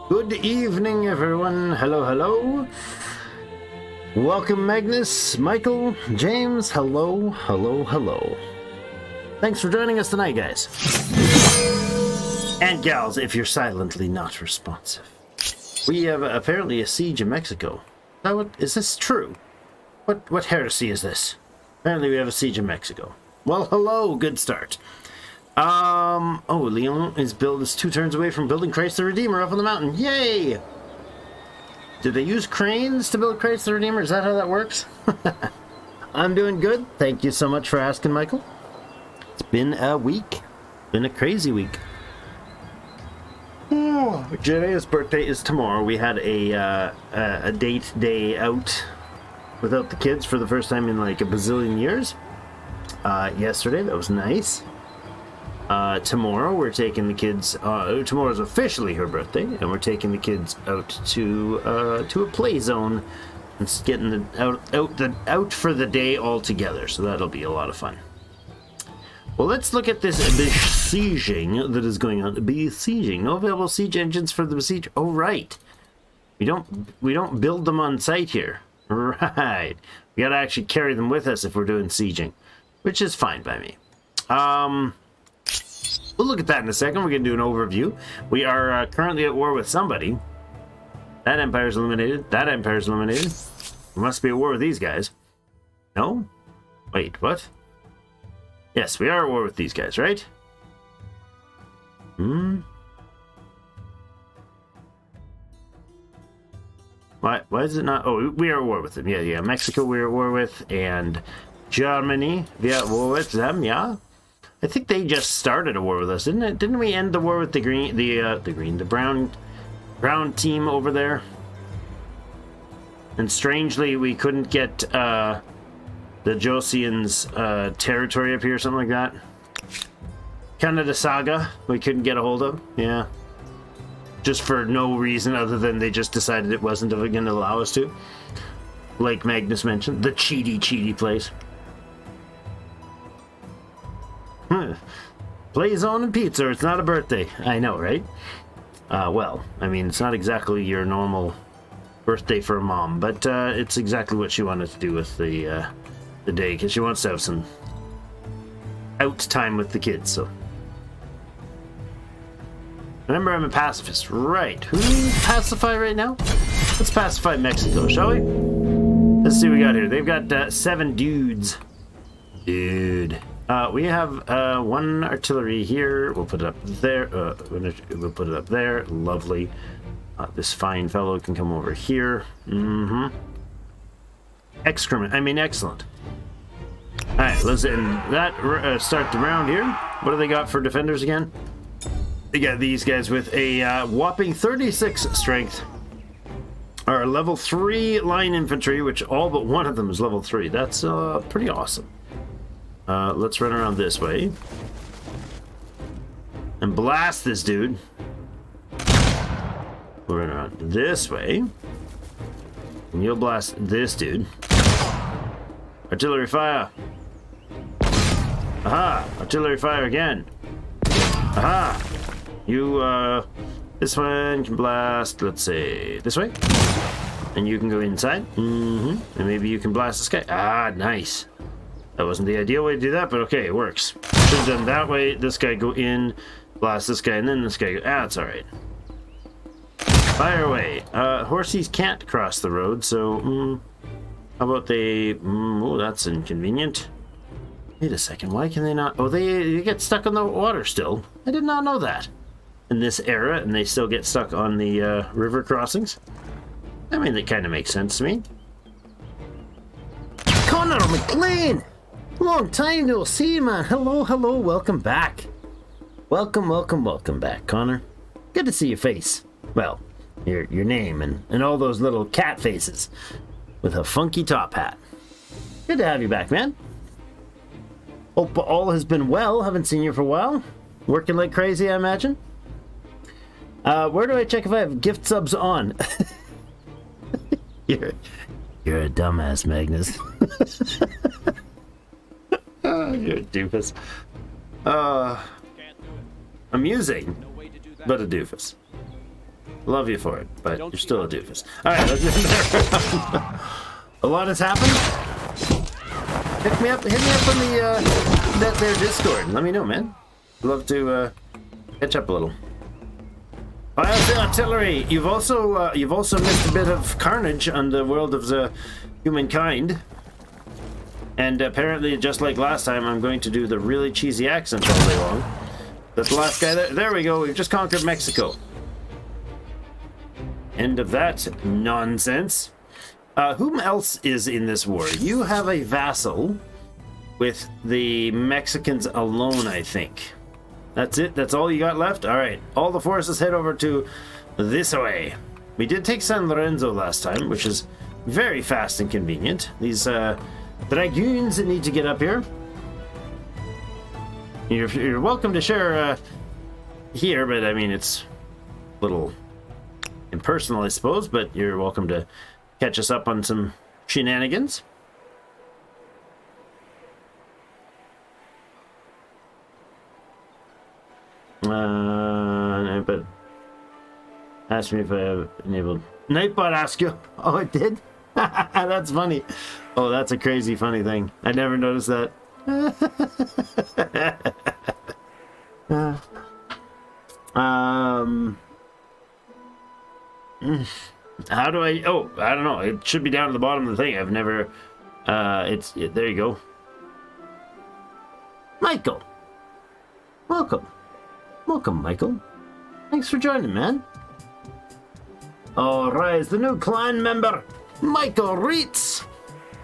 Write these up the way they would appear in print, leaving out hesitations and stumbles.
Good evening, everyone. Hello, hello. Welcome, Magnus, Michael, James. Hello, hello, hello. Thanks for joining us tonight, guys. And gals, if you're silently not responsive. We have apparently a siege in Mexico. Is this true? What heresy is this? Apparently we have a siege in Mexico. Well, hello, good start. Oh, Leon is 2 turns away from building Christ the Redeemer up on the mountain. Yay! Did they use cranes to build Christ the Redeemer? Is that how that works? I'm doing good. Thank you so much for asking, Michael. It's been a week. Been a crazy week. Oh, Jenna's birthday is tomorrow. We had a date day out without the kids for the first time in like a bazillion years. Yesterday, that was nice. Tomorrow we're taking the kids. Tomorrow's officially her birthday, and we're taking the kids out to a play zone and getting out for the day all together. So that'll be a lot of fun. Well, let's look at this besieging that is going on. Besieging. No available siege engines for the besiege. Oh, right. We don't build them on site here. Right. We gotta actually carry them with us if we're doing sieging, which is fine by me. We'll look at that in a second. We're gonna do an overview. We are currently at war with somebody. That empire's eliminated. That empire's eliminated. We must be at war with these guys. No? Wait, what? Yes, we are at war with these guys, right? Why is it not? Oh, we are at war with them. Yeah. Mexico we are at war with, and Germany we are at war with them. Yeah, I think they just started a war with us, didn't it? Didn't we end the war with the brown team over there? And strangely, we couldn't get the Josians' territory up here, something like that. Canada Saga, we couldn't get a hold of. Yeah. Just for no reason other than they just decided it wasn't going to allow us to. Like Magnus mentioned, the cheaty place. Play zone and pizza, it's not a birthday. I know, right? Well, I mean, it's not exactly your normal birthday for a mom, but it's exactly what she wanted to do with the day, because she wants to have some out time with the kids, so. Remember, I'm a pacifist. Right. Who do we pacify right now? Let's pacify Mexico, shall we? Let's see what we got here. They've got 7 dudes. Dude. We have 1 artillery here. We'll put it up there. We'll put it up there. Lovely. This fine fellow can come over here. Excellent. Alright, let's end that. Start the round here. What do they got for defenders again? They got these guys with a whopping 36 strength. Our level 3 line infantry, which all but one of them is level 3. That's pretty awesome. Let's run around this way. And blast this dude. We'll run around this way. And you'll blast this dude. Artillery fire. Aha! Artillery fire again. Aha! You, this one can blast, let's say, this way. And you can go inside. And maybe you can blast this guy. Ah, nice. That wasn't the ideal way to do that, but okay, it works. Should have done that way. This guy go in, blast this guy, and then this guy go. Ah, it's alright. Fire away. Horsies can't cross the road, so, how about they... oh, that's inconvenient. Wait a second, why can they not... oh, they get stuck on the water still. I did not know that. In this era, and they still get stuck on the river crossings. I mean, that kind of makes sense to me. Connor McLean! Long time no see, man. Hello, welcome back. Welcome back, Connor. Good to see your face. Well, your name and all those little cat faces with a funky top hat. Good to have you back, man. Hope all has been well. Haven't seen you for a while. Working like crazy, I imagine. Where do I check if I have gift subs on? You're a dumbass, Magnus. You're a doofus. Amusing, but a doofus. Love you for it, but you're still a doofus. Alright, let's get a lot has happened. Hit me up on their Discord. Let me know, man. Love to catch up a little. Artillery. You've also missed a bit of carnage on the world of the Humankind. And apparently, just like last time, I'm going to do the really cheesy accent all day long. That's the last guy there. There we go. We've just conquered Mexico. End of that nonsense. Whom else is in this war? You have a vassal with the Mexicans alone, I think. That's it? That's all you got left? Alright. All the forces head over to this way. We did take San Lorenzo last time, which is very fast and convenient. These dragoons need to get up here. You're welcome to share here, but I mean, it's a little impersonal, I suppose, but you're welcome to catch us up on some shenanigans. But ask me if I have enabled Nightbot. Ask you. Oh, it did. That's funny. Oh, that's a crazy funny thing. I never noticed that. How do I? Oh, I don't know. It should be down at the bottom of the thing. I've never. There you go. Michael, welcome. Welcome, Michael. Thanks for joining, man. All right, the new clan member, Michael Reitz.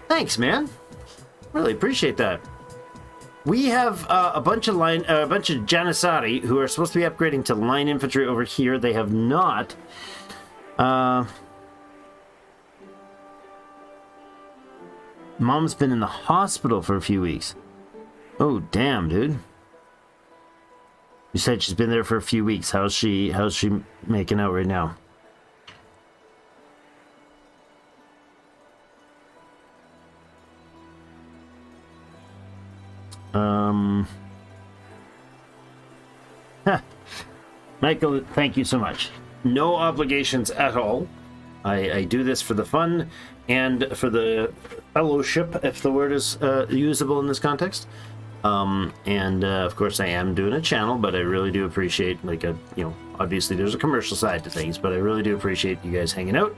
Thanks, man. Really appreciate that. We have a bunch of Janissari who are supposed to be upgrading to line infantry over here. They have not. Mom's been in the hospital for a few weeks. Oh, damn, dude. You said she's been there for a few weeks. How's she making out right now? Michael, thank you so much. No obligations at all. I do this for the fun and for the fellowship, if the word is usable in this context. Of course I am doing a channel, but I really do appreciate, obviously there's a commercial side to things, but I really do appreciate you guys hanging out,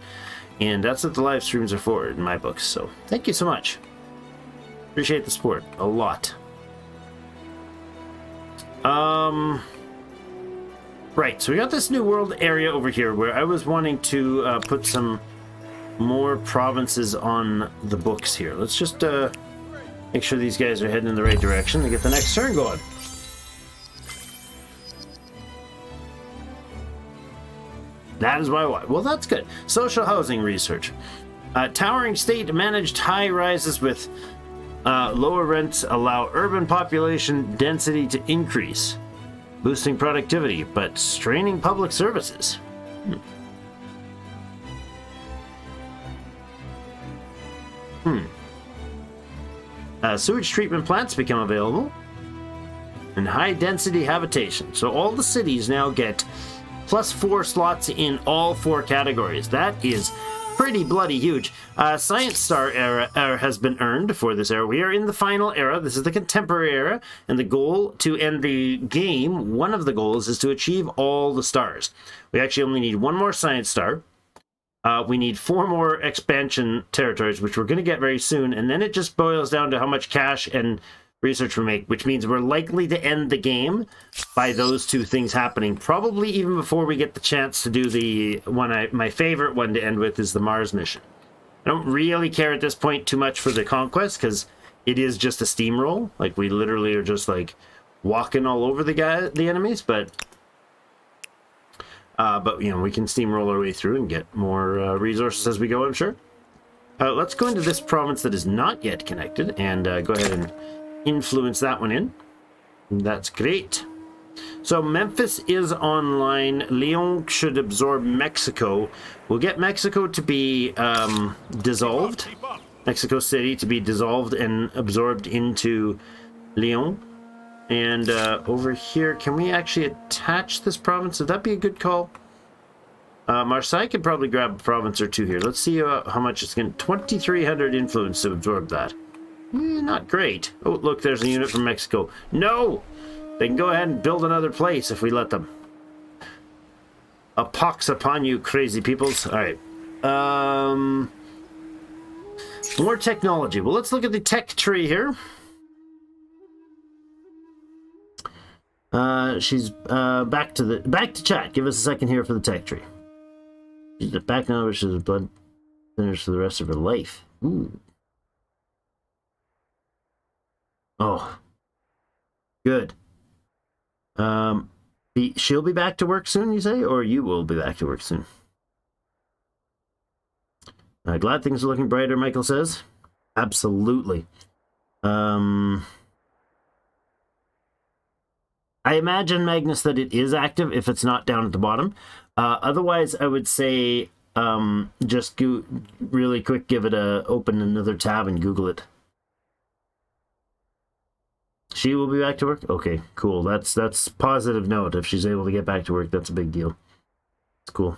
and that's what the live streams are for in my books, so thank you so much. Appreciate the support a lot. Right, so we got this new world area over here where I was wanting to put some more provinces on the books here. Let's just make sure these guys are heading in the right direction to get the next turn going. That is why. Well, that's good. Social housing research. Towering state managed high rises with lower rents allow urban population density to increase, boosting productivity, but straining public services. Sewage treatment plants become available, and high density habitation. So all the cities now get +4 slots in all 4 categories. That is pretty bloody huge. Science Star era has been earned for this era. We are in the final era. This is the contemporary era, and the goal to end the game, one of the goals, is to achieve all the stars. We actually only need 1 more Science Star. We need 4 more expansion territories, which we're going to get very soon, and then it just boils down to how much cash and research we make, which means we're likely to end the game by those 2 things happening, probably even before we get the chance to do the one my favorite one to end with is the Mars mission. I don't really care at this point too much for the conquest, because it is just a steamroll. Like, we literally are just like walking all over the enemies, but we can steamroll our way through and get more resources as we go, I'm sure. Let's go into this province that is not yet connected and go ahead and influence that one in. That's great. So Memphis is online. Leon should absorb Mexico. We'll get Mexico to be dissolved. Mexico City to be dissolved and absorbed into Leon. And over here, can we actually attach this province? Would that be a good call? Marseille could probably grab a province or two here. Let's see how much it's going to... 2,300 influence to absorb that. Not great. Oh, look, there's a unit from Mexico. No! They can go ahead and build another place if we let them. A pox upon you, crazy peoples. All right. More technology. Well, let's look at the tech tree here. She's back to chat. Give us a second here for the tech tree. She's back now, which is blood thinners for the rest of her life. Ooh. Oh, good. She'll be back to work soon, you say, or you will be back to work soon? Glad things are looking brighter, Michael says. Absolutely. I imagine, Magnus, that it is active if it's not down at the bottom. Otherwise, I would say just really quick, open another tab and Google it. She will be back to work? Okay, cool. That's positive note. If she's able to get back to work, that's a big deal. It's cool.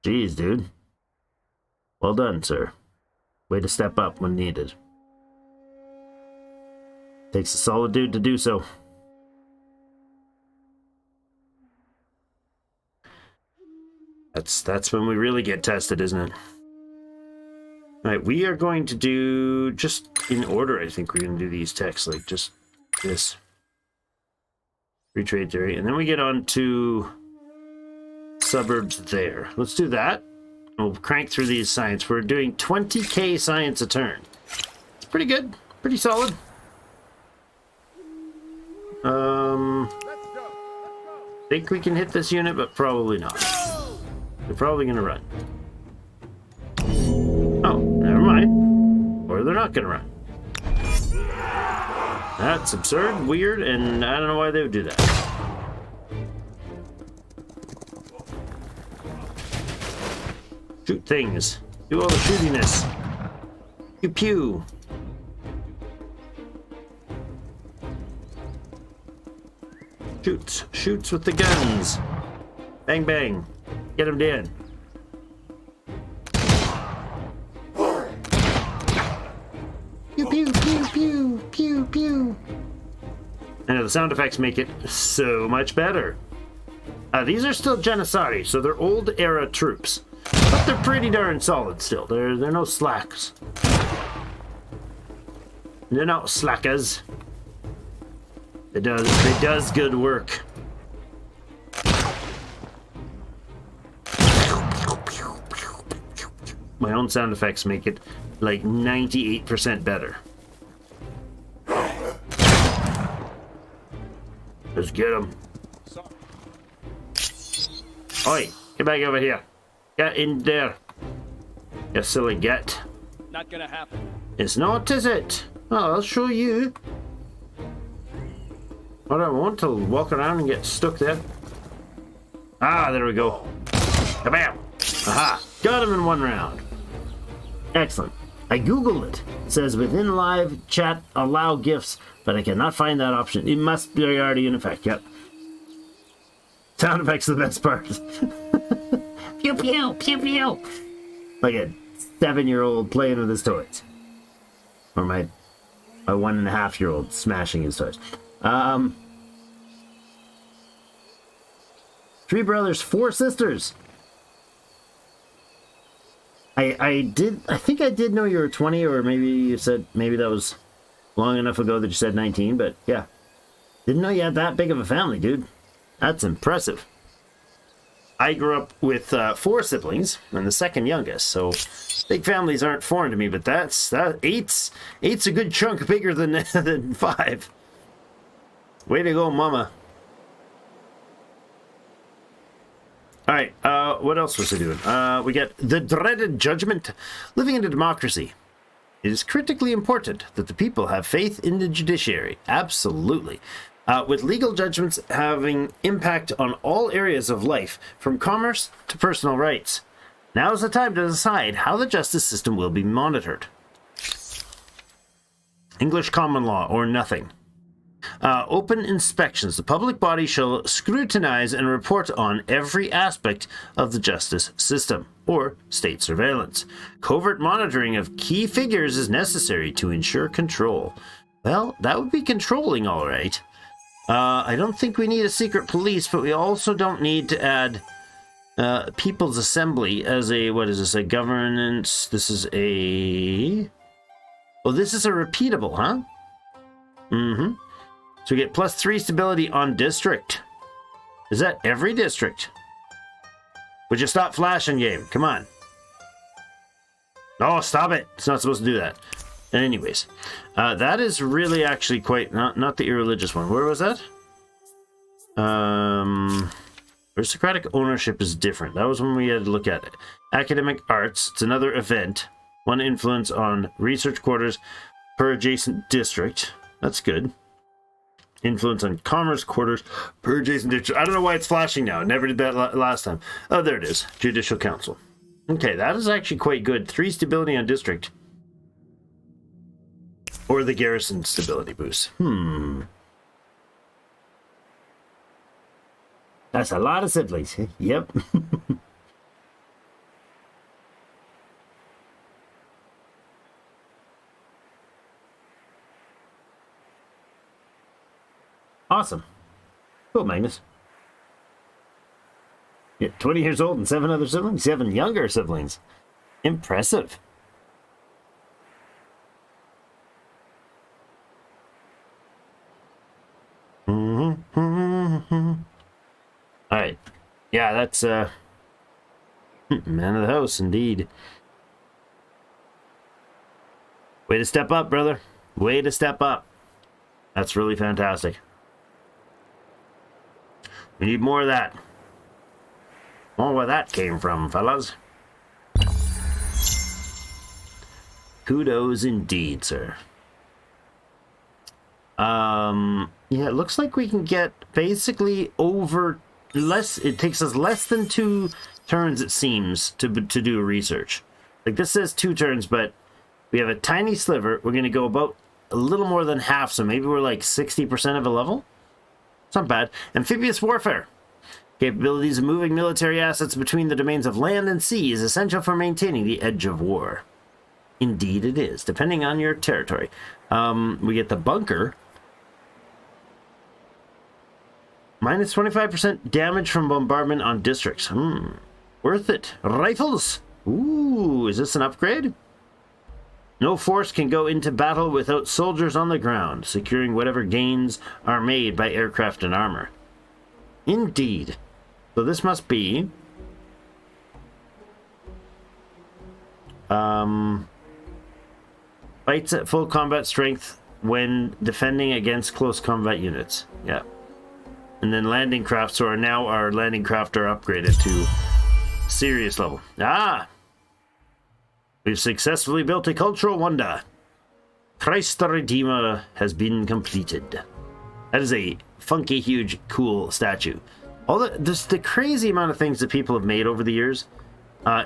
Jeez, dude. Well done, sir. Way to step up when needed. Takes a solid dude to do so. That's when we really get tested, isn't it? Alright, we are going to do, just in order, I think we're going to do these texts, like just this. Free trade theory. And then we get on to suburbs there. Let's do that. We'll crank through these science. We're doing 20k science a turn. It's pretty good. Pretty solid. Think we can hit this unit, but probably not. They're probably going to run. Oh, never mind. Or they're not going to run. That's absurd, weird, and I don't know why they would do that. Shoot things. Do all the shootiness. Pew pew. Shoots with the guns. Bang bang. Get him dead. Pew pew pew pew pew pew. And the sound effects make it so much better. These are still Janissari, so they're old era troops. But they're pretty darn solid still. They're no slacks. They're not slackers. It does good work. My own sound effects make it like 98% better. Let's get him. Oi, get back over here. Get in there. You silly git. Not gonna happen. It's not, is it? Oh, I'll show you. I don't want to walk around and get stuck there. Ah, there we go. Kabam! Aha! Got him in one round. Excellent. I googled it. It says within live chat allow gifts, but I cannot find that option. It must be already in effect. Yep. Sound effects are the best part. Pew pew pew pew. Like a 7-year-old playing with his toys, or my 1.5-year-old smashing his toys. 3 brothers, 4 sisters. I think I did know you were 20, or maybe you said, maybe that was long enough ago that you said 19, but yeah. Didn't know you had that big of a family, dude. That's impressive. I grew up with 4 siblings, and the second youngest, so big families aren't foreign to me, but eight's a good chunk bigger than 5. Way to go, mama. Alright, what else was I doing? We get the dreaded judgment. Living in a democracy. It is critically important that the people have faith in the judiciary. Absolutely. With legal judgments having impact on all areas of life, from commerce to personal rights. Now is the time to decide how the justice system will be monitored. English common law or nothing. Open inspections. The public body shall scrutinize and report on every aspect of the justice system or state surveillance. Covert monitoring of key figures is necessary to ensure control. Well, that would be controlling, all right. I don't think we need a secret police, but we also don't need to add People's Assembly as a, what is this, a governance? This is a... Oh, this is a repeatable, huh? Mm-hmm. So we get +3 stability on district. Is that every district? Would you stop flashing, game? Come on. Oh, stop it. It's not supposed to do that. And anyways, that is really actually quite... Not the irreligious one. Where was that? Aristocratic ownership is different. That was when we had to look at it. Academic arts. It's another event. One influence on research quarters per adjacent district. That's good. Influence on commerce quarters per adjacent district. I don't know why it's flashing now. It never did that last time. Oh, there it is. Judicial Council. Okay, that is actually quite good. 3 stability on district. Or the garrison stability boost. That's a lot of siblings. Yep. Awesome. Cool, Magnus. Yeah, 20 years old and 7 other siblings? 7 younger siblings. Impressive. Alright. Yeah, that's, man of the house, indeed. Way to step up, brother. Way to step up. That's really fantastic. We need more of that. More where that came from, fellas. Kudos indeed, sir. Yeah, it looks like we can get basically over less. It takes us less than 2 turns, it seems, to do research. Like this says 2 turns, but we have a tiny sliver. We're going to go about a little more than half, so maybe we're like 60% of a level. It's not bad. Amphibious warfare. Capabilities of moving military assets between the domains of land and sea is essential for maintaining the edge of war. Indeed it is, depending on your territory. We get the bunker. Minus 25% damage from bombardment on districts. Worth it. Rifles. Ooh, is this an upgrade? No force can go into battle without soldiers on the ground, securing whatever gains are made by aircraft and armor. Indeed. So this must be... fights at full combat strength when defending against close combat units. Yeah. And then landing craft, so now our landing craft are upgraded to serious level. Ah! We've successfully built a cultural wonder. Christ the Redeemer has been completed. That is a funky, huge, cool statue. All the crazy amount of things that people have made over the years,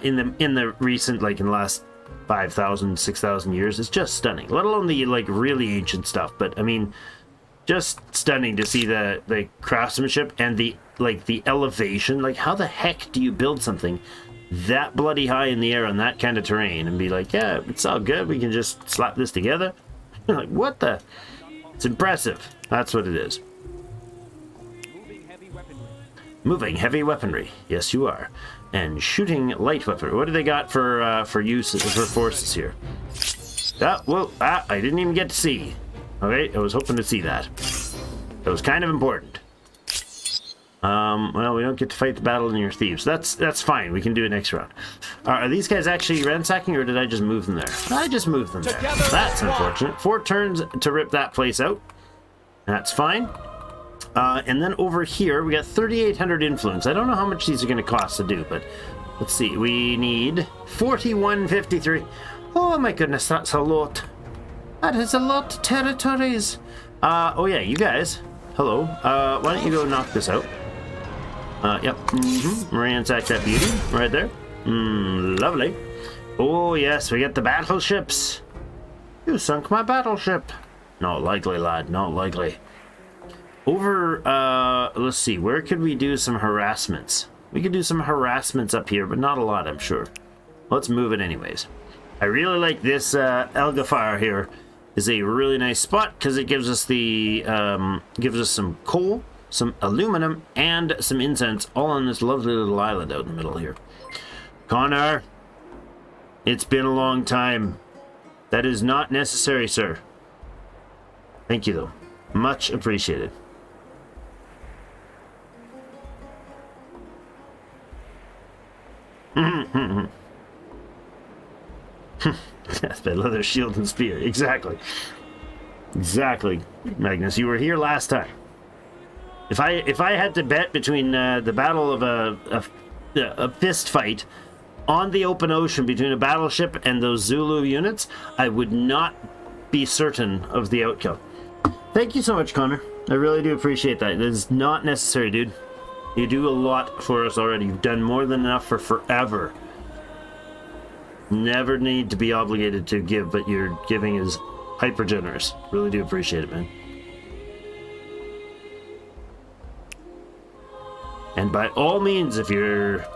in the recent, like in the last 5,000, 6,000 years, is just stunning. Let alone the like really ancient stuff, but I mean, just stunning to see the craftsmanship and the elevation. Like, how the heck do you build something that bloody high in the air on that kind of terrain and be like, yeah, it's all good, we can just slap this together? Like, what the? It's impressive. That's what it is. Moving heavy weaponry. Yes, you are. And shooting light weaponry. What do they got for use for forces here? I didn't even get to see. Okay, I was hoping to see that. That was kind of important. Well, we don't get to fight the battle in your thieves. That's fine. We can do it next round. Are these guys actually ransacking, or did I just move them there? I just moved them there. That's unfortunate. 4 turns to rip that place out. That's fine. And then over here, we got 3,800 influence. I don't know how much these are going to cost to do, but let's see. We need 4153. Oh my goodness, that's a lot. That is a lot of territories. Oh yeah, you guys. Hello. Why don't you go knock this out? Yep. Ransack that beauty right there. Lovely. Oh yes, we get the battleships. You sunk my battleship. Not likely, lad. Not likely. Over, let's see, where could we do some harassments? We could do some harassments up here, but not a lot, I'm sure. Let's move it anyways. I really like this Algafar here. Is a really nice spot because it gives us the gives us some coal, some aluminum, and some incense, all on this lovely little island out in the middle here. Connor, it's been a long time. That is not necessary, sir. Thank you, though. Much appreciated. Deathbed, leather, shield, and spear. Exactly. Exactly, Magnus. You were here last time. If I had to bet between the battle of a fist fight on the open ocean between a battleship and those Zulu units, I would not be certain of the outcome. Thank you so much, Connor. I really do appreciate that. It is not necessary, dude. You do a lot for us already. You've done more than enough for forever. Never need to be obligated to give, but your giving is hyper generous. Really do appreciate it, man. And by all means, if your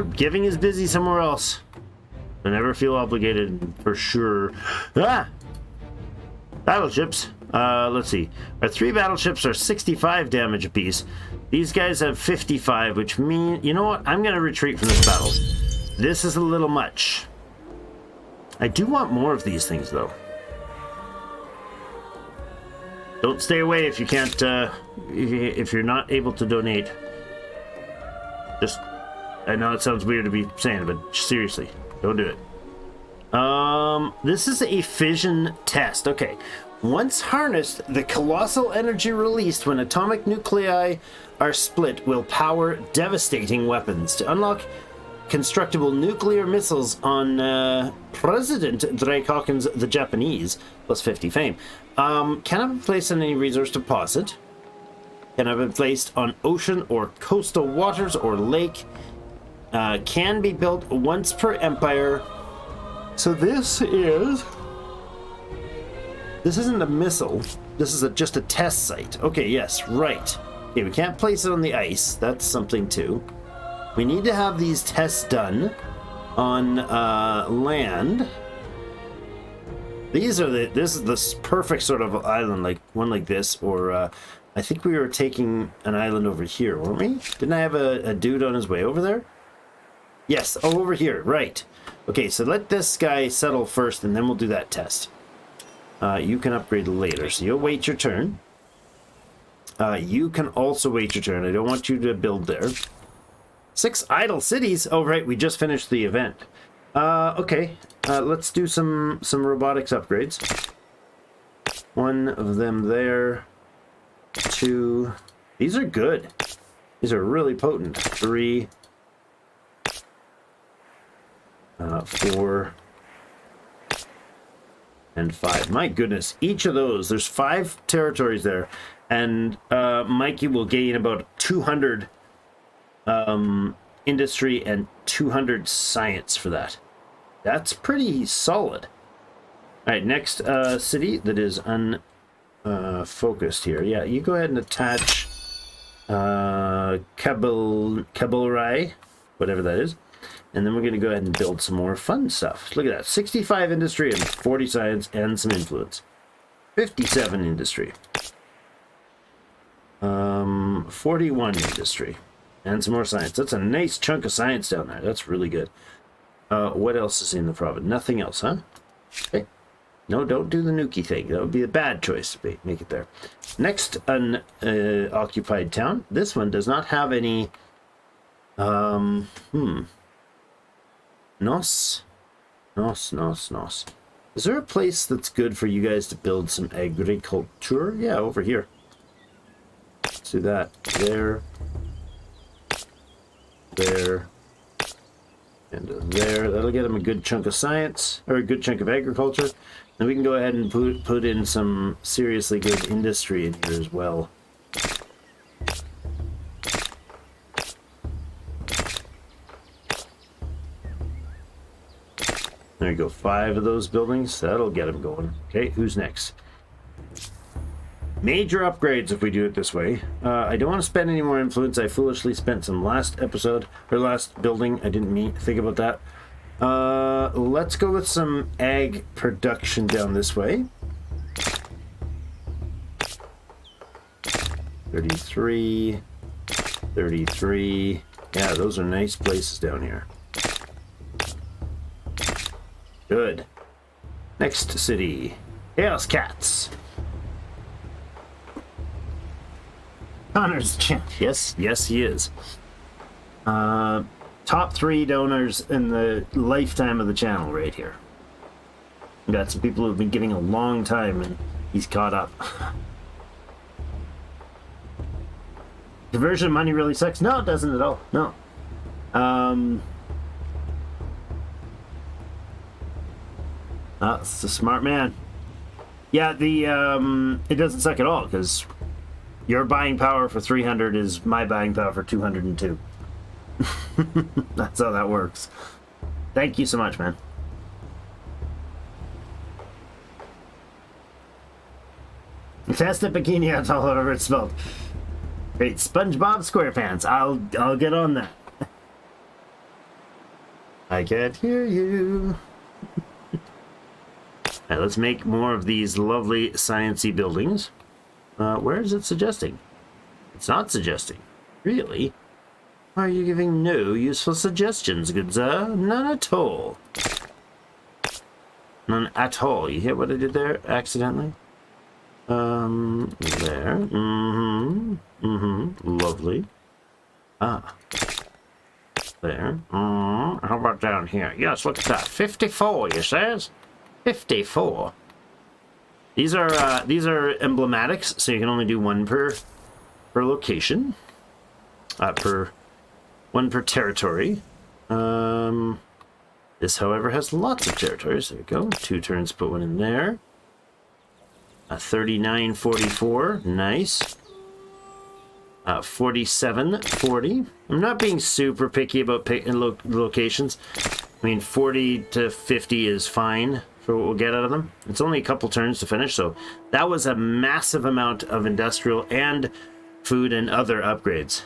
giving is busy somewhere else, don't ever feel obligated, for sure. Battleships. Let's see. Our 3 battleships are 65 damage apiece. These guys have 55, which means, you know what? I'm going to retreat from this battle. This is a little much. I do want more of these things, though. Don't stay away if you can't, if you're not able to donate. Just, I know it sounds weird to be saying, but seriously, don't do it. This is a fission test. Okay. Once harnessed, the colossal energy released when atomic nuclei are split will power devastating weapons. To unlock constructible nuclear missiles on President Drake Hawkins the Japanese, plus 50 fame. Can I be placed on any resource deposit? Can I be placed on ocean or coastal waters or lake? Can be built once per empire. So this isn't a missile. This is just a test site. Okay, yes, right. Okay, we can't place it on the ice. That's something too. We need to have these tests done on land. This is the perfect sort of island, like one like this, or I think we were taking an island over here, weren't we? Didn't I have a dude on his way over there? Yes, oh, over here, right. Okay, so let this guy settle first, and then we'll do that test. You can upgrade later, so you'll wait your turn. You can also wait your turn. I don't want you to build there. 6 idle cities. Oh, right, we just finished the event. Okay, let's do some robotics upgrades. 1 of them there. 2. These are good. These are really potent. 3. 4. And 5. My goodness, each of those, there's 5 territories there. And Mikey will gain about 200 industry and 200 science for that. That's pretty solid. All right, next city that is unfocused here. Yeah, you go ahead and attach Kabulrai, whatever that is. And then we're going to go ahead and build some more fun stuff. Look at that. 65 industry and 40 science and some influence. 57 industry. 41 industry. And some more science. That's a nice chunk of science down there. That's really good. What else is in the province? Nothing else, huh? Okay. No, don't do the nuki thing. That would be a bad choice to make it there. Next unoccupied town. This one does not have any... Nos. Is there a place that's good for you guys to build some agriculture? Yeah, over here. Let's do that. There. There. And there. That'll get them a good chunk of science, or a good chunk of agriculture. Then we can go ahead and put in some seriously good industry in here as well. There you go, 5 of those buildings. That'll get them going. Okay, who's next? Major upgrades if we do it this way. I don't want to spend any more influence. I foolishly spent some last episode, or last building. I didn't think about that. Let's go with some ag production down this way. 33, 33. Yeah, those are nice places down here. Good. Next city. Chaos Cats. Connor's champ. Yes, yes, he is. Top 3 donors in the lifetime of the channel right here. We got some people who've been giving a long time, and he's caught up. Conversion money really sucks. No, it doesn't at all. No. That's a smart man. Yeah, it doesn't suck at all, because your buying power for 300 is my buying power for 202. That's how that works. Thank you so much, man. Fantastic bikini, that's all however it's spelled. Great, SpongeBob SquarePants. I'll get on that. I can't hear you. Alright, let's make more of these lovely sciencey buildings. Where is it suggesting? It's not suggesting. Really? Are you giving no useful suggestions, good sir? None at all. None at all. You hear what I did there accidentally? There. Lovely. Ah. There. How about down here? Yes, look at that. 54, you says? 54. These are emblematics, so you can only do one per location. One per territory. This, however, has lots of territories. There we go. 2 turns, put one in there. 39, 44. Nice. 47, 40. I'm not being super picky about picking locations. I mean, 40 to 50 is fine for what we'll get out of them. It's only a couple turns to finish, so that was a massive amount of industrial and food and other upgrades.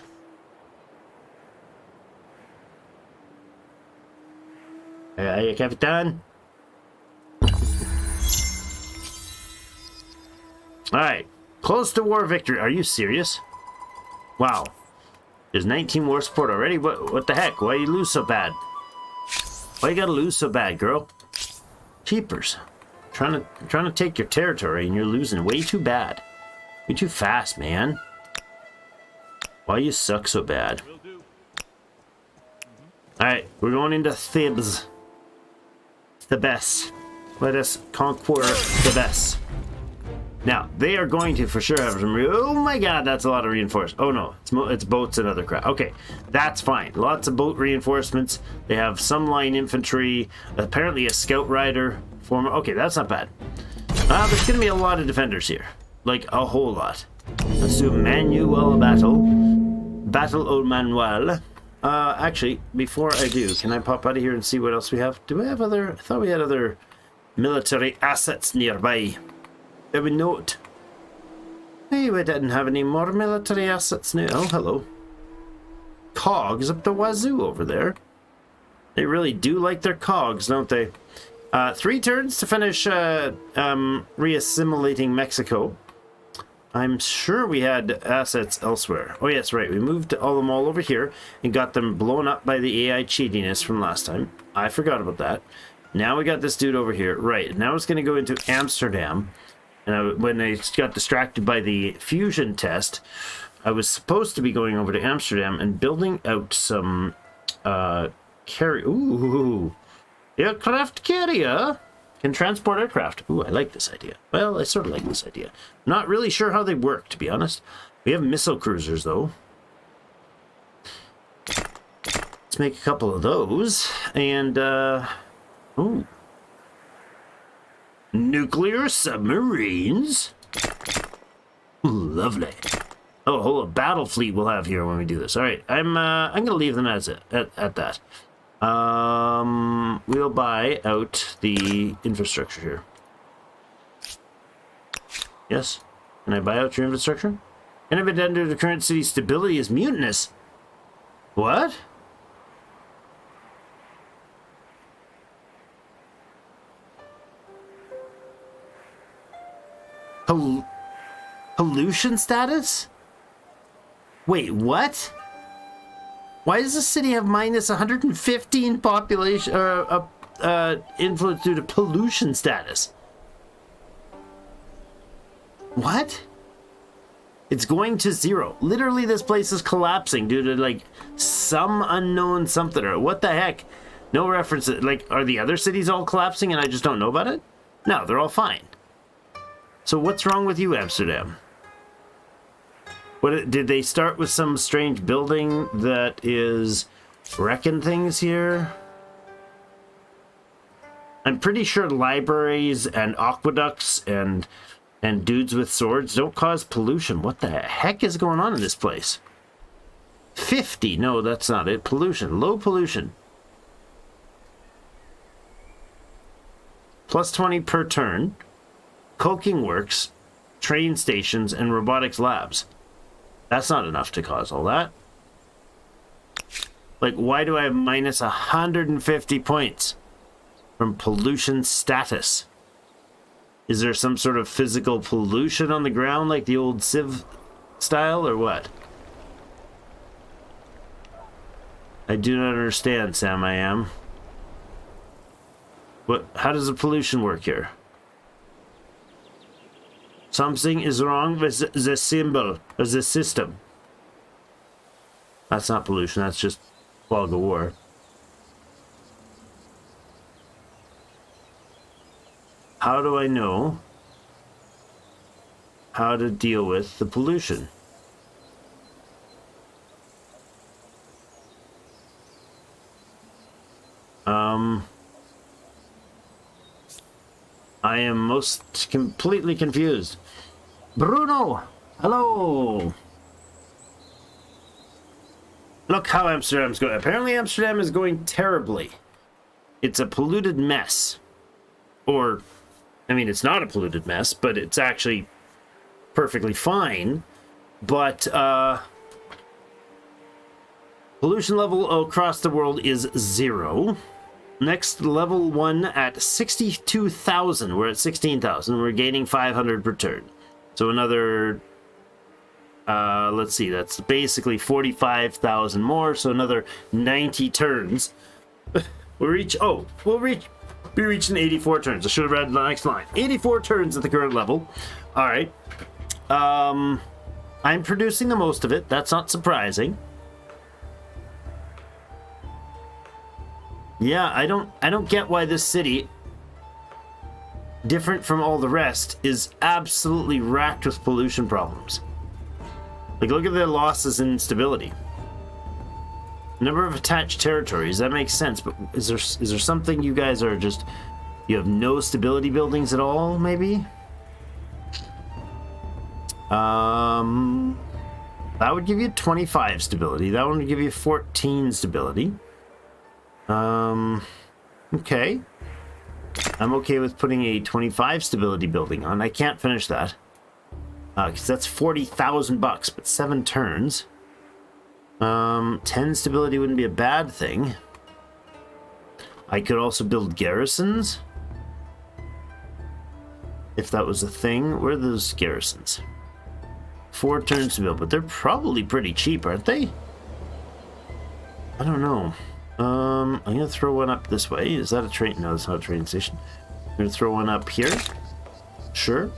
Hey, Captain. Alright. Close to war victory. Are you serious? Wow. There's 19 war support already? What the heck? Why you lose so bad? Why you gotta lose so bad, girl? Cheapers. Trying to take your territory and you're losing way too bad. Way too fast, man. Why you suck so bad? Alright, we're going into Thebes. Thebes. Let us conquer Thebes. Now, they are going to for sure have some... Oh my god, that's a lot of reinforcements. Oh no, it's boats and other crap. Okay, that's fine. Lots of boat reinforcements. They have some line infantry. Apparently a scout rider. Okay, that's not bad. There's going to be a lot of defenders here. Like, a whole lot. Let's do Manuel battle. Battle au Manuel. Actually, before I do, can I pop out of here and see what else we have? Do we have other... I thought we had other military assets nearby. There we note. Hey, we didn't have any more military assets now. Oh, hello. Cogs up the wazoo over there. They really do like their cogs, don't they? 3 turns to finish reassimilating Mexico. I'm sure we had assets elsewhere. Oh, yes, right. We moved them all over here and got them blown up by the AI cheatiness from last time. I forgot about that. Now we got this dude over here. Right. Now it's going to go into Amsterdam. And when I got distracted by the fusion test, I was supposed to be going over to Amsterdam and building out some aircraft carrier. Can transport aircraft. Ooh, I like this idea. Well, I sort of like this idea. Not really sure how they work, to be honest. We have missile cruisers, though. Let's make a couple of those. And, ooh. Nuclear submarines? Ooh, lovely. Oh, a whole battle fleet we'll have here when we do this. All right, I'm gonna leave them as at that. We'll buy out the infrastructure here. Yes. Can I buy out your infrastructure? Can I be under the current city stability is mutinous? What? Pollution status? Wait, what? Why does the city have minus 115 population influence due to pollution status? What? It's going to 0. Literally, this place is collapsing due to like some unknown something or what the heck? No reference. Like, are the other cities all collapsing and I just don't know about it? No, they're all fine. So what's wrong with you, Amsterdam? What did they start with some strange building that is wrecking things here? I'm pretty sure libraries and aqueducts and dudes with swords don't cause pollution. What the heck is going on in this place? 50. No, that's not it. Pollution. Low pollution. Plus 20 per turn. Coking works, train stations, and robotics labs. That's not enough to cause all that. Like, why do I have minus 150 points from pollution status? Is there some sort of physical pollution on the ground like the old Civ style or what? I do not understand, Sam. I am. What? How does the pollution work here? Something is wrong with the symbol of the system. That's not pollution, that's just fog of war. How do I know how to deal with the pollution? I am most completely confused. Bruno! Hello! Look how Amsterdam's going. Apparently Amsterdam is going terribly. It's a polluted mess. Or, I mean, it's not a polluted mess, but it's actually perfectly fine. But, pollution level across the world is 0. Next, level 1 at 62,000. We're at 16,000. We're gaining 500 per turn. So another, let's see, that's basically 45,000 more. So another 90 turns. We'll be reaching 84 turns. I should have read the next line. 84 turns at the current level. All right. I'm producing the most of it. That's not surprising. Yeah, I don't get why this city, different from all the rest, is absolutely racked with pollution problems. Like, look at their losses in stability. Number of attached territories, that makes sense, but is there something you guys are just, you have no stability buildings at all, maybe? That would give you 25 stability. That one would give you 14 stability. Okay. I'm okay with putting a 25 stability building on. I can't finish that. Because that's 40,000 bucks, but 7 turns. 10 stability wouldn't be a bad thing. I could also build garrisons. If that was a thing. Where are those garrisons? 4 turns to build, but they're probably pretty cheap, aren't they? I don't know. I'm gonna throw one up this way. Is that a train? No, it's not a train station. I'm gonna throw one up here. Sure.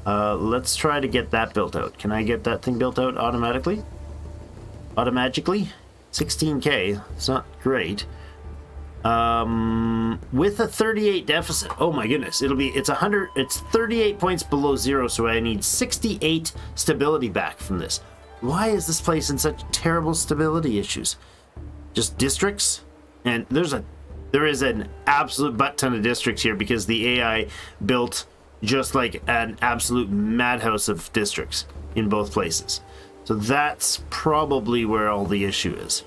Let's try to get that built out. Can I get that thing built out automatically? Automatically? 16k. It's not great. With a 38 deficit. Oh my goodness. It's 38 points below 0, so I need 68 stability back from this. Why is this place in such terrible stability issues? Just districts? And there is an absolute butt ton of districts here because the AI built just like an absolute madhouse of districts in both places. So that's probably where all the issue is.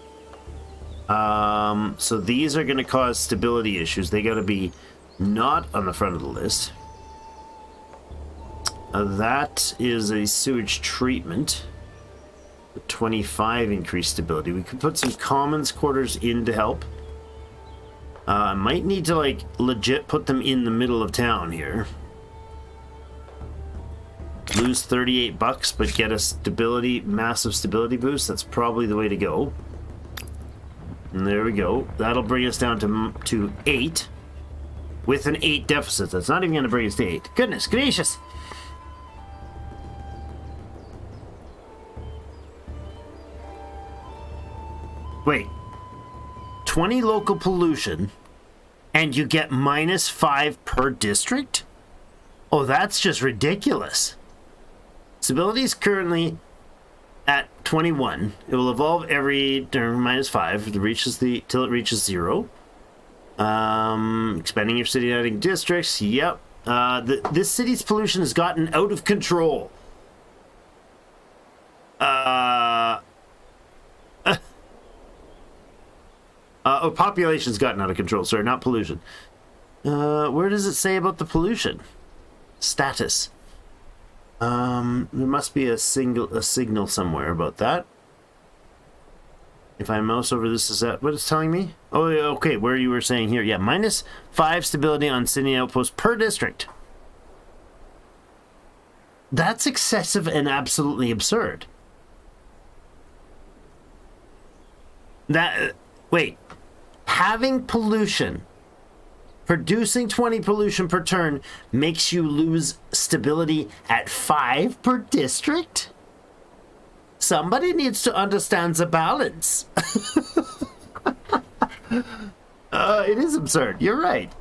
So these are going to cause stability issues. They got to be not on the front of the list. That is a sewage treatment. 25 increased stability. We could put some commons quarters in to help. I might need to like legit put them in the middle of town here. Lose 38 bucks, but get a stability, massive stability boost. That's probably the way to go. And there we go. That'll bring us down to 8 with an 8 deficit. That's not even going to bring us to 8. Goodness gracious. Wait, 20 local pollution and you get -5 per district? Oh, that's just ridiculous. Stability is currently at 21. It will evolve every turn -5 till it reaches 0. Expanding your city, adding districts. Yep. This city's pollution has gotten out of control. Population's gotten out of control. Sorry, not pollution. Where does it say about the pollution? Status. There must be a signal somewhere about that. If I mouse over this, is that what it's telling me? Oh, okay, where you were saying here. Yeah, -5 stability on city outposts per district. That's excessive and absolutely absurd. Wait. Having pollution, producing 20 pollution per turn makes you lose stability at 5 per district? Somebody needs to understand the balance. It is absurd. You're right.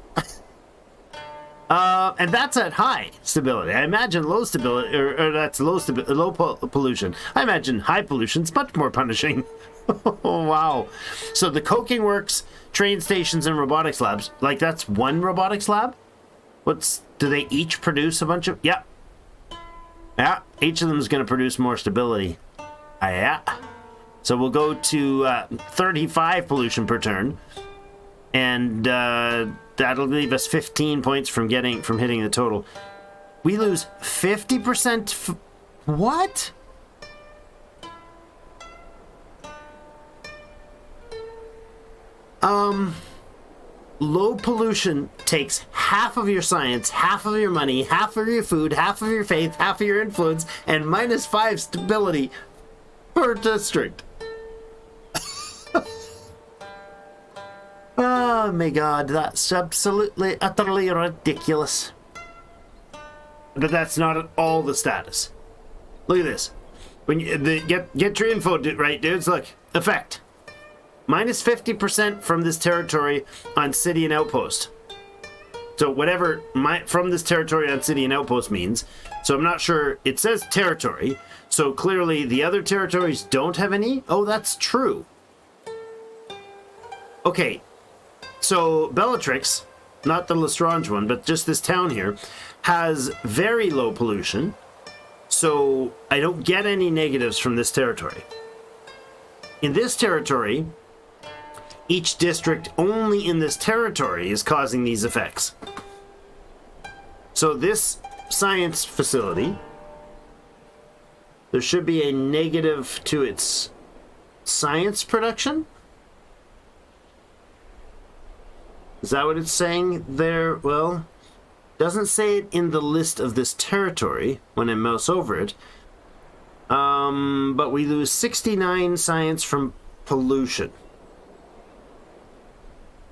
And that's at high stability. I imagine low stability, or that's low pollution. I imagine high pollution's much more punishing. Oh, wow. So the coking works, train stations, and robotics labs. Like, that's one robotics lab? Do they each produce a bunch of... Yeah. Yeah, each of them is going to produce more stability. Yeah. So we'll go to 35 pollution per turn. And that'll leave us 15 points from hitting the total. We lose 50%. What? Low pollution takes half of your science, half of your money, half of your food, half of your faith, half of your influence, and -5 stability per district. Oh my god, that's absolutely, utterly ridiculous. But that's not at all the status. Look at this. When you get your info right, dudes. Look, effect. -50% from this territory on city and outpost. So whatever from this territory on city and outpost means. So I'm not sure. It says territory. So clearly the other territories don't have any. Oh, that's true. Okay. So Bellatrix, not the Lestrange one, but just this town here, has very low pollution. So I don't get any negatives from this territory. In this territory, each district only in this territory is causing these effects. So this science facility, there should be a negative to its science production. Is that what it's saying there? Well, doesn't say it in the list of this territory when I mouse over it. But we lose 69 science from pollution.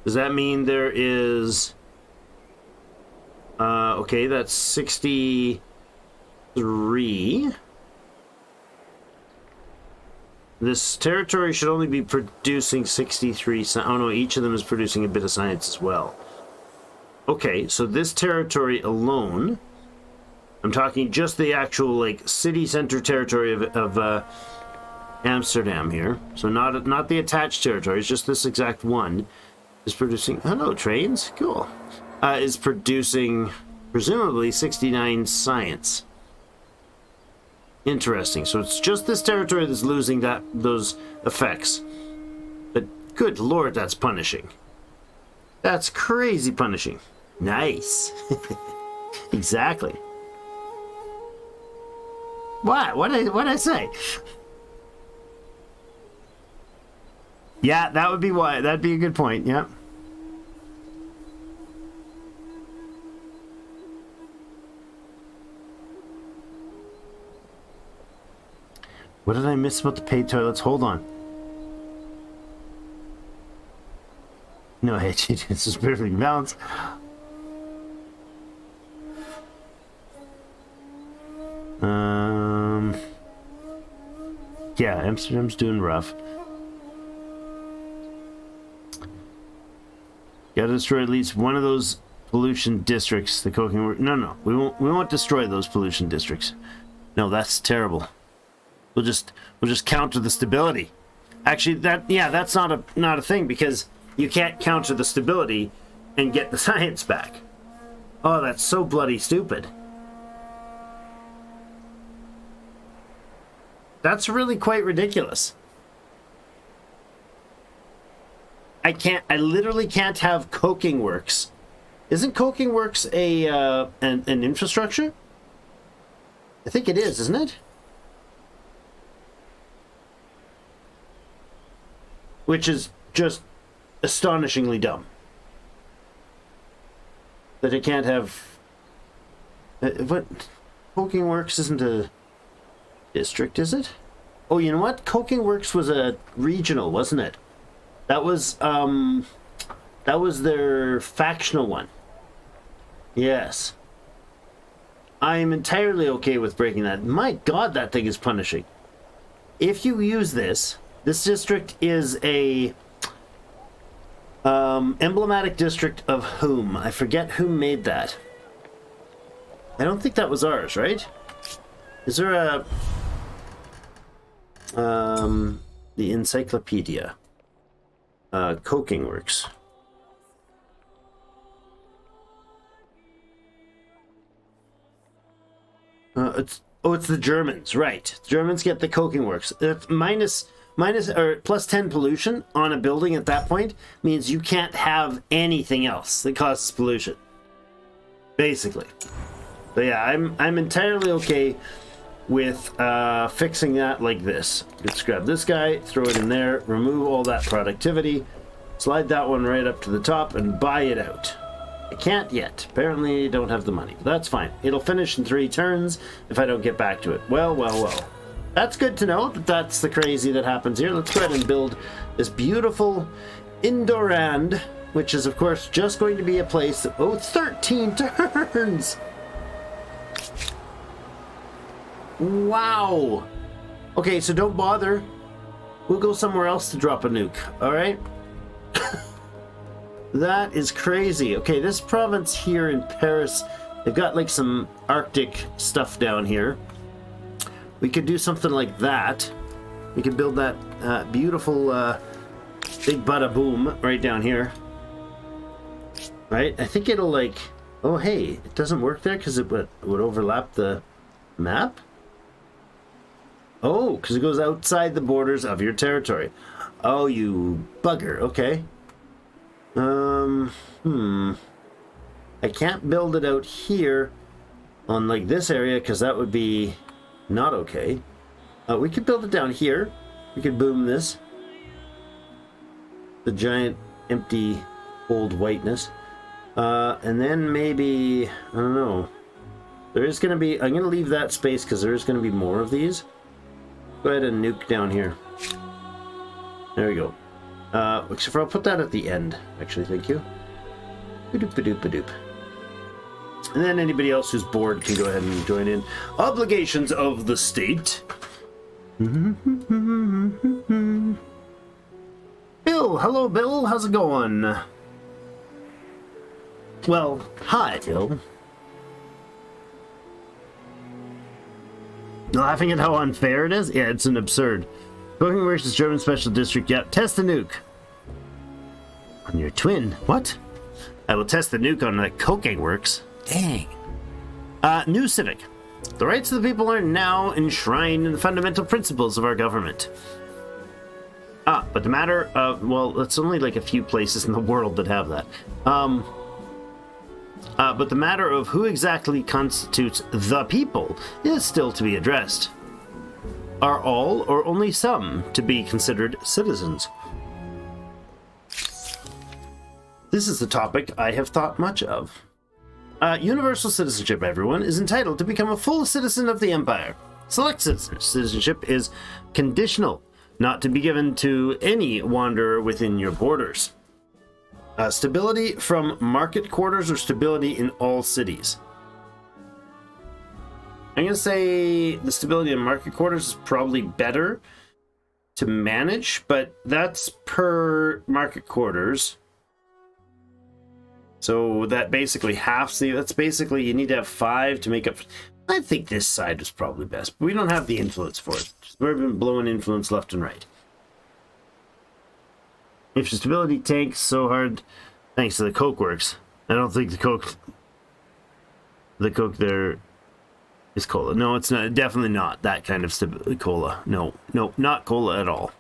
Does that mean there is... okay, that's 63. This territory should only be producing 63... Oh no, each of them is producing a bit of science as well. Okay, so this territory alone... I'm talking just the actual, like, city center territory of Amsterdam here. So not the attached territory, it's just this exact one. Is producing... Hello, trains. Cool. Is producing, presumably, 69 science. Interesting. So it's just this territory that's losing those effects. But good lord, that's punishing. That's crazy punishing. Nice. Exactly. What? What'd I say? Yeah, that would be why. That'd be a good point. Yeah. What did I miss about the paid toilets? Hold on. No, hey, this is perfectly balanced. Yeah, Amsterdam's doing rough. Gotta destroy at least one of those pollution districts. The coking work. No, we won't destroy those pollution districts. No, that's terrible. We'll just counter the stability. Actually, that's not a thing, because you can't counter the stability and get the science back. Oh, that's so bloody stupid. That's really quite ridiculous. I literally can't have coking works. Isn't coking works an infrastructure? I think it is, isn't it? Which is just astonishingly dumb. That it can't have... what? Coking works isn't a district, is it? Oh, you know what? Coking works was a regional, wasn't it? That was their factional one. Yes. I'm entirely okay with breaking that. My God, that thing is punishing. If you use this district is a emblematic district of whom? I forget who made that. I don't think that was ours, right? Is there a the encyclopedia? Coking works. It's the Germans, right? Germans get the coking works. It's minus or plus 10 pollution on a building at that point means you can't have anything else that causes pollution. Basically. So yeah, I'm entirely okay with fixing that like this. Let's grab this guy, throw it in there, remove all that productivity, slide that one right up to the top, and buy it out. I can't yet. Apparently don't have the money, but that's fine. It'll finish in 3 turns if I don't get back to it. Well. That's good to know that that's the crazy that happens here. Let's go ahead and build this beautiful Indorand, which is of course just going to be a place that... oh, 13 turns! Wow! Okay, so don't bother. We'll go somewhere else to drop a nuke, alright? That is crazy. Okay, this province here in Paris, they've got like some Arctic stuff down here. We could do something like that. We could build that beautiful big bada boom right down here. Right? I think it'll like... oh, hey, it doesn't work there because it would overlap the map? Oh, because it goes outside the borders of your territory. Oh, you bugger. Okay. I can't build it out here on like this area because that would be not okay. We could build it down here. We could boom this. The giant empty old whiteness. And then maybe, I don't know. There is going to be, I'm going to leave that space because there is going to be more of these. Go ahead and nuke down here. There we go. Except for I'll put that at the end, actually, thank you. Ba-doop-ba-doop-ba-doop. And then anybody else who's bored can go ahead and join in. Obligations of the state. Bill, hello Bill, how's it going? Well, hi Bill. Laughing at how unfair it is? Yeah, it's an absurd. Coking Works is German Special District. Yep, test the nuke. On your twin? What? I will test the nuke on the Coking Works. Dang. New Civic. The rights of the people are now enshrined in the fundamental principles of our government. But the matter of... well, it's only like a few places in the world that have that. But the matter of who exactly constitutes the people is still to be addressed. Are all or only some to be considered citizens? This is the topic I have thought much of. Universal citizenship, everyone, is entitled to become a full citizen of the Empire. Select citizenship is conditional, not to be given to any wanderer within your borders. Stability from market quarters or stability in all cities? I'm going to say the stability in market quarters is probably better to manage, but that's per market quarters. So that basically that's basically, you need to have 5 to make up. I think this side is probably best, but we don't have the influence for it. We've been blowing influence left and right. If your stability tanks so hard, thanks to the Coke works. I don't think the Coke there is cola. No, it's not. Definitely not that kind of cola. No, not cola at all.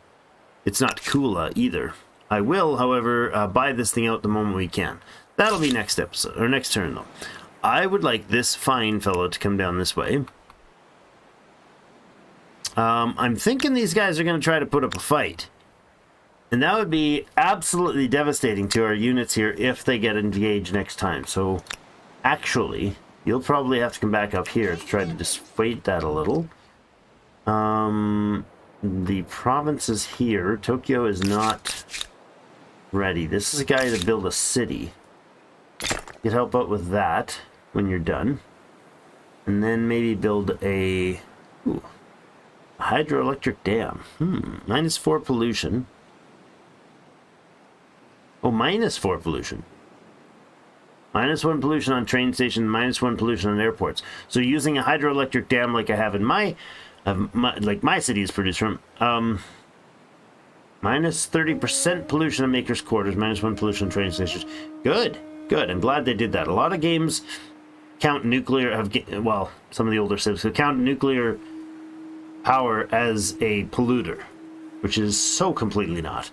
It's not cola either. I will, however, buy this thing out the moment we can. That'll be next episode, or next turn, though. I would like this fine fellow to come down this way. I'm thinking these guys are going to try to put up a fight. And that would be absolutely devastating to our units here if they get engaged next time. So, actually, you'll probably have to come back up here to try to dissuade that a little. The province is here. Tokyo is not ready. This is a guy to build a city. You could help out with that when you're done. And then maybe build a hydroelectric dam. -4 pollution. Oh, -4 pollution. -1 pollution on train stations, -1 pollution on airports. So using a hydroelectric dam like I have in my city is produced from, -30% pollution on makers' quarters, -1 pollution on train stations. Good. I'm glad they did that. A lot of games count nuclear, some of the older cities count nuclear power as a polluter, which is so completely not.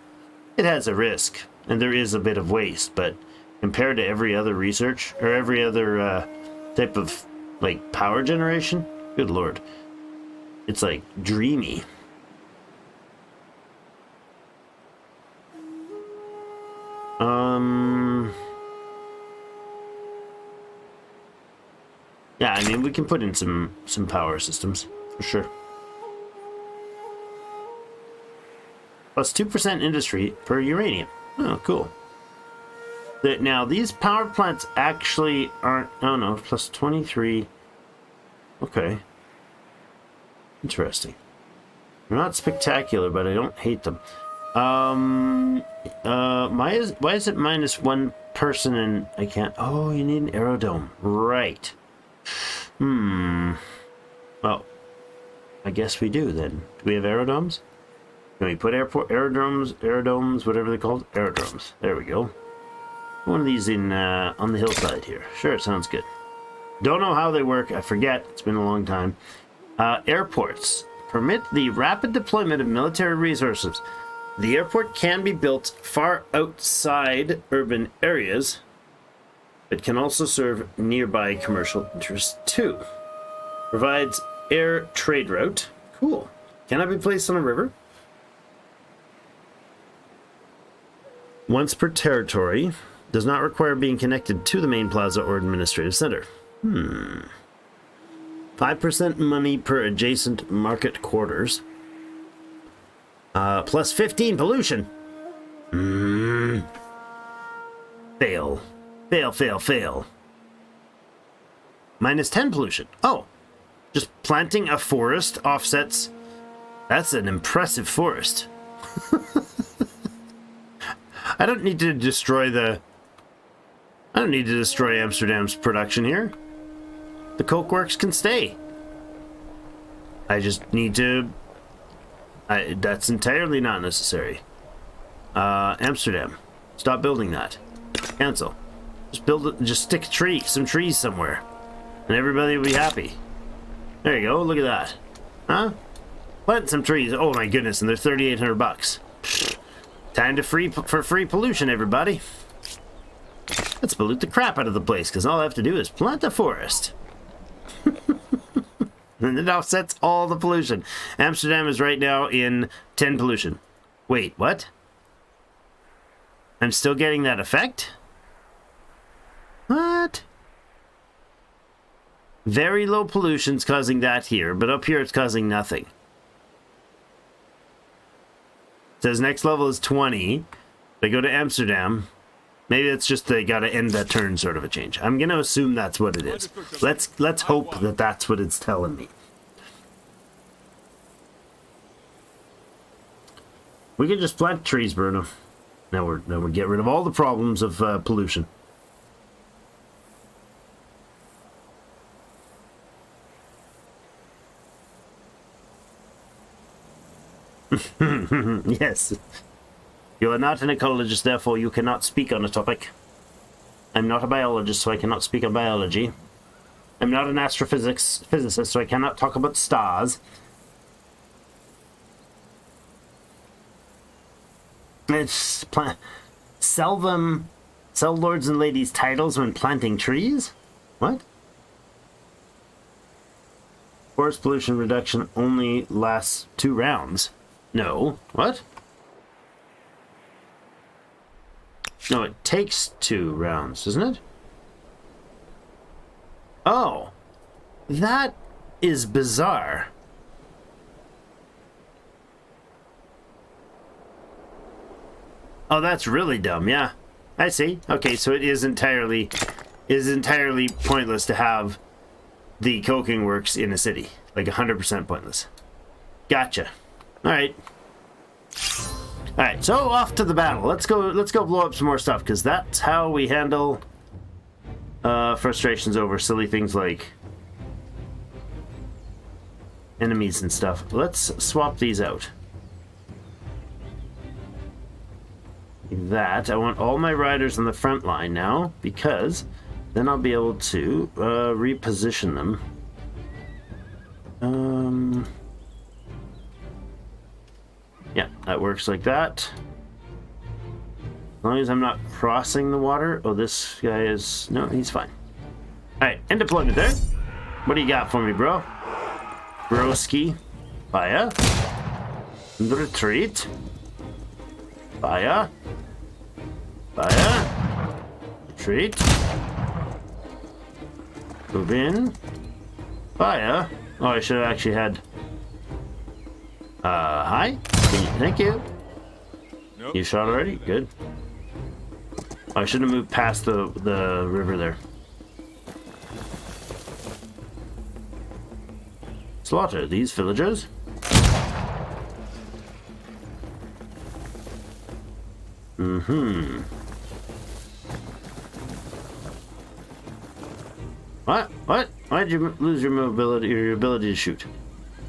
It has a risk, and there is a bit of waste, but compared to every other research, or every other type of, power generation, good lord. It's, dreamy. Yeah, I mean, we can put in some power systems, for sure. Plus 2% industry per uranium. Oh, cool. Now, these power plants actually aren't... Oh, no, plus 23. Okay. Interesting. They're not spectacular, but I don't hate them. Why is it -1 person and I can't... Oh, you need an aerodome. Right. Well, I guess we do then. Do we have aerodomes? Can we put aerodomes, whatever they're called? Aerodromes. There we go. One of these in on the hillside here. Sure, sounds good. Don't know how they work. I forget. It's been a long time. Airports. Permit the rapid deployment of military resources. The airport can be built far outside urban areas, but can also serve nearby commercial interests too. Provides air trade route. Cool. Cannot be placed on a river. Once per territory. Does not require being connected to the main plaza or administrative center. 5% money per adjacent market quarters. Plus 15 pollution. Fail. Fail. -10 pollution. Oh. Just planting a forest offsets. That's an impressive forest. I don't need to destroy Amsterdam's production here. The Coke Works can stay. I just need to... that's entirely not necessary. Amsterdam. Stop building that. Cancel. Just build it, just stick some trees somewhere. And everybody will be happy. There you go, look at that. Huh? Plant some trees. Oh my goodness, and they're $3,800. Time to for free pollution, everybody. Let's pollute the crap out of the place, because all I have to do is plant a forest. And it offsets all the pollution. Amsterdam is right now in 10 pollution. Wait, what? I'm still getting that effect? What? Very low pollution's causing that here, but up here it's causing nothing. It says next level is 20. They go to Amsterdam. Maybe it's just they gotta end that turn sort of a change. I'm gonna assume that's what it is. Let's hope that that's what it's telling me. We can just plant trees, Bruno. Now we're getting rid of all the problems of pollution. Yes. You are not an ecologist, therefore you cannot speak on a topic. I'm not a biologist, so I cannot speak on biology. I'm not an physicist, so I cannot talk about stars. It's sell lords and ladies titles when planting trees? What? Forest pollution reduction only lasts 2 rounds. No. What? No, it takes 2 rounds, doesn't it? Oh. That is bizarre. Oh, that's really dumb, yeah. I see. Okay, so it is entirely pointless to have the coking works in a city. Like 100% pointless. Gotcha. Alright. Alright, so off to the battle. Let's go blow up some more stuff, because that's how we handle frustrations over silly things like enemies and stuff. Let's swap these out. That. I want all my riders on the front line now, because then I'll be able to reposition them. Yeah, that works like that. As long as I'm not crossing the water. Oh, this guy is... No, he's fine. Alright, end deployment there. What do you got for me, bro? Broski. Fire. Retreat. Fire. Fire. Retreat. Move in. Fire. Oh, I should have actually had... hi? Thank you. Nope. You shot already? Good. Oh, I should have moved past the river there. Slaughter these villagers. Mm-hmm. What? What? Why did you lose your mobility or your ability to shoot?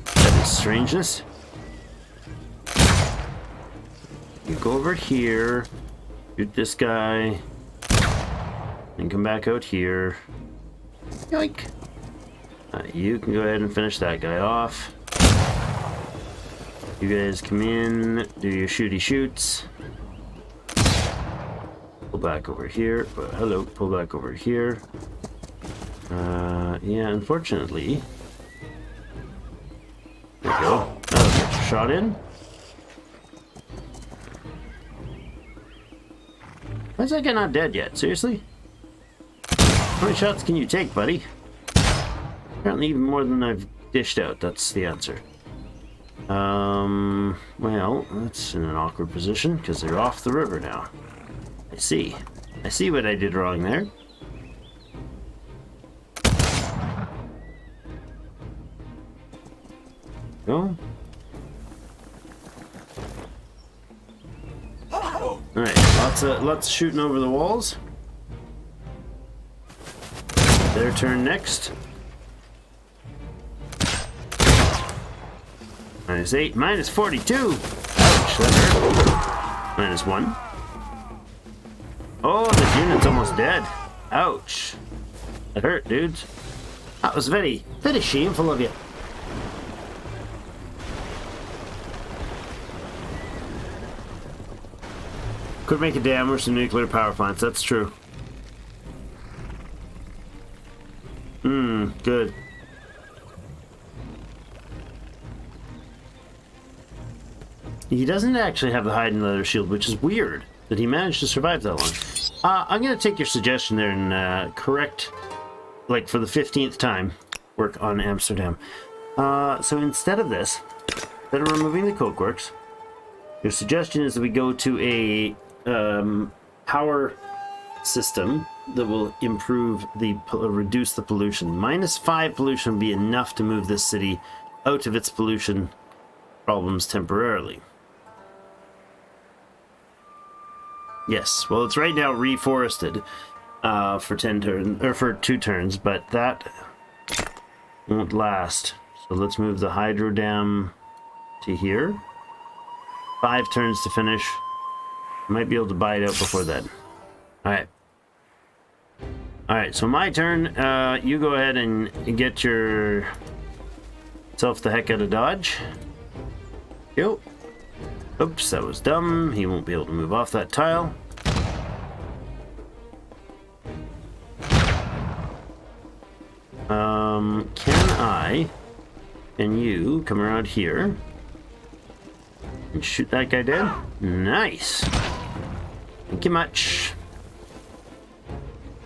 That is strangeness. You go over here, shoot this guy, and come back out here. Yoink! You can go ahead and finish that guy off. You guys come in, do your shooty shoots. Pull back over here. Hello, pull back over here. Yeah, unfortunately. There you go. That'll get your shot in. Why is that guy not dead yet? Seriously? How many shots can you take, buddy? Apparently even more than I've dished out. That's the answer. Well, that's in an awkward position because they're off the river now. I see. I see what I did wrong there. Go. Alright, lots of shooting over the walls. Their turn next. -8, -42. Ouch, that hurt. -1. Oh, this unit's almost dead. Ouch. That hurt, dudes. That was very, very shameful of you. Could make a dam or some nuclear power plants, that's true. Good. He doesn't actually have the hide and leather shield, which is weird that he managed to survive that long. I'm going to take your suggestion there and correct, like for the 15th time, work on Amsterdam. So instead of this, instead of removing the cokeworks, your suggestion is that we go to a power system that will improve reduce the pollution. -5 pollution would be enough to move this city out of its pollution problems temporarily. Yes, well, it's right now reforested for 10 turns, or for 2 turns, but that won't last. So let's move the hydro dam to here. 5 turns to finish. Might be able to buy it out before then. Alright. Alright, so my turn. You go ahead and get yourself the heck out of Dodge. Yo. Oops, that was dumb. He won't be able to move off that tile. Can you come around here and shoot that guy dead? Nice. Thank you much.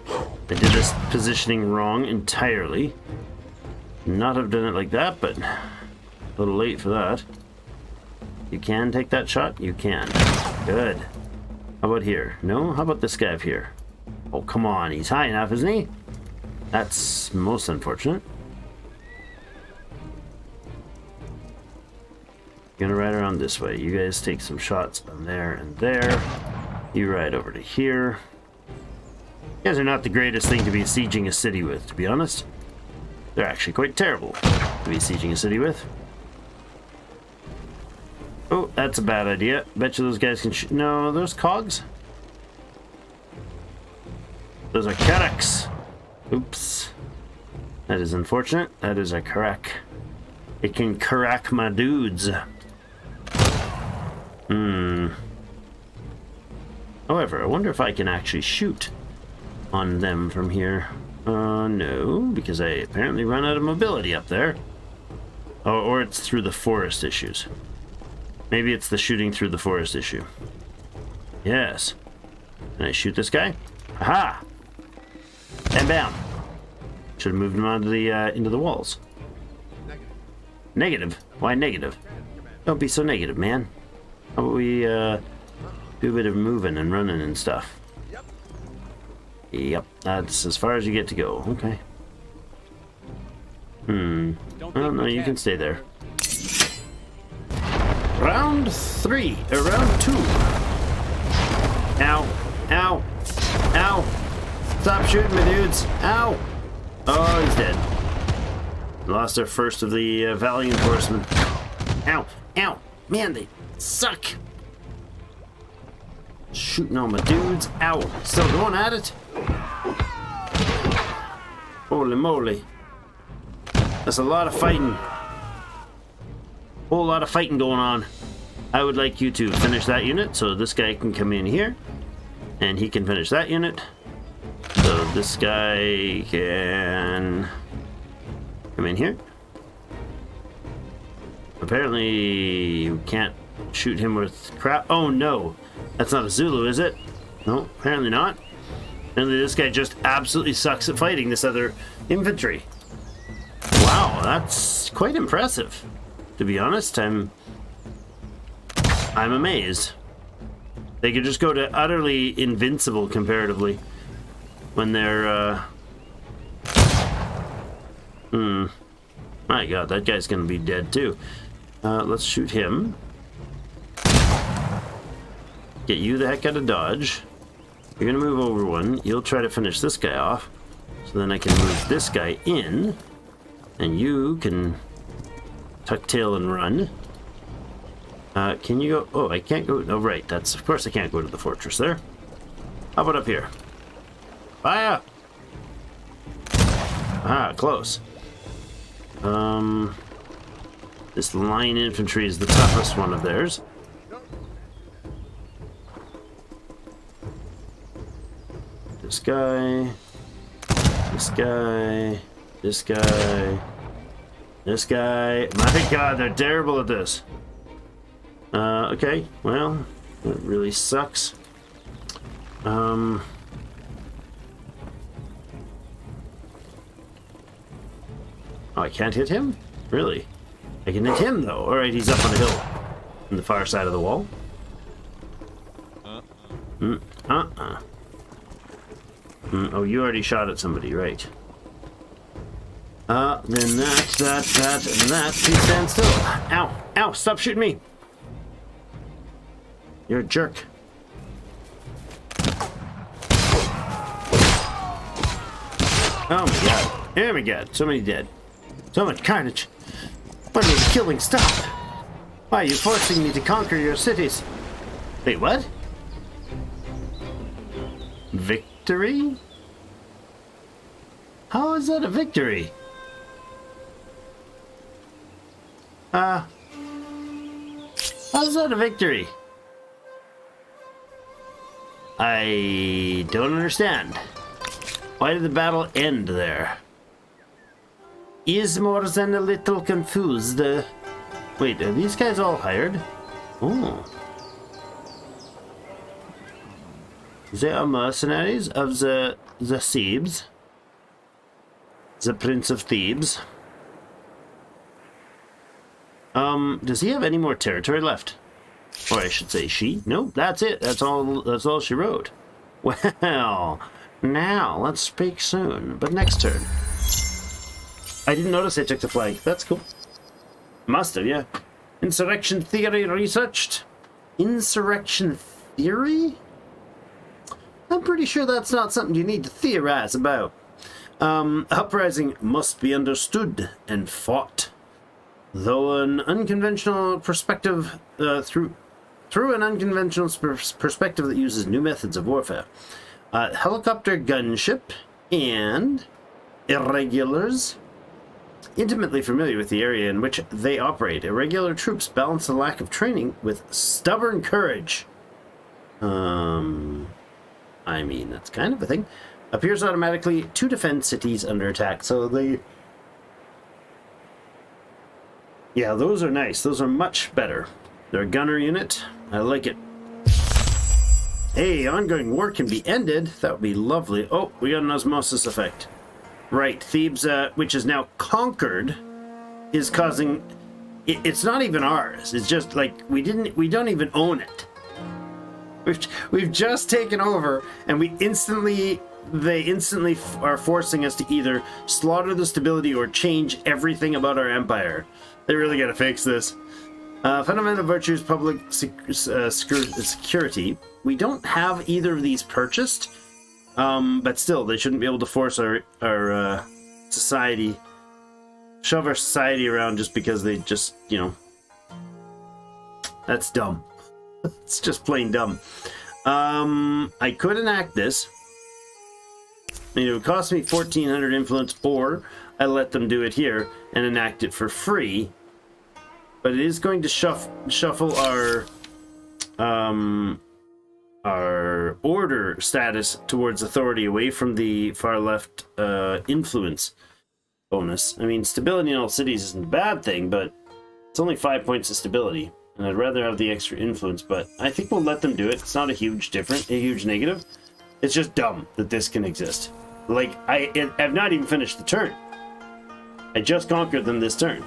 I did this positioning wrong entirely. Not have done it like that, but a little late for that. You can take that shot? You can. Good. How about here? No? How about this guy up here? Oh, come on. He's high enough, isn't he? That's most unfortunate. Gonna ride around this way. You guys take some shots on there and there. You ride over to here. You guys are not the greatest thing to be sieging a city with, to be honest. They're actually quite terrible to be sieging a city with. Oh, that's a bad idea. Bet you those guys can shoot. No, are those cogs? Those are carracks. Oops. That is unfortunate. That is a carrack. It can carrack my dudes. However, I wonder if I can actually shoot on them from here. No, because I apparently run out of mobility up there. Or it's through the forest issues. Maybe it's the shooting through the forest issue. Yes. Can I shoot this guy? Aha! And bam! Should have moved him onto the into the walls. Negative? Why negative? Don't be so negative, man. How about we do a bit of moving and running and stuff? Yep, that's as far as you get to go. Okay. Oh no, you can stay there. Round 3, or round 2. Ow, ow, ow. Stop shooting me, dudes. Ow. Oh, he's dead. Lost our first of the Valiant Horsemen. Ow, ow. Man, they suck. Shooting all my dudes. Ow. Still going at it. Holy moly. That's a lot of fighting. Whole lot of fighting going on. I would like you to finish that unit so this guy can come in here and he can finish that unit. So this guy can come in here. Apparently you can't shoot him with crap. Oh no, that's not a Zulu, is it? No, apparently not. Apparently this guy just absolutely sucks at fighting this other infantry. Wow, that's quite impressive. To be honest, I'm amazed. They could just go to utterly invincible comparatively when they're my god, that guy's gonna be dead too. Let's shoot him. Get you the heck out of Dodge. You're gonna move over one. You'll try to finish this guy off. So then I can move this guy in. And you can tuck tail and run. Can you go? Oh, I can't go. Oh, right. That's, of course I can't go to the fortress there. How about up here? Fire! Ah, close. This line infantry is the toughest one of theirs. This guy. This guy. This guy. This guy. My God, they're terrible at this. Okay, well, that really sucks. Oh, I can't hit him? Really? I can hit him, though. Alright, he's up on the hill. On the far side of the wall. Oh, you already shot at somebody, right. Then that, and that. Please stand still. Ow, ow, stop shooting me. You're a jerk. Oh my God. Oh my God, so many dead. So much carnage. When will the killing stop? Why are you forcing me to conquer your cities? Wait, what? Victory? How is that a victory? How's that a victory? I don't understand. Why did the battle end there? Is more than a little confused. Wait, are these guys all hired? Oh. They are mercenaries of the Thebes. The Prince of Thebes. Does he have any more territory left? Or I should say she? No, that's it. That's all she wrote. Well, now let's speak soon. But next turn. I didn't notice I took the flag. That's cool. Must have, yeah. Insurrection theory researched. Insurrection theory? I'm pretty sure that's not something you need to theorize about. Uprising must be understood and fought. Though an unconventional perspective, through an unconventional perspective that uses new methods of warfare. Helicopter gunship and irregulars. Intimately familiar with the area in which they operate, irregular troops balance the lack of training with stubborn courage. I mean, that's kind of a thing. Appears automatically to defend cities under attack. So they... Yeah, those are nice. Those are much better. They're a gunner unit. I like it. Hey, ongoing war can be ended. That would be lovely. Oh, we got an osmosis effect. Right, Thebes, which is now conquered, is causing... It's not even ours. It's just like we don't even own it. We've just taken over, and they instantly are forcing us to either slaughter the stability or change everything about our empire. They really gotta fix this. Fundamental virtues, public security. We don't have either of these purchased, but still, they shouldn't be able to force our society, shove our society around just because they just, you know, that's dumb. It's just plain dumb. I could enact this. I mean, it would cost me 1,400 influence, or I let them do it here and enact it for free. But it is going to shuffle our order status towards authority away from the far left influence bonus. I mean, stability in all cities isn't a bad thing, but it's only 5 points of stability. And I'd rather have the extra influence, but I think we'll let them do it. It's not a huge negative. It's just dumb that this can exist. Like, I've not even finished the turn. I just conquered them this turn.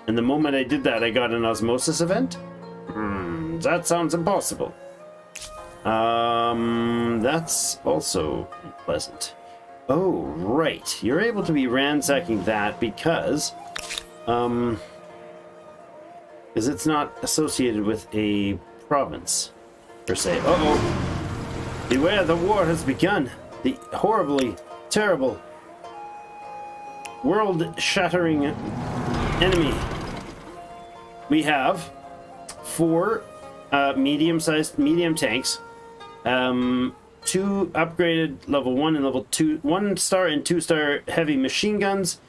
And the moment I did that, I got an osmosis event? That sounds impossible. That's also pleasant. Oh, right. You're able to be ransacking that because it's not associated with a province, per se. Uh-oh. Beware, the war has begun. The horribly terrible, world-shattering enemy. We have 4 medium tanks, 2 upgraded level 1 and level 2, 1-star and 2-star heavy machine guns,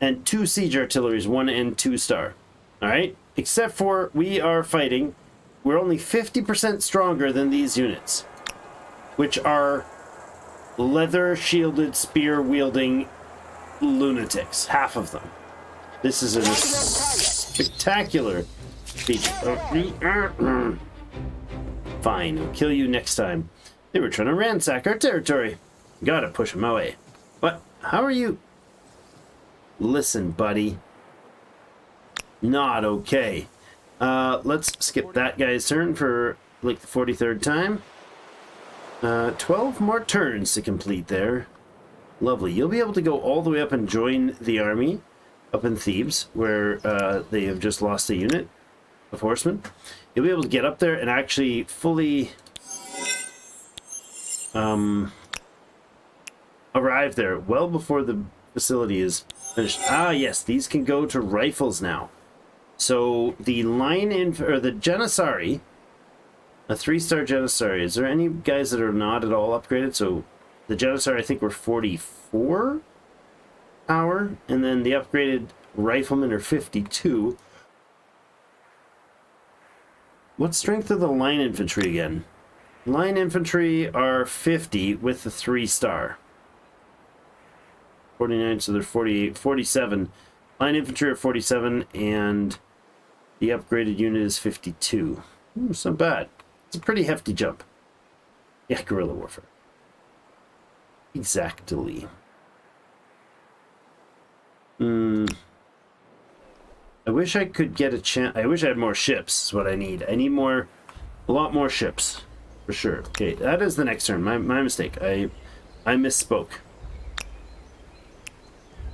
and 2 siege artilleries, 1 and 2-star. All right, except for we're only 50% stronger than these units, which are leather shielded, spear wielding, lunatics. Half of them. This is a spectacular feature. Fine, I'll kill you next time. They were trying to ransack our territory. Gotta push them away. What? How are you? Listen, buddy. Not okay. Let's skip that guy's turn for like the 43rd time. 12 more turns to complete there. Lovely. You'll be able to go all the way up and join the army up in Thebes, where they have just lost a unit of horsemen. You'll be able to get up there and actually fully arrive there well before the facility is finished. Ah, yes, these can go to rifles now. So the the Janissary, a 3-star Janissary. Is there any guys that are not at all upgraded? So the Janissary, I think, were 44 power, and then the upgraded riflemen are 52. What strength are the line infantry again? Line infantry are 50 with the 3-star. 49, so they're 48, 47. Line infantry are 47, and the upgraded unit is 52. It's not bad. It's a pretty hefty jump. Yeah, guerrilla warfare. Exactly. I wish I could get a chance. I wish I had more ships, is what I need. I need a lot more ships. For sure. Okay, that is the next turn. My mistake. I misspoke.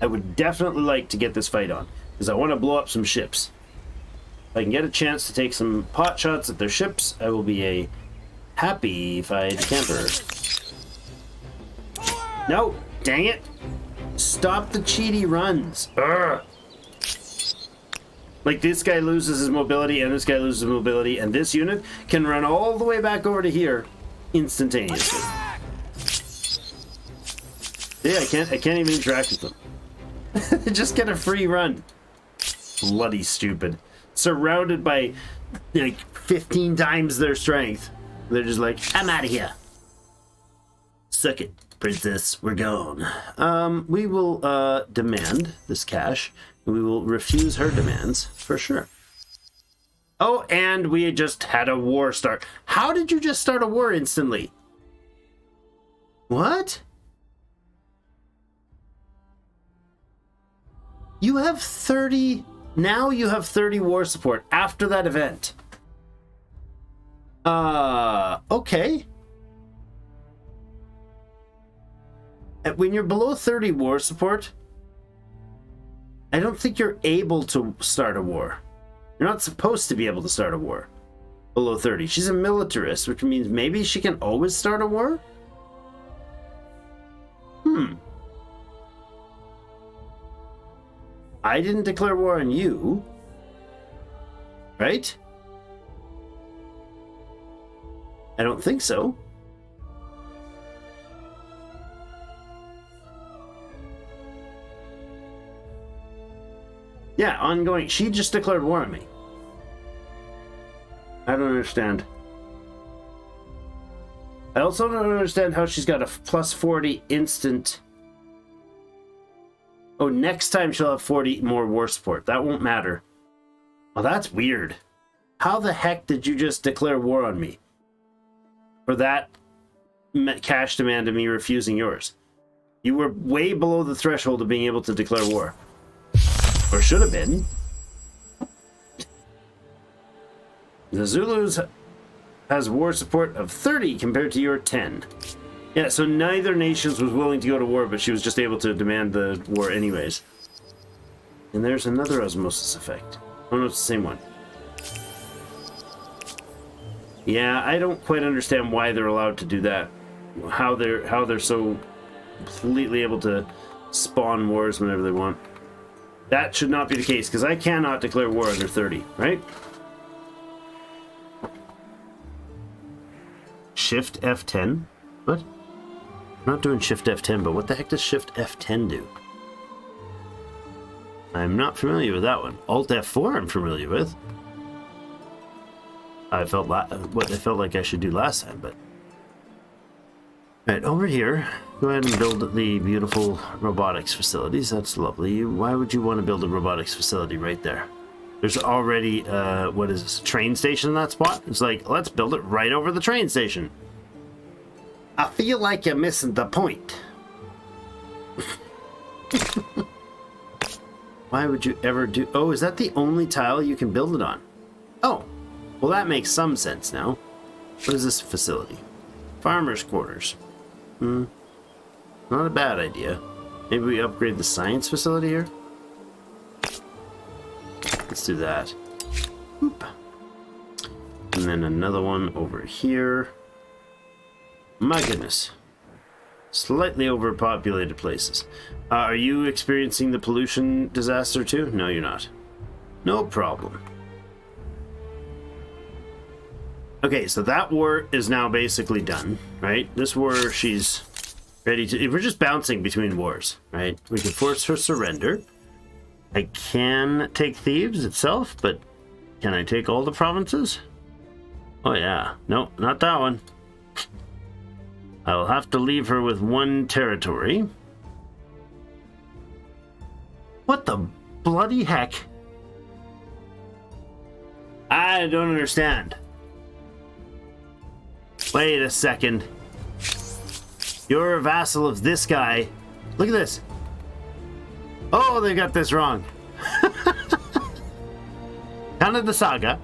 I would definitely like to get this fight on, because I want to blow up some ships. If I can get a chance to take some pot shots at their ships, I will be a happy-fied camper. No! Dang it! Stop the cheaty runs! Urgh. Like, this guy loses his mobility, and this guy loses his mobility, and this unit can run all the way back over to here instantaneously. Yeah, I can't even interact with them. They just get a free run. Bloody stupid. Surrounded by like 15 times their strength. They're just like, I'm out of here. Suck it, princess. We're gone. We will demand this cash. And we will refuse her demands for sure. Oh, and we just had a war start. How did you just start a war instantly? What? You have 30... Now you have 30 war support after that event. Okay. When you're below 30 war support, I don't think you're able to start a war. You're not supposed to be able to start a war below 30. She's a militarist, which means maybe she can always start a war? I didn't declare war on you. Right? I don't think so. Yeah, ongoing. She just declared war on me. I don't understand. I also don't understand how she's got a plus 40 instant. Oh, next time she'll have 40 more war support. That won't matter. Oh, that's weird. How the heck did you just declare war on me? For that cash demand of me refusing yours. You were way below the threshold of being able to declare war. Or should have been. The Zulus has war support of 30 compared to your 10. Yeah, so neither nation was willing to go to war, but she was just able to demand the war anyways. And there's another osmosis effect. Oh no, it's the same one. Yeah, I don't quite understand why they're allowed to do that. How they're so completely able to spawn wars whenever they want. That should not be the case, because I cannot declare war under 30, right? Shift F10? What? I'm not doing Shift F10, but what the heck does Shift F10 do? I'm not familiar with that one. Alt F4 I'm familiar with. I felt what I felt like I should do last time, but Right, over here, go ahead and build the beautiful robotics facilities. That's lovely. Why would you want to build a robotics facility right there? There's already, what is this, train station in that spot? It's like, let's build it right over the train station. I feel like you're missing the point. Why would you ever do... Oh, is that the only tile you can build it on? Oh, well that makes some sense now. What is this facility? Farmer's quarters. Not a bad idea. Maybe we upgrade the science facility here? Let's do that. Oop. And then another one over here. My goodness. Slightly overpopulated places. Are you experiencing the pollution disaster too? No, you're not. No problem. Okay, so that war is now basically done, right? This war, she's ready to... We're just bouncing between wars, right? We can force her surrender. I can take Thebes itself, but can I take all the provinces? Oh yeah. No, not that one. I will have to leave her with one territory. What the bloody heck? I don't understand. Wait a second. You're a vassal of this guy. Look at this. Oh, they got this wrong. Canada Saga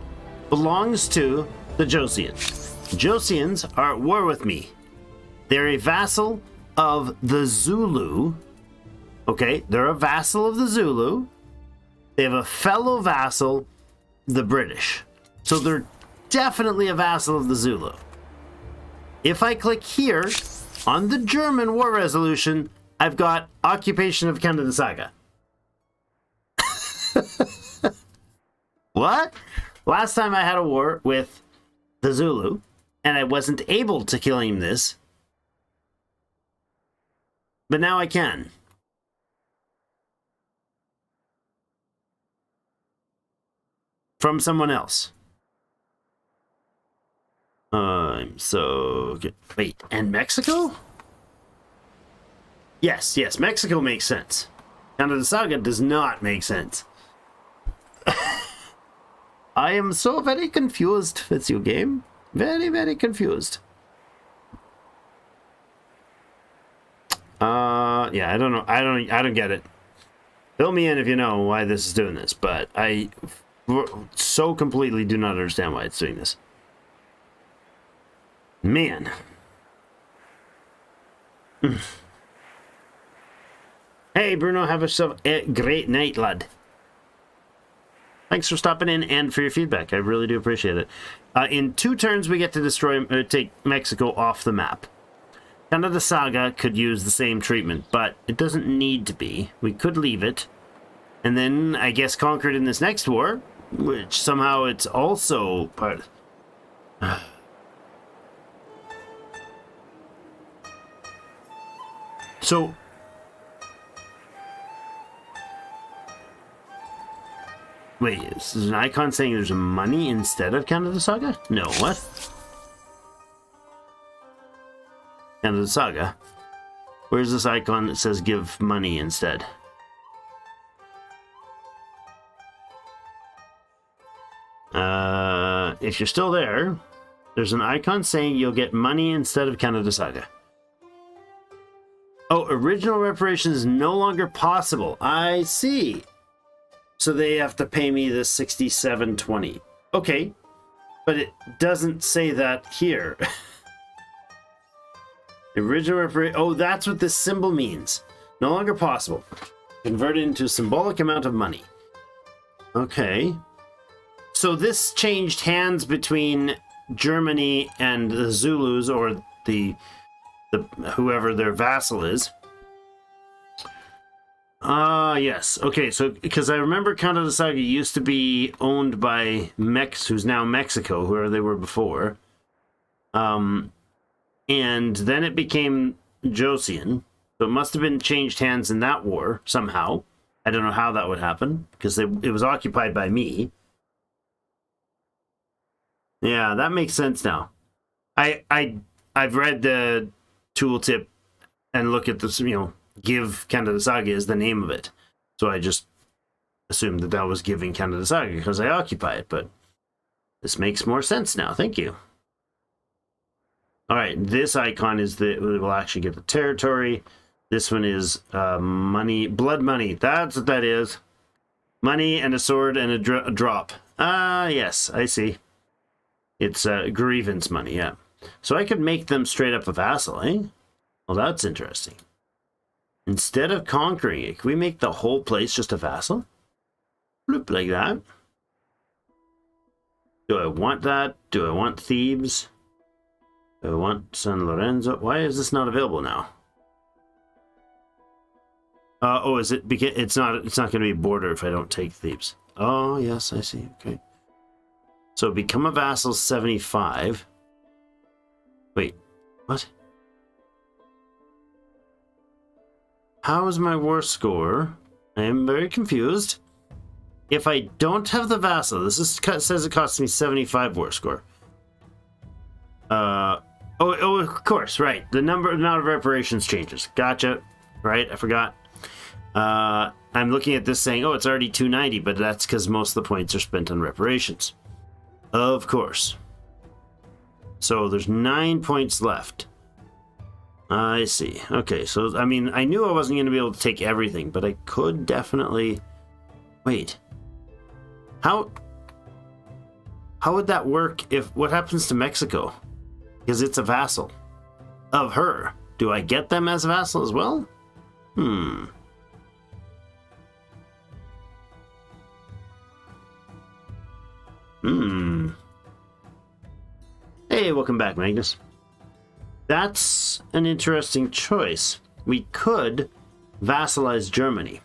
belongs to the Josians. Josians are at war with me. They're a vassal of the Zulu. Okay, they're a vassal of the Zulu. They have a fellow vassal, the British. So they're definitely a vassal of the Zulu. If I click here on the German war resolution, I've got occupation of Canada Saga. What? Last time I had a war with the Zulu, and I wasn't able to claim this. But now I can. From someone else. I'm so good. Wait, and Mexico? Yes, Mexico makes sense. Canada Saga does not make sense. I am so very confused with you, game. Very, very confused. Yeah, I don't know. I don't get it. Fill me in if you know why this is doing this, but I so completely do not understand why it's doing this. Man. Hey, Bruno, have yourself a great night, lad. Thanks for stopping in and for your feedback. I really do appreciate it. In 2 turns, we get to take Mexico off the map. Canada Saga could use the same treatment, but it doesn't need to be. We could leave it, and then, I guess, conquer it in this next war, which somehow it's also part... So... Wait, is an icon saying there's money instead of Canada Saga? No, what? Canada Saga? Where's this icon that says give money instead? If you're still there, there's an icon saying you'll get money instead of Canada Saga. Oh, original reparation is no longer possible. I see. So they have to pay me the $67.20. Okay, but it doesn't say that here. Original reparation. Oh, that's what this symbol means. No longer possible. Convert it into a symbolic amount of money. Okay. So this changed hands between Germany and the Zulus, or the whoever their vassal is. Yes. Okay, so because I remember Canada Saga used to be owned by who's now Mexico, whoever they were before. And then it became Josian. So it must have been changed hands in that war somehow. I don't know how that would happen, because it was occupied by me. Yeah, that makes sense now. I've read the tooltip and look at this, give Canada Saga is the name of it. So I just assumed that was giving Canada Saga because I occupy it, but this makes more sense now. Thank you. All right, this icon is we'll actually get the territory. This one is money, blood money. That's what that is. Money and a sword and a drop. Ah, yes, I see. It's grievance money, yeah. So I could make them straight up a vassal, eh? Well, that's interesting. Instead of conquering it, can we make the whole place just a vassal? Bloop, like that. Do I want that? Do I want Thebes? Do I want San Lorenzo? Why is this not available now? Oh, is it because it's not going to be a border if I don't take Thebes? Oh, yes, I see. Okay. So become a vassal 75. Wait, what? How is my war score? I am very confused. If I don't have the vassal, says it costs me 75 war score. Oh, of course, right. The amount of reparations changes. Gotcha. Right, I forgot. I'm looking at this saying, oh, it's already 290, but that's because most of the points are spent on reparations. Of course. So there's 9 points left. I see. Okay, so, I mean, I knew I wasn't going to be able to take everything, but I could definitely... Wait. How would that work if... What happens to Mexico? Because it's a vassal of her. Do I get them as a vassal as well? Hey, welcome back, Magnus. That's an interesting choice. We could vassalize Germany.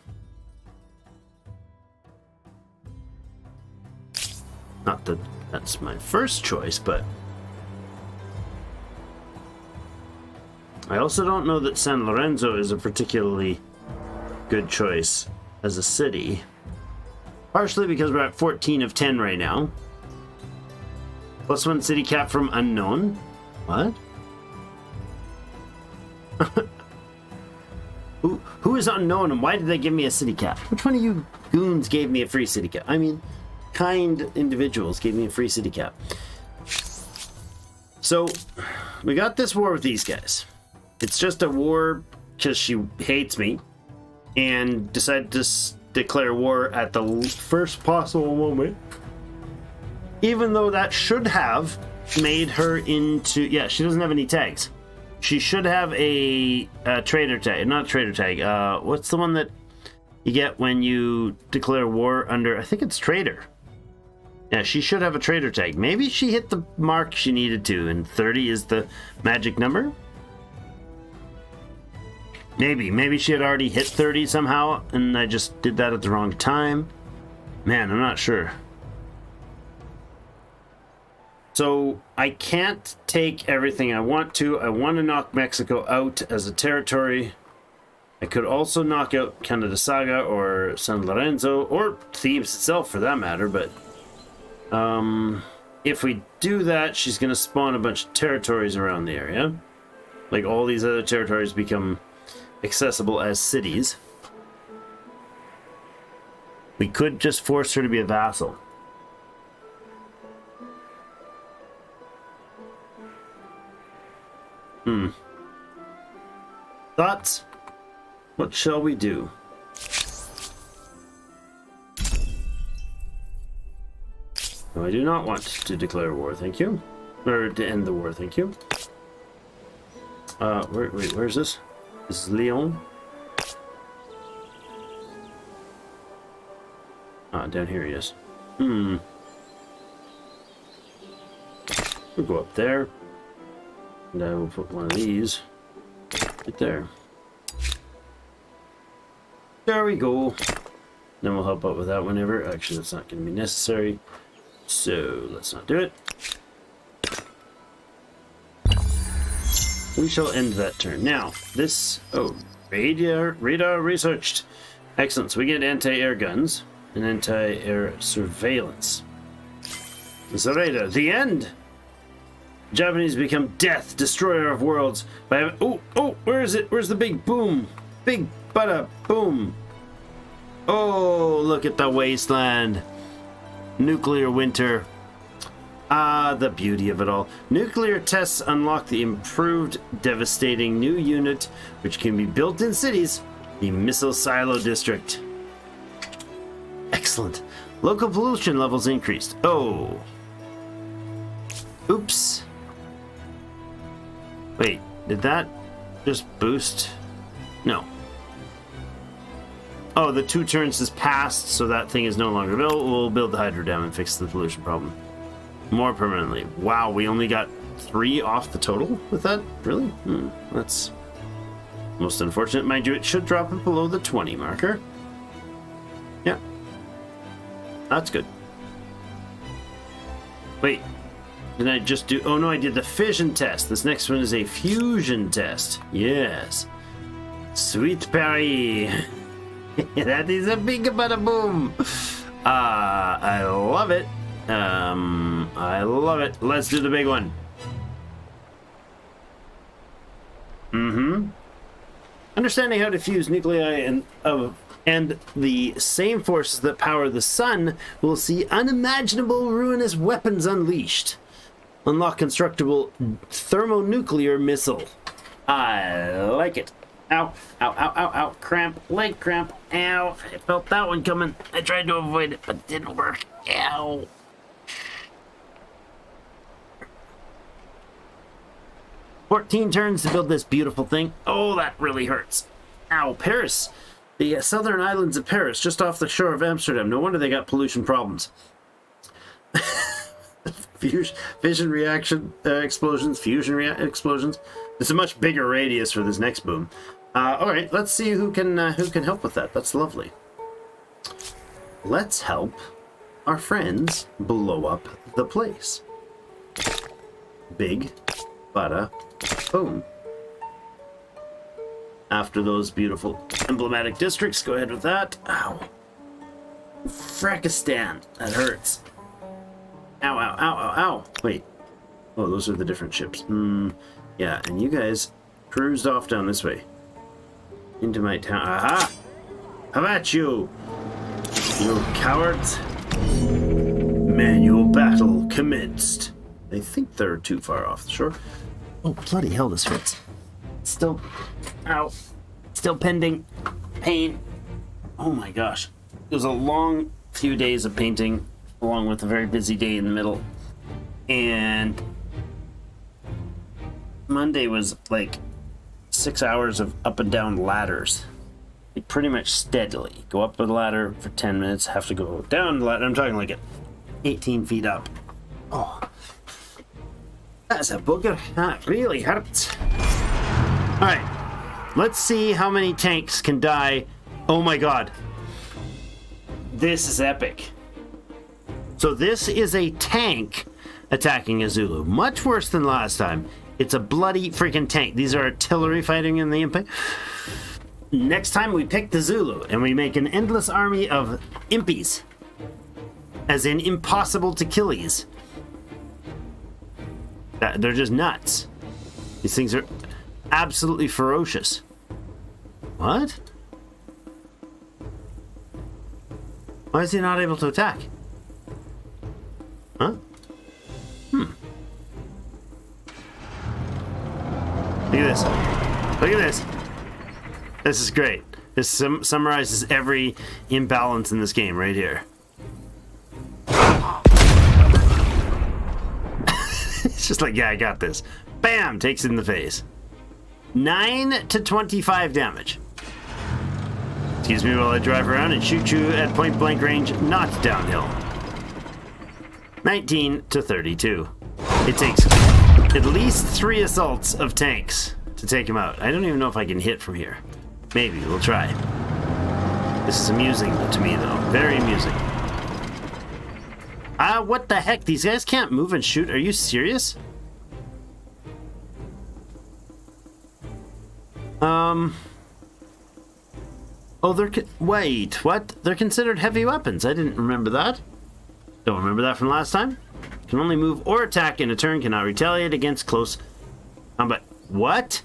Not that that's my first choice, but I also don't know that San Lorenzo is a particularly good choice as a city. Partially because we're at 14 of 10 right now. +1 city cap from unknown. What? Who is unknown and why did they give me a city cap? Which one of you goons gave me a free city cap? I mean, kind individuals gave me a free city cap. So, we got this war with these guys. It's just a war because she hates me and decided to declare war at the first possible moment. Even though that should have made her into... Yeah, she doesn't have any tags. She should have a trader tag. Not a trader tag. What's the one that you get when you declare war under... I think it's trader. Yeah, she should have a trader tag. Maybe she hit the mark she needed to, and 30 is the magic number? Maybe she had already hit 30 somehow, and I just did that at the wrong time. Man, I'm not sure. So, I can't take everything I want to. I want to knock Mexico out as a territory. I could also knock out Canada Saga or San Lorenzo, or Thebes itself for that matter, but... if we do that, she's going to spawn a bunch of territories around the area. Like, all these other territories become accessible as cities. We could just force her to be a vassal. Thoughts? What shall we do? No, I do not want to declare war, thank you. Or to end the war, thank you. Wait, where's this? This is Lyon. Ah, down here he is. We'll go up there. And I will put one of these right there. There we go. Then we'll help out with that whenever. Actually, that's not going to be necessary. So, let's not do it. We shall end that turn. Now, this... Oh, radar researched. Excellent. So we get anti-air guns and anti-air surveillance. The radar. The end! Japanese become death, destroyer of worlds. Oh, where is it? Where's the big boom? Big bada boom. Oh, look at the wasteland. Nuclear winter. Ah, the beauty of it all. Nuclear tests unlock the improved, devastating new unit, which can be built in cities, the Missile Silo District. Excellent. Local pollution levels increased. Oh. Oops. Wait, did that just boost? No. Oh, the 2 turns has passed, so that thing is no longer available. We'll build the hydro dam and fix the pollution problem. More permanently. Wow, we only got 3 off the total with that? Really? That's most unfortunate. Mind you, it should drop it below the 20 marker. Yeah. That's good. Wait. Did I just do... Oh, no, I did the fission test. This next one is a fusion test. Yes. Sweet Paris. That is a big bada boom. I love it. I love it. Let's do the big one. Understanding how to fuse nuclei and the same forces that power the sun will see unimaginable ruinous weapons unleashed. Unlock constructible thermonuclear missile. I like it. Ow, ow, ow, ow, ow. Cramp, leg cramp. Ow. I felt that one coming. I tried to avoid it, but it didn't work. Ow. "14 turns to build this beautiful thing." Oh, that really hurts. Ow, Paris. The southern islands of Paris, just off the shore of Amsterdam. No wonder they got pollution problems. Fission reaction explosions, fusion explosions. It's a much bigger radius for this next boom. All right, let's see who can help with that. That's lovely. Let's help our friends blow up the place. Big bada boom. After those beautiful emblematic districts, go ahead with that. Ow. Frackistan. That hurts. Ow, ow, ow, ow, ow. Wait. Oh, those are the different ships. Yeah, and you guys cruised off down this way. Into my town. Aha! How about you? You cowards. Manual battle commenced. I think they're too far off the shore. Oh, bloody hell, this hurts. Still... Ow. Still pending pain. Oh my gosh. It was a long few days of painting, along with a very busy day in the middle. And Monday was like 6 hours of up and down ladders. Like pretty much steadily. Go up the ladder for 10 minutes, have to go down the ladder. I'm talking like 18 feet up. Oh. That's a booger. That really hurts. Alright. Let's see how many tanks can die. Oh my god. This is epic. So this is a tank attacking a Zulu. Much worse than last time. It's a bloody freaking tank. These are artillery fighting in the impact. Next time we pick the Zulu and we make an endless army of impies. As in impossible to killies. They're just nuts. These things are absolutely ferocious. What? Why is he not able to attack? Huh? Look at this. Look at this. This is great. This summarizes every imbalance in this game right here. It's just like, yeah, I got this. Bam! Takes it in the face. 9 to 25 damage. Excuse me while I drive around and shoot you at point blank range, not downhill. 19 to 32. It takes at least 3 assaults of tanks to take him out. I don't even know if I can hit from here. Maybe, we'll try. This is amusing to me though. Very amusing. What the heck? These guys can't move and shoot. Are you serious? Oh, wait, what? They're considered heavy weapons. I didn't remember that. Don't remember that from last time. Can only move or attack in a turn, cannot retaliate against close combat. What?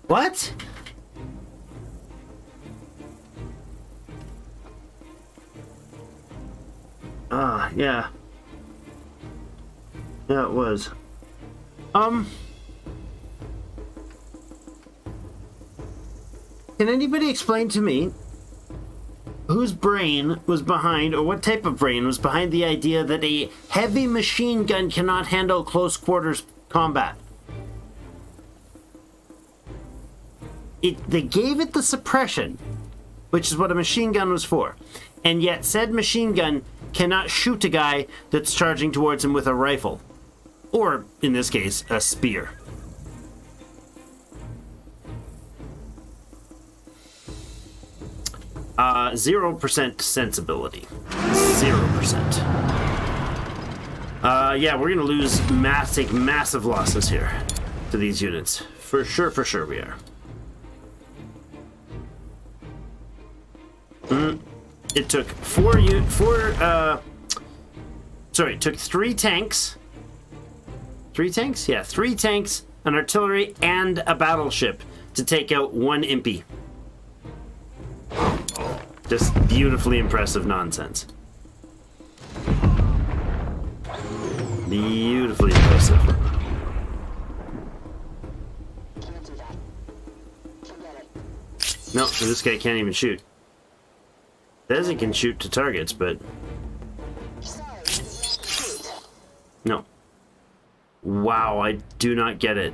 What? Yeah. Yeah, it was. Can anybody explain to me whose brain was behind, or what type of brain was behind the idea that a heavy machine gun cannot handle close quarters combat? They gave it the suppression, which is what a machine gun was for, and yet said machine gun cannot shoot a guy that's charging towards him with a rifle, or in this case, a spear. Uh, 0% sensibility. 0%. Yeah, we're gonna lose take massive losses here to these units. For sure we are. It took it took 3 tanks. 3 tanks? Yeah, 3 tanks, an artillery, and a battleship to take out 1 impy. Just beautifully impressive nonsense. Beautifully impressive. Can't do that. Forget it. No, this guy can't even shoot. Says he can shoot to targets, but Sorry, shoot. no. Wow, I do not get it.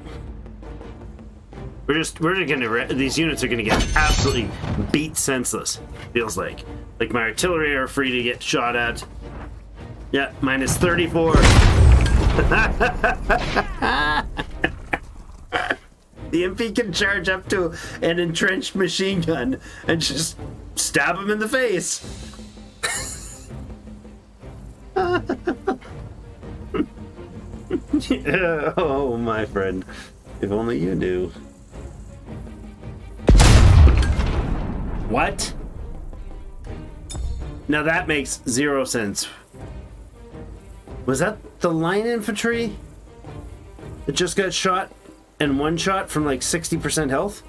We're just gonna, these units are gonna get absolutely beat senseless, feels like. Like my artillery are free to get shot at. Yeah, minus 34. The MP can charge up to an entrenched machine gun and just stab him in the face. Oh, my friend. If only you knew. What? Now that makes 0 sense. Was that the line infantry that just got shot and one shot from like 60% health?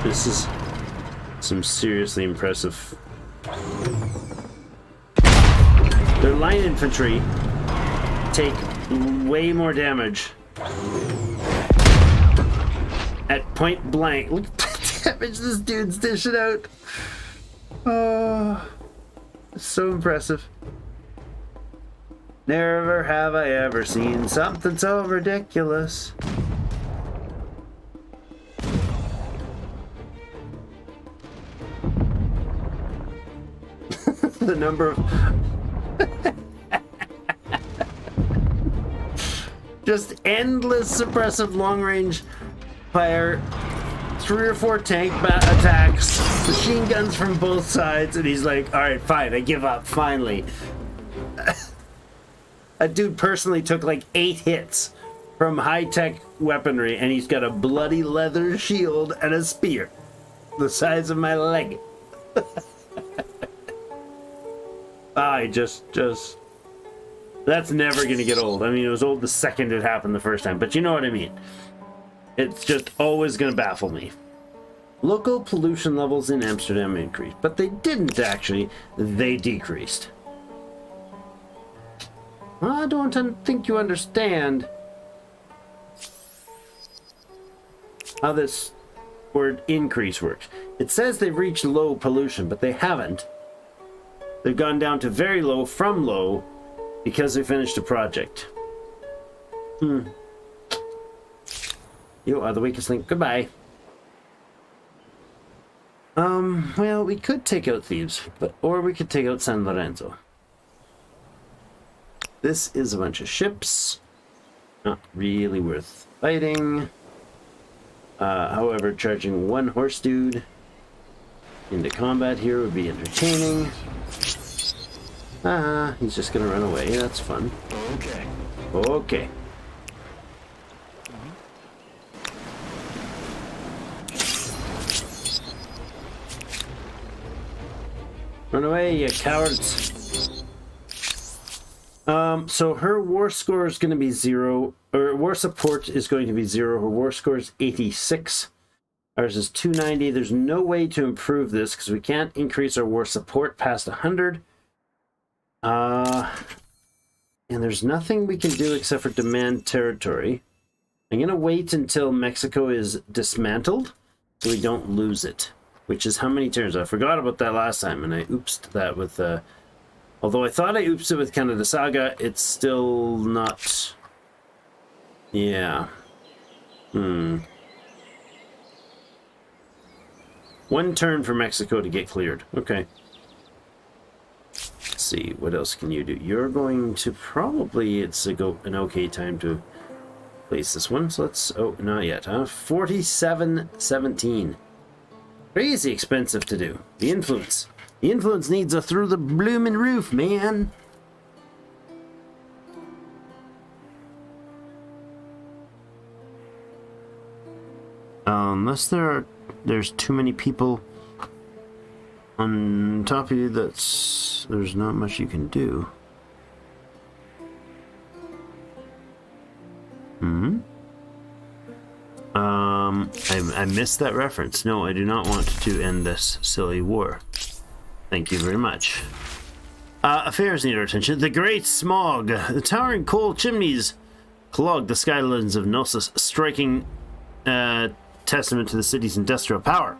This is some seriously impressive. Their line infantry take way more damage at point blank. Look at the damage this dude's dishing out. Oh, so impressive. Never have I ever seen something so ridiculous. The number of just endless suppressive long-range fire, 3 or 4 tank attacks, machine guns from both sides, and he's like, all right, fine, I give up, finally. A dude personally took like 8 hits from high-tech weaponry, and he's got a bloody leather shield and a spear the size of my leg. I just that's never gonna get old. I mean, it was old the second it happened the first time, but you know what I mean. It's just always gonna baffle me. Local pollution levels in Amsterdam increased, but they didn't actually. They decreased. I don't think you understand how this word increase works. It says they've reached low pollution, but they haven't. They've gone down to very low from low because they finished a project. You are the weakest link. Goodbye. Well, we could take out Thieves, or we could take out San Lorenzo. This is a bunch of ships. Not really worth fighting. However, charging one horse dude into combat here would be entertaining. He's just gonna run away. That's fun. Okay. Okay. Run away, you cowards. So her war score is going to be 0, or war support is going to be 0. Her war score is 86. Ours is 290. There's no way to improve this because we can't increase our war support past 100. And there's nothing we can do except for demand territory. I'm going to wait until Mexico is dismantled so we don't lose it, which is how many turns? I forgot about that last time, and I oopsed that with... although I thought I oopsed it with Canada Saga, it's still not... Yeah. One turn for Mexico to get cleared. Okay. Let's see, what else can you do? You're going to probably... It's an okay time to place this one. So let's... Oh, not yet, huh? 47-17. Crazy expensive to do. The influence. The influence needs a through the bloomin' roof, man. Unless there's too many people on top of you, there's not much you can do. I missed that reference. No, I do not want to end this silly war. Thank you very much. Affairs need our attention. The Great Smog. The towering coal chimneys clog the skylines of Knossos, striking testament to the city's industrial power.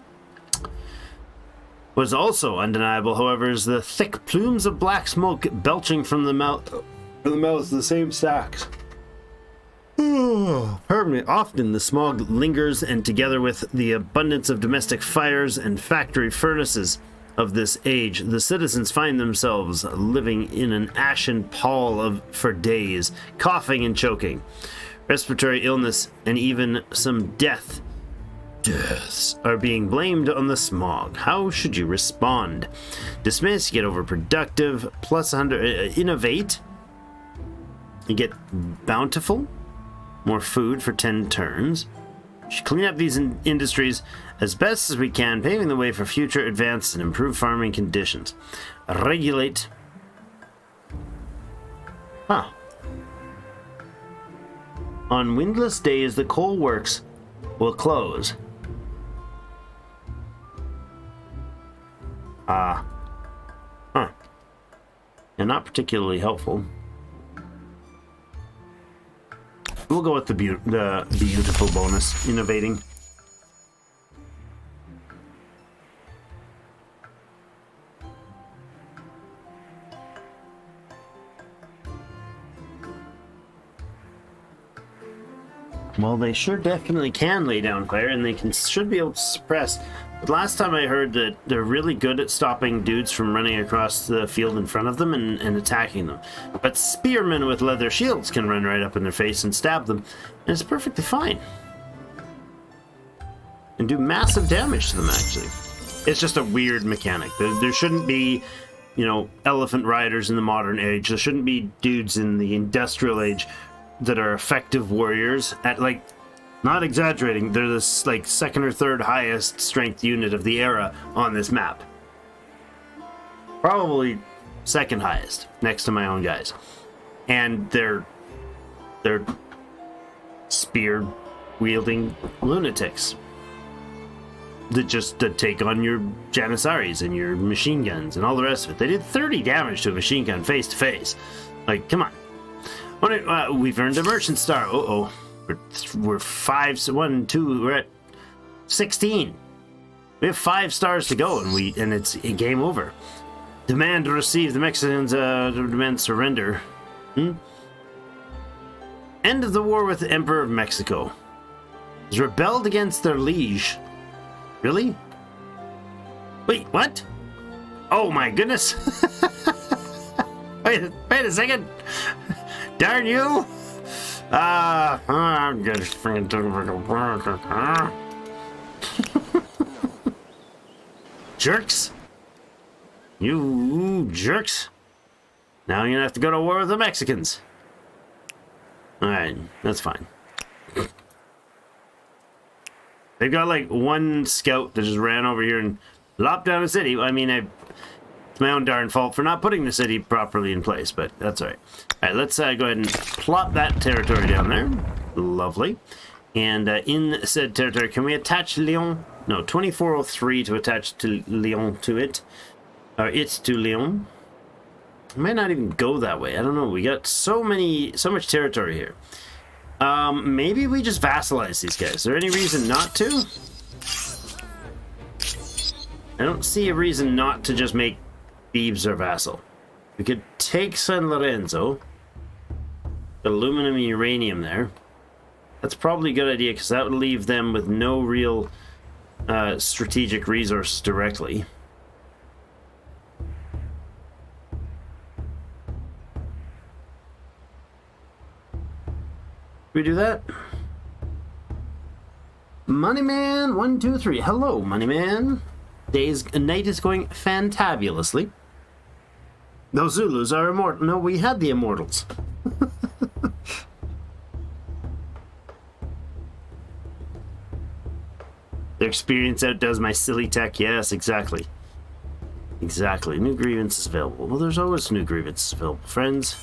What is also undeniable, however, is the thick plumes of black smoke belching from the mouth of the same stacks. Pardon me. Often the smog lingers, and together with the abundance of domestic fires and factory furnaces of this age, the citizens find themselves living in an ashen pall for days, coughing and choking. Respiratory illness and even some deaths are being blamed on the smog. How should you respond? Dismiss, get overproductive, plus 100, innovate, you get bountiful, more food for 10 turns. We should clean up these industries as best as we can, paving the way for future advance and improved farming conditions. Regulate. On windless days, the coal works will close. And not particularly helpful. We'll go with the beautiful bonus, innovating. Well, they sure definitely can lay down fire, and they should be able to suppress. But last time I heard that they're really good at stopping dudes from running across the field in front of them and attacking them. But spearmen with leather shields can run right up in their face and stab them, and it's perfectly fine. And do massive damage to them, actually. It's just a weird mechanic. There shouldn't be, elephant riders in the modern age. There shouldn't be dudes in the industrial age that are effective warriors at, not exaggerating, they're the second or third highest strength unit of the era on this map. Probably second highest, next to my own guys. And they're spear wielding lunatics that take on your Janissaries and your machine guns and all the rest of it. They did 30 damage to a machine gun face to face. Come on. We've earned a merchant star. We're 5, 1, 2, we're at 16. We have 5 stars to go, and it's a game over. Demand to receive the Mexicans demand surrender. End of the war with the Emperor of Mexico. Has rebelled against their liege. Really? Wait, what? Oh my goodness. Wait a second. Darn you! I'm just freaking jerks! You jerks! Now you're gonna have to go to war with the Mexicans. Alright, that's fine. They've got like one scout that just ran over here and lopped down a city. I mean, it's my own darn fault for not putting the city properly in place, but that's alright. Alright, let's go ahead and plop that territory down there. Lovely. And in said territory, can we attach Lyon? No, 2403 to attach to Lyon to it. Or it's to Lyon. I might not even go that way. I don't know. We got so much territory here. Maybe we just vassalize these guys. Is there any reason not to? I don't see a reason not to just make Thebes our vassal. We could take San Lorenzo. Aluminum and uranium there. That's probably a good idea because that would leave them with no real strategic resources directly. We do that? Moneyman 123. Hello, Moneyman. Night is going fantabulously. Those Zulus are immortal. No, we had the immortals. Their experience outdoes my silly tech. Yes, exactly. Exactly. New grievances available. Well, there's always new grievances available, friends.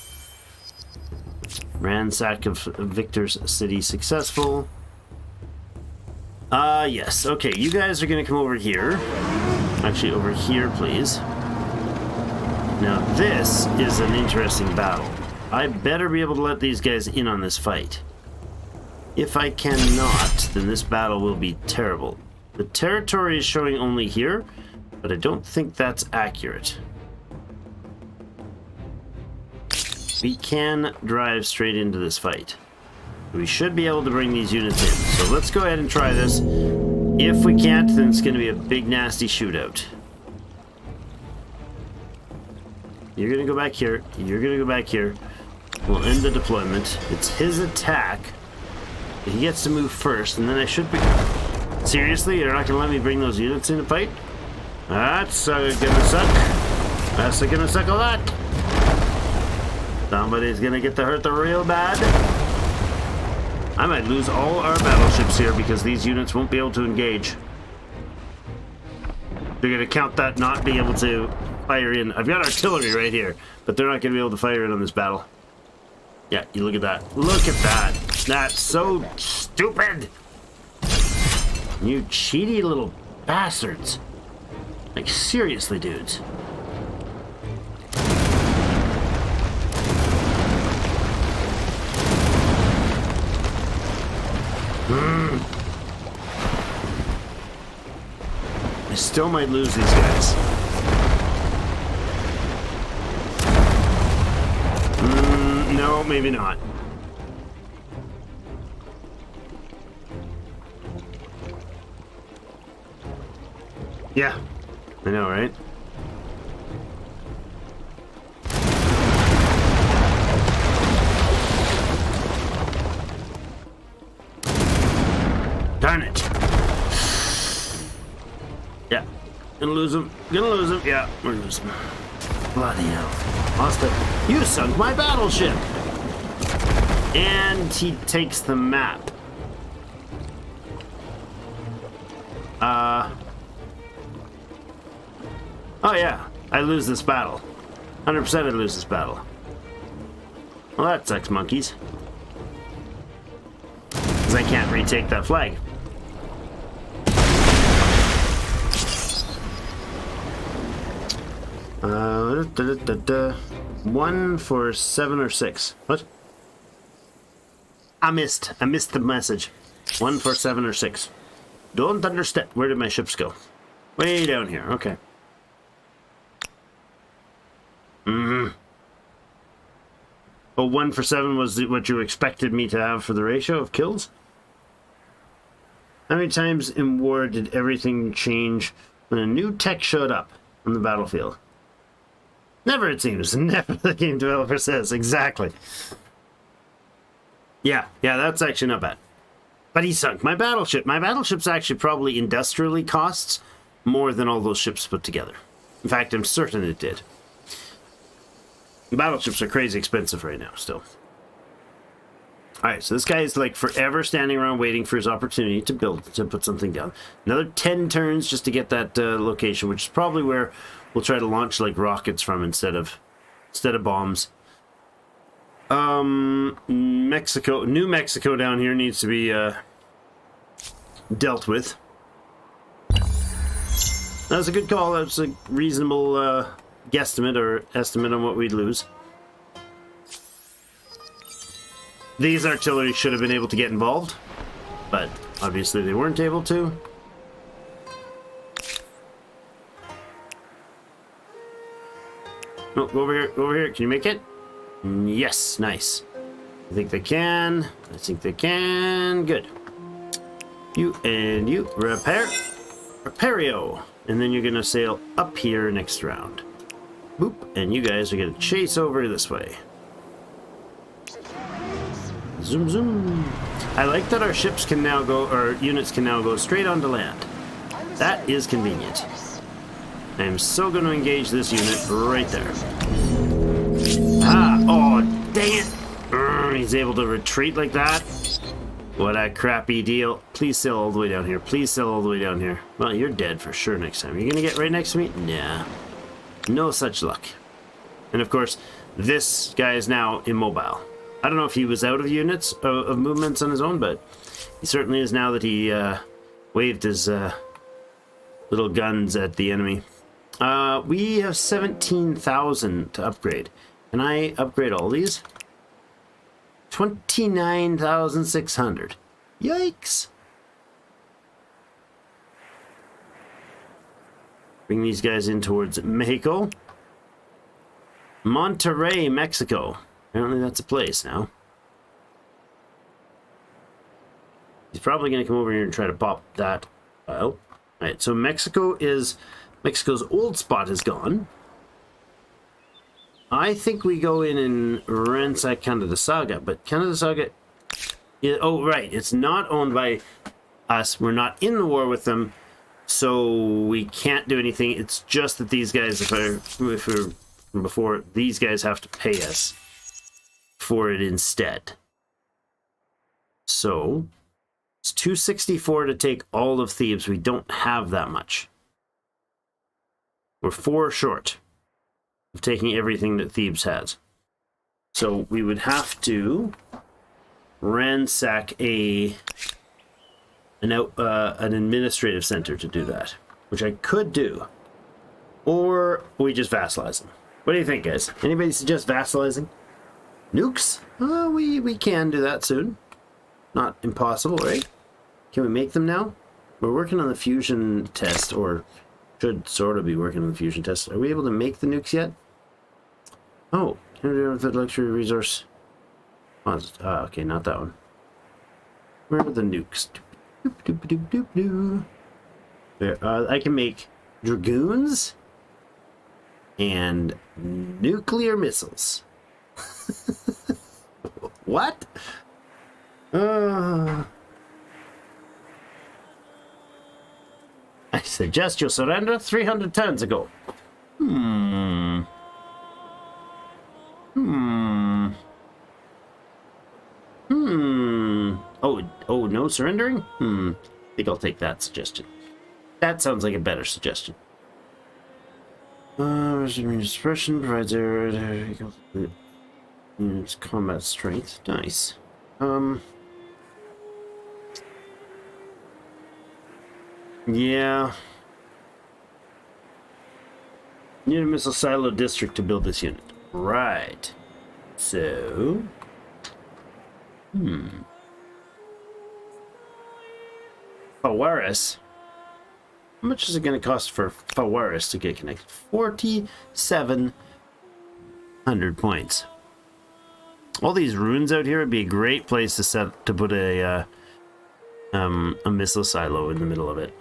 Ransack of Victor's city successful. Yes. Okay, you guys are gonna come over here. Actually, over here, please. Now, this is an interesting battle. I better be able to let these guys in on this fight. If I cannot, then this battle will be terrible. The territory is showing only here, but I don't think that's accurate. We can drive straight into this fight. We should be able to bring these units in. So let's go ahead and try this. If we can't, then it's going to be a big nasty shootout. You're going to go back here. You're going to go back here. We'll end the deployment. It's his attack. He gets to move first, and then I should be... Seriously? You're not going to let me bring those units in to fight? That's gonna suck. That's gonna suck a lot. Somebody's gonna get to hurt the real bad. I might lose all our battleships here because these units won't be able to engage. They're gonna count that not being able to fire in. I've got artillery right here, but they're not gonna be able to fire in on this battle. Yeah, you look at that. Look at that. That's so stupid. You cheaty little bastards. Like, seriously, dudes. I still might lose these guys. No, maybe not. Yeah, I know, right? Darn it. Yeah, gonna lose him. Gonna lose him. Yeah, we're losing. Bloody hell. Lost it. You sunk my battleship! And he takes the map. Oh yeah, I lose this battle. 100% I lose this battle. Well, that sucks, monkeys. Because I can't retake that flag. One for 7 or 6. What? I missed the message. 1 for 7 or 6. Don't understand. Where did my ships go? Way down here. Okay. Oh, 1 for 7 was what you expected me to have for the ratio of kills? How many times in war did everything change when a new tech showed up on the battlefield? Never, it seems. Never, the game developer says. Exactly. Yeah, that's actually not bad. But he sunk my battleship. My battleship's actually probably industrially costs more than all those ships put together. In fact, I'm certain it did. Battleships are crazy expensive right now, still. Alright, so this guy is like forever standing around waiting for his opportunity to put something down. Another 10 turns just to get that location, which is probably where we'll try to launch like rockets from instead of bombs. New Mexico down here needs to be dealt with. That was a good call. That was a reasonable guesstimate or estimate on what we'd lose. These artillery should have been able to get involved, but obviously they weren't able to. No, go over here, go over here. Can you make it? Yes, nice. I think they can. I think they can. Good. You and you. Repair. Repario. And then you're going to sail up here next round. Boop. And you guys are going to chase over this way. Zoom, zoom. I like that our ships can now go, or units can now go straight onto land. That is convenient. I am so going to engage this unit right there. Ah, oh, dang it. He's able to retreat like that. What a crappy deal. Please sail all the way down here. Please sail all the way down here. Well, you're dead for sure next time. You're going to get right next to me? Nah. No such luck. And of course, this guy is now immobile. I don't know if he was out of units, of movements on his own, but he certainly is now that he waved his little guns at the enemy. We have 17,000 to upgrade. Can I upgrade all these? 29,600. Yikes! Bring these guys in towards Mexico. Monterrey, Mexico. Apparently that's a place now. He's probably going to come over here and try to pop that out. Alright, so Mexico's old spot is gone. I think we go in and ransack Canada Saga, but Canada Saga... oh, right, it's not owned by us. We're not in the war with them, so we can't do anything. It's just that these guys, before these guys have to pay us for it instead. So it's 264 to take all of Thebes. We don't have that much. We're 4 short of taking everything that Thebes has. So we would have to ransack an administrative center to do that, which I could do, or we just vassalize them. What do you think, guys? Anybody suggest vassalizing? Nukes? We can do that soon. Not impossible, right? Can we make them now? We're working on the fusion test, or should sort of be working on the fusion test. Are we able to make the nukes yet? Oh, can we do it with the luxury resource? Oh, okay, not that one. Where are the nukes? There, I can make dragoons and nuclear missiles. What? I suggest you surrender 300 turns ago. Oh, no surrendering? I think I'll take that suggestion. That sounds like a better suggestion. Suppression provides it's combat strength. Nice. Yeah. Need a missile silo district to build this unit. Right. So... Fawaris. How much is it going to cost for Fawaris to get connected? 4,700 points. All these ruins out here would be a great place to put a missile silo in the middle of it.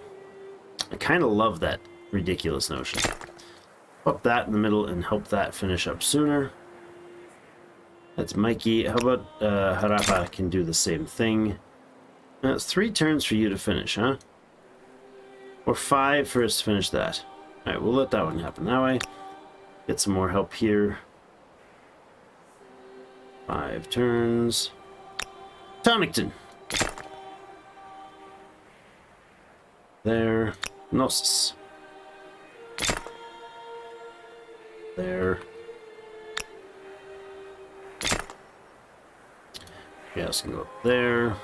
I kind of love that ridiculous notion. Put that in the middle and help that finish up sooner. That's Mikey. How about Harappa can do the same thing? It's 3 turns for you to finish, huh? Or 5 for us to finish that. Alright, we'll let that one happen that way. Get some more help here. 5 turns. Tonington. There. Gnosis. There. Yeah, let's go up there.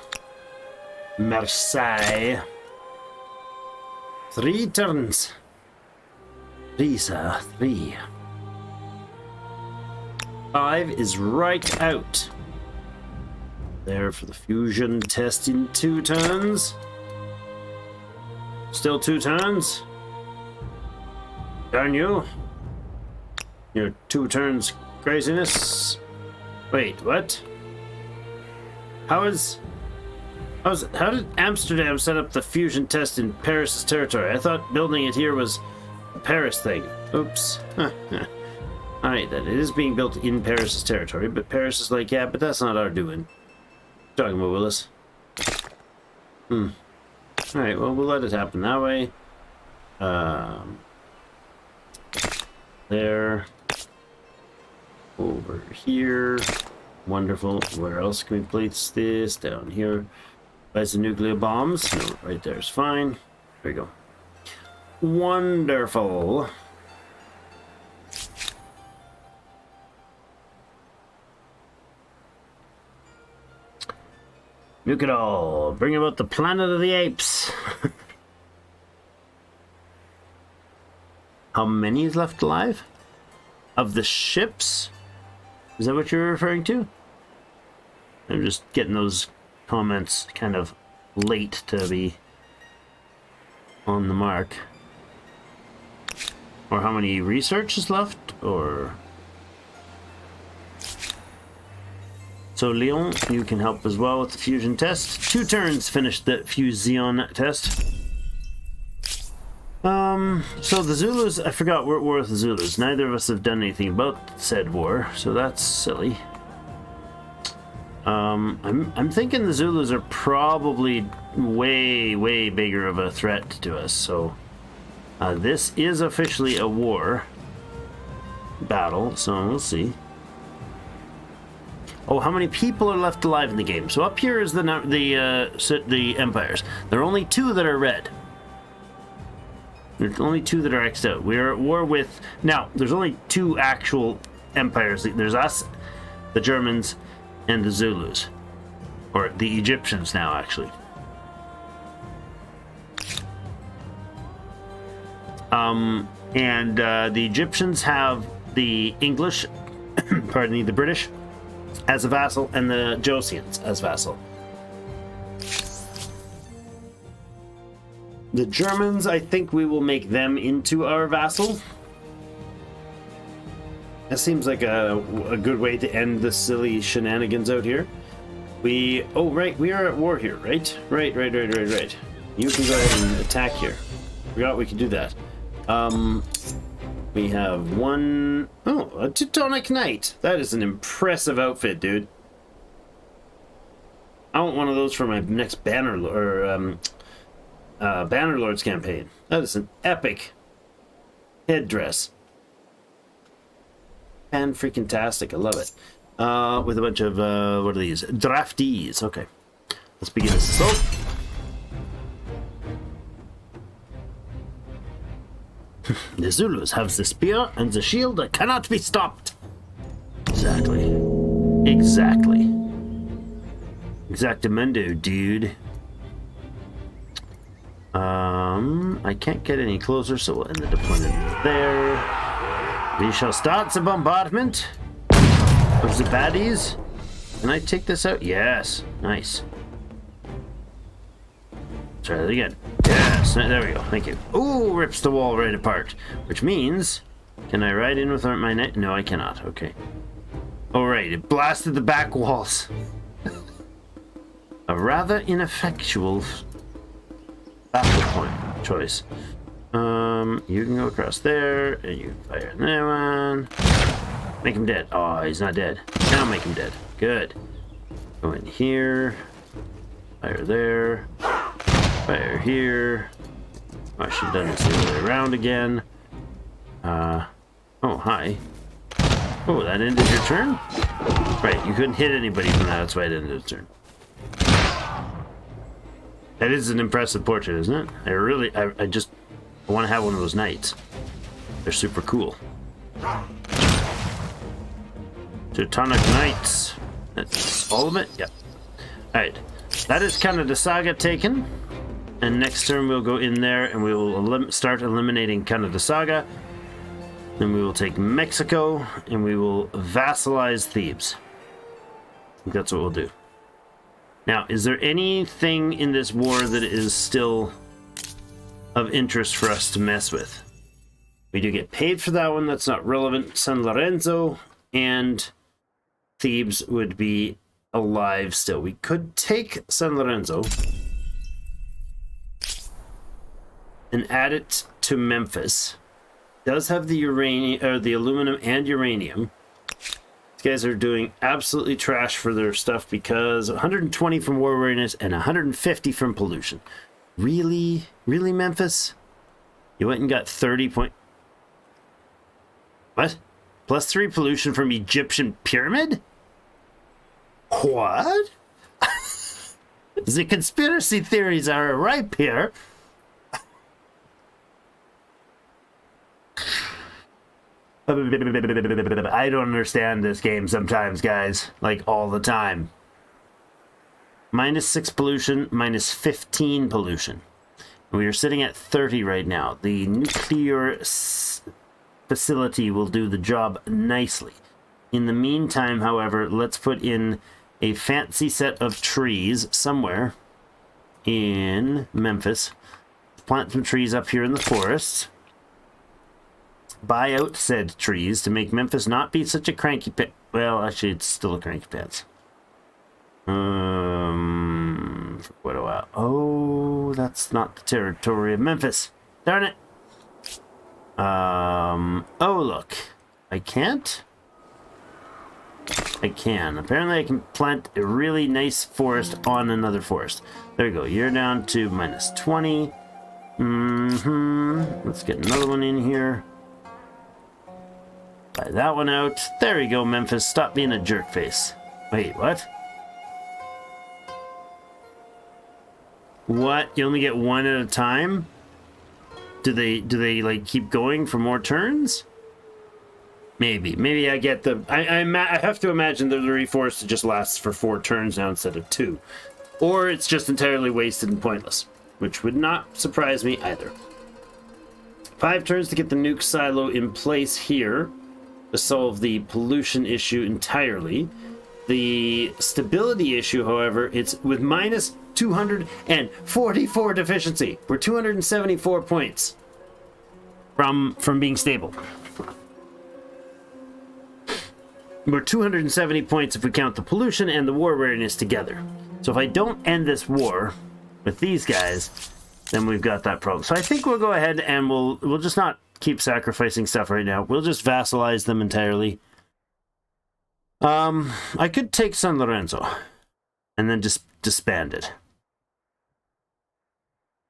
Marseille. 3 turns. 3, sir. 3. 5 is right out. There for the fusion test in 2 turns. Still 2 turns. Darn you. Your 2 turns craziness. Wait, what? How did Amsterdam set up the fusion test in Paris' territory? I thought building it here was a Paris thing. Oops. Alright then, it is being built in Paris' territory, but Paris is like, yeah, but that's not our doing. Talking about Willis. Alright, well, we'll let it happen that way. There. Over here. Wonderful. Where else can we place this? Down here. Buys the nuclear bombs. No, right there is fine. There we go. Wonderful. Nuke it all. Bring about the Planet of the Apes. How many is left alive? Of the ships? Is that what you're referring to? I'm just getting those comments kind of late to be on the mark. Or how many research is left, or... So Leon, you can help as well with the fusion test. 2 turns finish the fusion test. So the Zulus, I forgot we're at war with the Zulus. Neither of us have done anything about said war, so that's silly. I'm thinking the Zulus are probably way bigger of a threat to us, so this is officially a war battle, so we'll see. Oh, how many people are left alive in the game? So up here is the empires. There are only 2 that are red. There's only 2 that are X'd out. We are at war with... Now, there's only 2 actual empires. There's us, the Germans, and the Zulus. Or the Egyptians now, actually. The Egyptians have the English, pardon me, the British as a vassal, and the Josians as vassal. The Germans, I think we will make them into our vassal. That seems like a good way to end the silly shenanigans out here. Oh, right, we are at war here, right? Right. You can go ahead and attack here. Forgot we could do that. We have a Teutonic Knight. That is an impressive outfit, dude. I want one of those for my next Bannerlords campaign. That is an epic headdress. Fan-freaking-tastic. I love it. With a bunch of, what are these? Draftees. Okay. Let's begin this assault. The Zulus have the spear and the shield that cannot be stopped. Exactly. Exactamundo, dude. I can't get any closer, so we'll end the deployment there. We shall start the bombardment of the baddies. Can I take this out? Yes. Nice. Try that again. Yes. There we go. Thank you. Ooh, rips the wall right apart. Which means, can I ride in with my net? No, I cannot. Okay. All right. It blasted the back walls. A rather ineffectual battle point choice. You can go across there, and you can fire that one. Make him dead. Oh, he's not dead. Now make him dead. Good. Go in here. Fire there. Fire here. Oh, I should have done this the other way around again. Oh, hi. Oh, that ended your turn? Right, you couldn't hit anybody from that. That's why it ended the turn. That is an impressive portrait, isn't it? I want to have one of those knights. They're super cool. Teutonic Knights. That's all of it? Yep. Alright. That is Canada Saga taken. And next turn we'll go in there and we will start eliminating Canada Saga. Then we will take Mexico and we will vassalize Thebes. I think that's what we'll do. Now, is there anything in this war that is still of interest for us to mess with? We do get paid for that one. That's not relevant. San Lorenzo and Thebes would be alive still. We could take San Lorenzo and add it to Memphis. It does have the uranium or the aluminum and uranium. These guys are doing absolutely trash for their stuff because 120 from war weariness and 150 from pollution. Really? Really, Memphis? You went and got 30 point... What? Plus 3 pollution from Egyptian pyramid? What? The conspiracy theories are ripe here. I don't understand this game sometimes, guys. Like, all the time. -6 pollution, -15 pollution. We are sitting at 30 right now. The nuclear facility will do the job nicely. In the meantime, however, let's put in a fancy set of trees somewhere in Memphis. Plant some trees up here in the forests. Buy out said trees to make Memphis not be such a cranky pit. Well, actually, it's still a cranky pants. For quite a while. Oh, that's not the territory of Memphis. Darn it. Oh, look. I can't? I can. Apparently, I can plant a really nice forest on another forest. There you go. You're down to -20. Let's get another one in here. Buy that one out. There you go, Memphis. Stop being a jerk face. Wait, what? What? You only get one at a time? Do they like keep going for more turns? Maybe I get the... I have to imagine that the reforest just lasts for 4 turns now instead of 2. Or it's just entirely wasted and pointless, which would not surprise me either. 5 turns to get the nuke silo in place here to solve the pollution issue entirely. The stability issue, however, it's with -244 deficiency. We're 274 points from being stable. We're 270 points if we count the pollution and the war weariness together. So if I don't end this war with these guys, then we've got that problem. So I think we'll go ahead and we'll just not keep sacrificing stuff right now. We'll just vassalize them entirely. I could take San Lorenzo and then just disband it.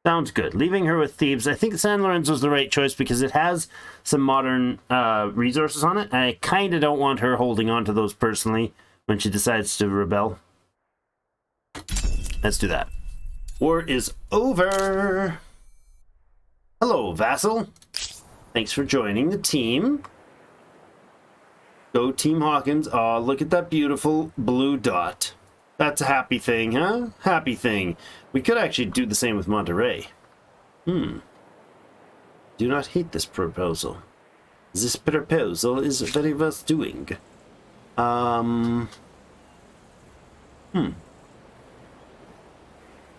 Sounds good. Leaving her with Thebes. I think San Lorenzo's the right choice because it has some modern resources on it. And I kind of don't want her holding on to those personally when she decides to rebel. Let's do that. War is over. Hello, vassal. Thanks for joining the team. Go Team Hawkins. Oh, look at that beautiful blue dot. That's a happy thing, huh? Happy thing. We could actually do the same with Monterey. Do not hate this proposal. This proposal is very worth doing.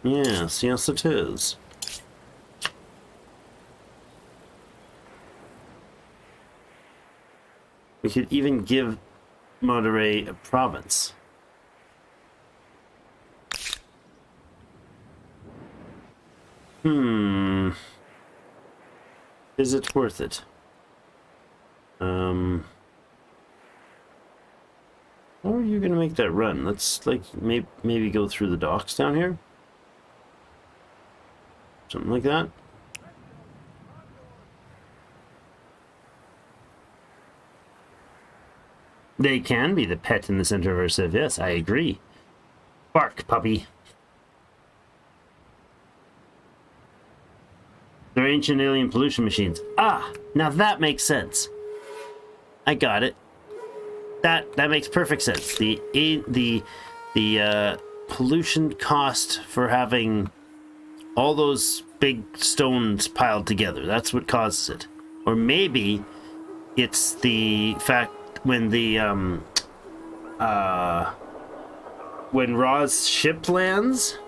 Yes, yes it is. We could even give Monterey a province. Is it worth it? How are you gonna make that run? Let's like maybe go through the docks down here. Something like that. They can be the pet in the center of our civ. Yes, I agree. Bark, puppy. They're ancient alien pollution machines. Ah, now that makes sense. I got it. That makes perfect sense. The pollution cost for having all those big stones piled together. That's what causes it. Or maybe it's the fact when when Ra's ship lands,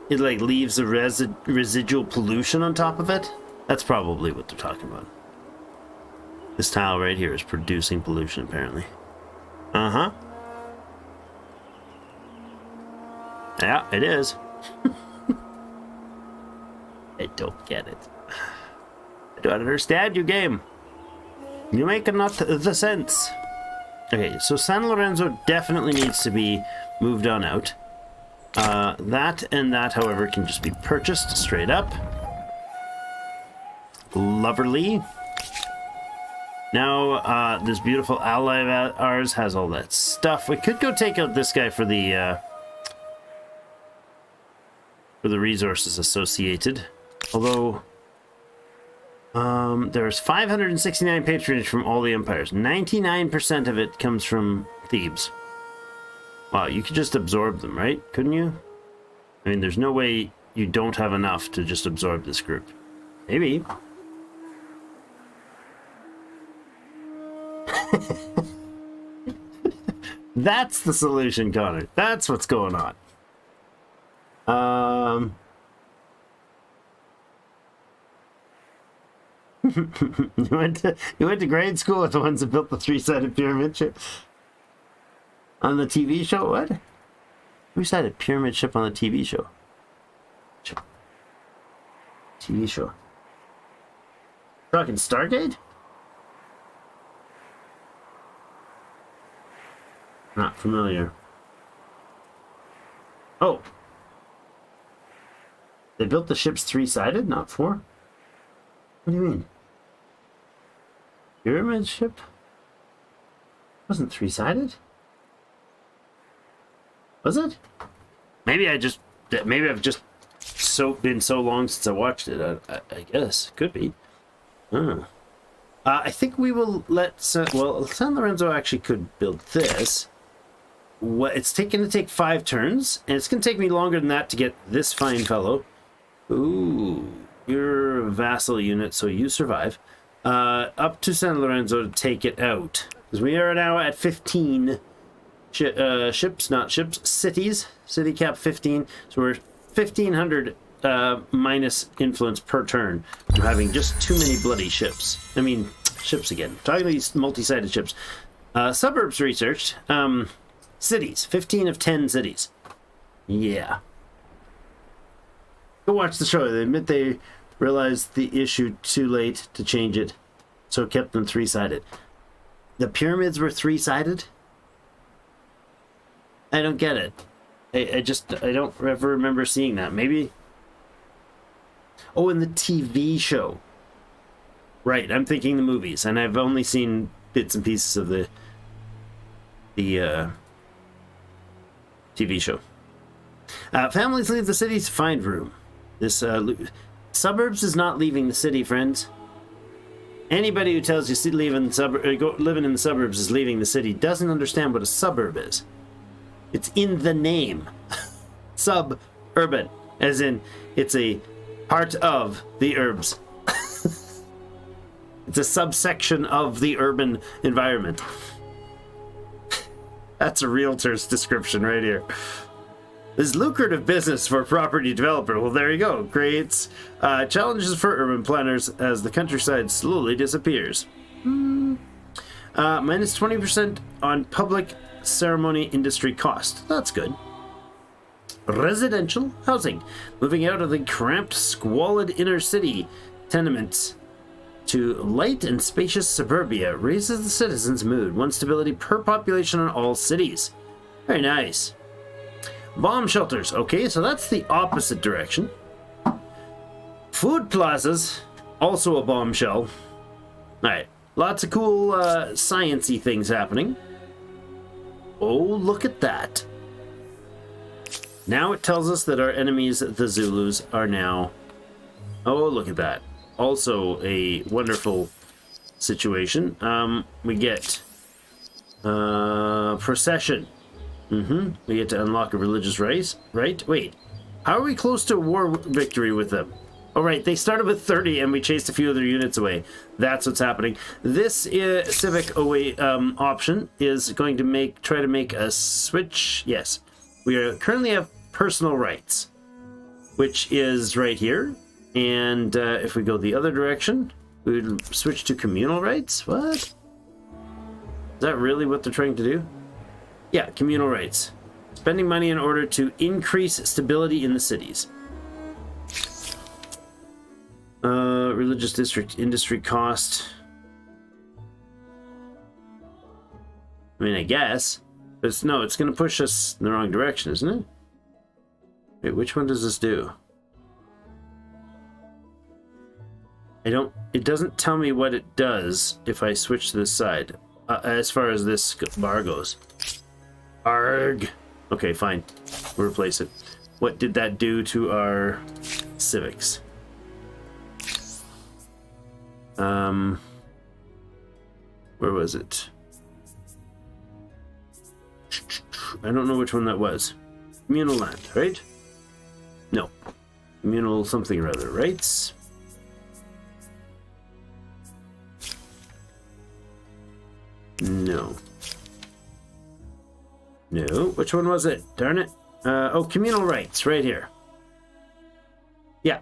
it like leaves a residual pollution on top of it. That's probably what they're talking about. This tile right here is producing pollution, apparently. Uh-huh. Yeah, it is. I don't get it. I don't understand you, game. You make not the sense. Okay, so San Lorenzo definitely needs to be moved on out. That and that, however, can just be purchased straight up. Loverly. Now, this beautiful ally of ours has all that stuff. We could go take out this guy for the resources associated. Although, there's 569 patronage from all the empires. 99% of it comes from Thebes. Wow, you could just absorb them, right? Couldn't you? I mean, there's no way you don't have enough to just absorb this group. Maybe. That's the solution, Connor. That's what's going on. You went to grade school with the ones that built the three-sided pyramid ship on the TV show. What? Three-sided pyramid ship on the TV show. TV show. Talking Stargate? Not familiar. Oh. They built the ships three-sided, not four? What do you mean? Pyramid ship? Wasn't three-sided? Was it? Maybe I've just been so long since I watched it. I guess. Could be. I think we will let San Lorenzo actually could build this. It's going to take 5 turns, and it's going to take me longer than that to get this fine fellow. Ooh, you're a vassal unit, so you survive. Up to San Lorenzo to take it out. Because we are now at 15 ships, not ships, cities. City cap 15. So we're 1,500 minus influence per turn from having just too many bloody ships. I mean, ships again. Talking about these multi-sided ships. Suburbs researched. Cities. 15 of 10 cities. Yeah. Go watch the show. They admit they realized the issue too late to change it, so it kept them three-sided. The pyramids were three-sided? I don't get it. I don't ever remember seeing that. Maybe. Oh, in the TV show. Right, I'm thinking the movies, and I've only seen bits and pieces of the TV show. Families leave the city to find room. This suburbs is not leaving the city, friends. Anybody who tells you living in the suburbs is leaving the city doesn't understand what a suburb is. It's in the name. Suburban, as in it's a part of the urbs. It's a subsection of the urban environment. That's a realtor's description right here. This lucrative business for a property developer, well, there you go, creates challenges for urban planners as the countryside slowly disappears. Minus 20% on public ceremony industry cost. That's good. Residential housing. Moving out of the cramped, squalid inner city tenements to light and spacious suburbia. Raises the citizens' mood. 1 stability per population on all cities. Very nice. Bomb shelters. Okay, so that's the opposite direction. Food plazas. Also a bombshell. Alright. Lots of cool science-y things happening. Oh, look at that. Now it tells us that our enemies, the Zulus, are now... Oh, look at that. Also a wonderful situation. We get procession. We get to unlock a religious race, right? Wait, how are we close to war victory with them? Oh, right, they started with 30 and we chased a few of their units away. That's what's happening. This civic option is going to try to make a switch. Yes, we currently have personal rights, which is right here. And if we go the other direction, we would switch to communal rights. What? Is that really what they're trying to do? Yeah, communal rights. Spending money in order to increase stability in the cities. Religious district industry cost. I mean, I guess. But it's going to push us in the wrong direction, isn't it? Wait, which one does this do? It doesn't tell me what it does if I switch to this side. As far as this bar goes. Arg. Okay, fine. We'll replace it. What did that do to our civics? Where was it? I don't know which one that was. Communal land, right? No. Communal something or other, rights. No. No. Which one was it? Darn it. Oh, communal rights, right here. Yeah.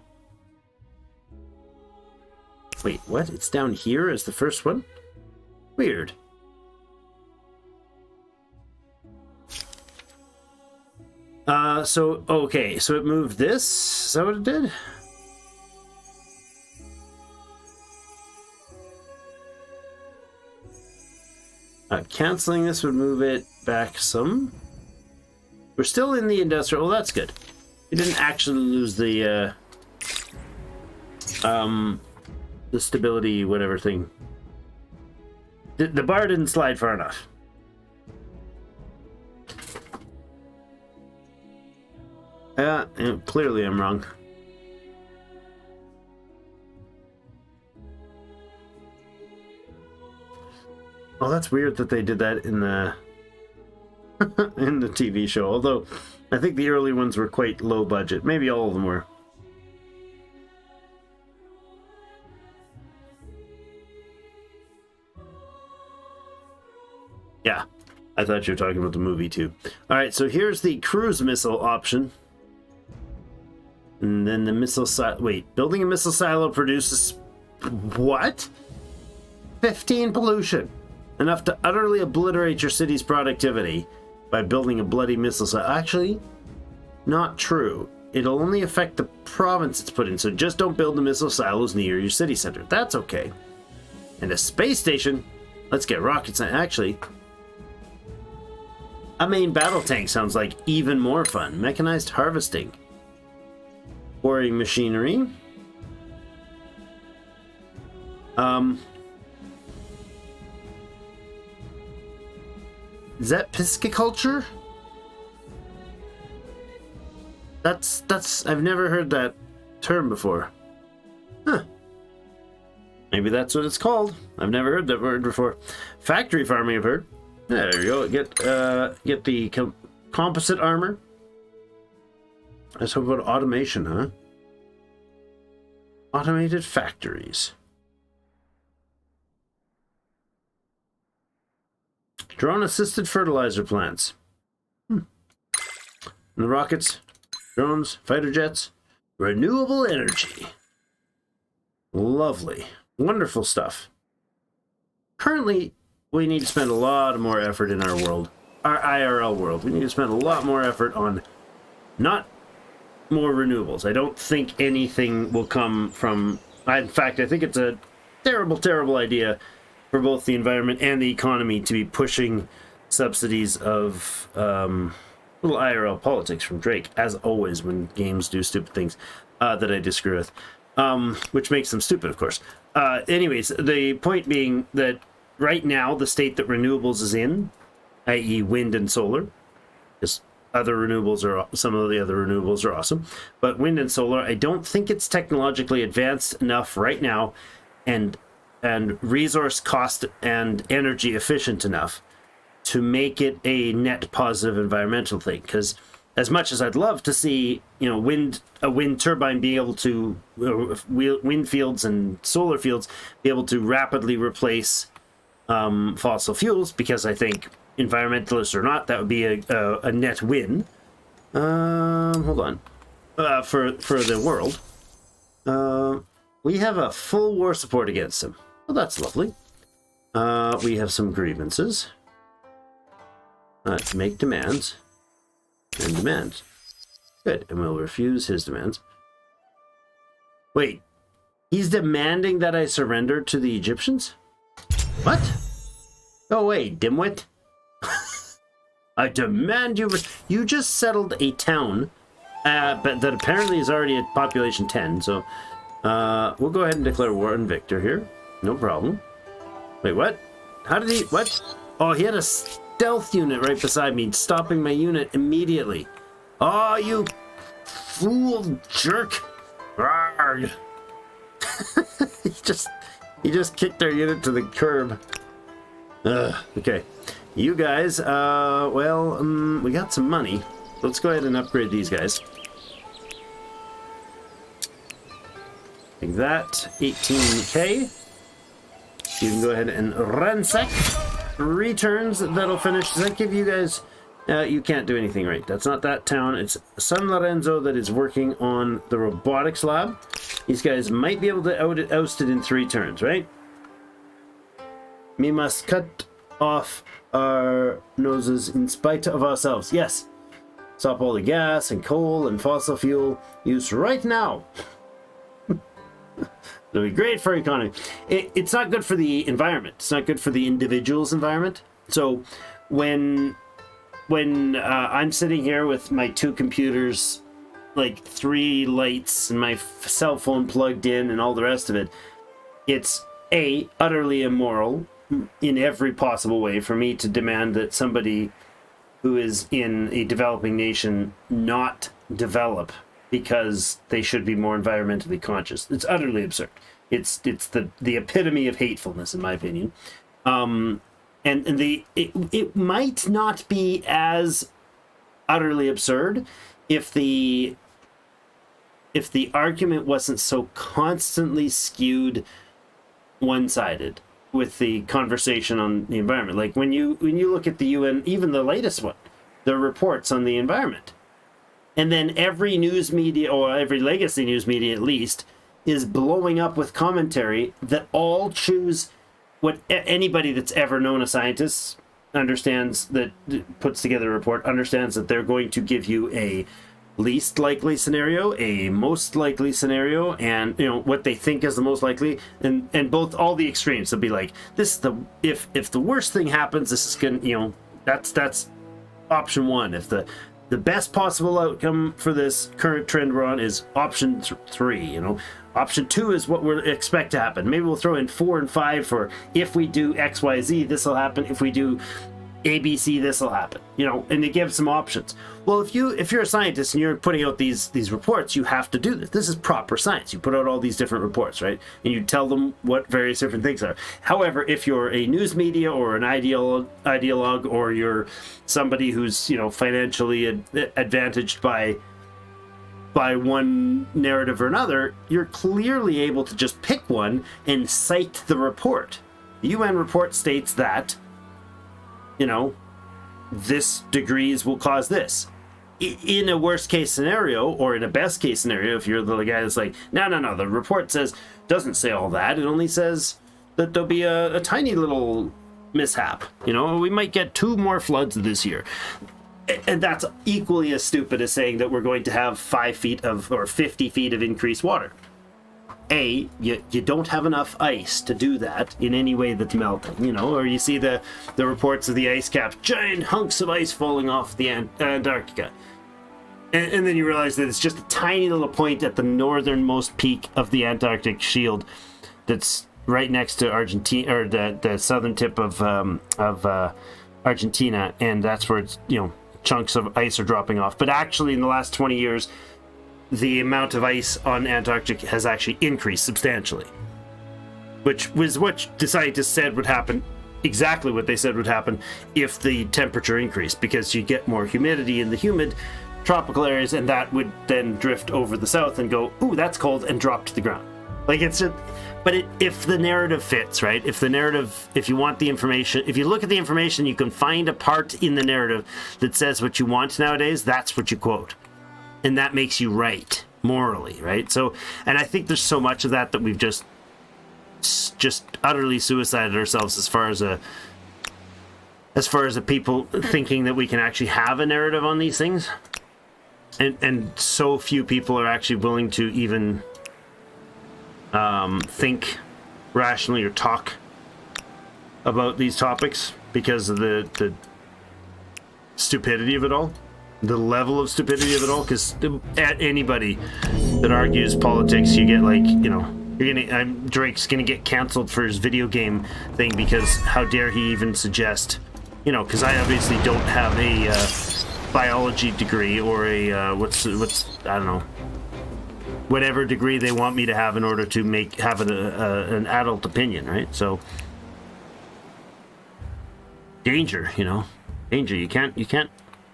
Wait, what? It's down here as the first one? Weird. Okay, so it moved this? Is that what it did? Canceling this would move it back some. We're still in the industrial. Oh, that's good. We didn't actually lose the stability, whatever thing. The bar didn't slide far enough. Clearly I'm wrong. Oh, that's weird that they did that in the in the TV show. Although, I think the early ones were quite low budget. Maybe all of them were. Yeah, I thought you were talking about the movie too. All right, so here's the cruise missile option. And then the missile silo. Wait, building a missile silo produces what? 15 pollution. Enough to utterly obliterate your city's productivity by building a bloody missile silo. Actually, not true. It'll only affect the province it's put in, so just don't build the missile silos near your city center. That's okay. And a space station? Let's get rockets. Actually, a main battle tank sounds like even more fun. Mechanized harvesting. Quarrying machinery. Is that pisciculture? That's I've never heard that term before. Huh. Maybe that's what it's called. I've never heard that word before. Factory farming, I've heard. There you go. Get the composite armor. Let's talk about automation, huh? Automated factories. Drone-assisted fertilizer plants. And the rockets, drones, fighter jets, renewable energy. Lovely. Wonderful stuff. Currently, we need to spend a lot more effort in our world. Our IRL world. We need to spend a lot more effort on not more renewables. I don't think anything will come from... In fact, I think it's a terrible, terrible idea for both the environment and the economy to be pushing subsidies of little IRL politics from Drake, as always when games do stupid things that I disagree with, which makes them stupid, of course. Anyways, the point being that right now the state that renewables is in, i.e. wind and solar, because other renewables are, some of the other renewables are awesome, but wind and solar, I don't think it's technologically advanced enough right now and resource cost and energy efficient enough to make it a net positive environmental thing. Because as much as I'd love to see, you know, a wind turbine being able to, wind fields and solar fields be able to rapidly replace fossil fuels, because I think, environmentalists or not, that would be a net win. Hold on. For the world. We have a full war support against them. Well, that's lovely. We have some grievances. Make demands. And demands. Good. And we'll refuse his demands. Wait. He's demanding that I surrender to the Egyptians? What? Go away, dimwit. I demand you... You just settled a town, but that apparently is already at population 10, so... we'll go ahead and declare war on Victor here. No problem. Wait, what? How did he... What? Oh, he had a stealth unit right beside me, stopping my unit immediately. Oh, you fool jerk. Arrgh. He just kicked our unit to the curb. Okay. You guys, we got some money. Let's go ahead and upgrade these guys. Like that, 18k. You can go ahead and ransack. 3 turns, that'll finish. Does that give you guys... you can't do anything right. That's not that town. It's San Lorenzo that is working on the robotics lab. These guys might be able to oust it in 3 turns, right? We must cut off our noses in spite of ourselves. Yes. Stop all the gas and coal and fossil fuel use right now. It'll be great for economy. It's not good for the environment. It's not good for the individual's environment. So when I'm sitting here with my 2 computers, like 3 lights and my cell phone plugged in and all the rest of it, it's utterly immoral in every possible way for me to demand that somebody who is in a developing nation not develop because they should be more environmentally conscious. It's utterly absurd. It's the epitome of hatefulness, in my opinion. It might not be as utterly absurd if the argument wasn't so constantly skewed one-sided with the conversation on the environment. Like when you look at the UN, even the latest one, the reports on the environment, and then every news media, or every legacy news media at least, is blowing up with commentary that all choose what anybody that's ever known a scientist understands, that puts together a report, understands that they're going to give you a least likely scenario, a most likely scenario, and what they think is the most likely, and both, all the extremes. They'll be like, this is the, if the worst thing happens, this is gonna, that's option 1. If the best possible outcome for this current trend we're on is option 3, option 2 is what we expect to happen. Maybe we'll throw in 4 and 5 for, if we do XYZ, this will happen. If we do ABC, this will happen. And they give some options. Well, if you're a scientist and you're putting out these reports, you have to do this. This is proper science. You put out all these different reports, right? And you tell them what various different things are. However, if you're a news media or an ideologue, or you're somebody who's financially advantaged by one narrative or another, you're clearly able to just pick one and cite the report. The UN report states that this degrees will cause this. In a worst case scenario, or in a best case scenario, if you're the guy that's like, no, the report doesn't say all that. It only says that there'll be a tiny little mishap. We might get 2 more floods this year. And that's equally as stupid as saying that we're going to have 5 feet or 50 feet of increased water. you don't have enough ice to do that in any way that's melting, you know, or you see the reports of the ice caps, giant hunks of ice falling off the Antarctica. And then you realize that it's just a tiny little point at the northernmost peak of the Antarctic shield that's right next to Argentina, or the southern tip of Argentina, and that's where it's, you know, chunks of ice are dropping off. But actually, in the last 20 years, the amount of ice on Antarctica has actually increased substantially, which was what the scientists said would happen, exactly what they said would happen if the temperature increased, because you get more humidity in the humid tropical areas, and that would then drift over the south and go, ooh, that's cold, and drop to the ground. Like, it's just, but if the narrative fits, right? If the narrative, if you want the information, if you look at the information, you can find a part in the narrative that says what you want nowadays, that's what you quote. And that makes you right, morally, right? So, and I think there's so much of that we've just utterly suicided ourselves as far as a people thinking that we can actually have a narrative on these things. And so few people are actually willing to even think rationally or talk about these topics because of the stupidity of it all, the level of stupidity of it all. Because at anybody that argues politics, you get, like, you know, Drake's gonna get canceled for his video game thing because how dare he even suggest, you know, because I obviously don't have a biology degree or a what's I don't know, whatever degree they want me to have in order to have an adult opinion, right? So danger, you know, danger. You can't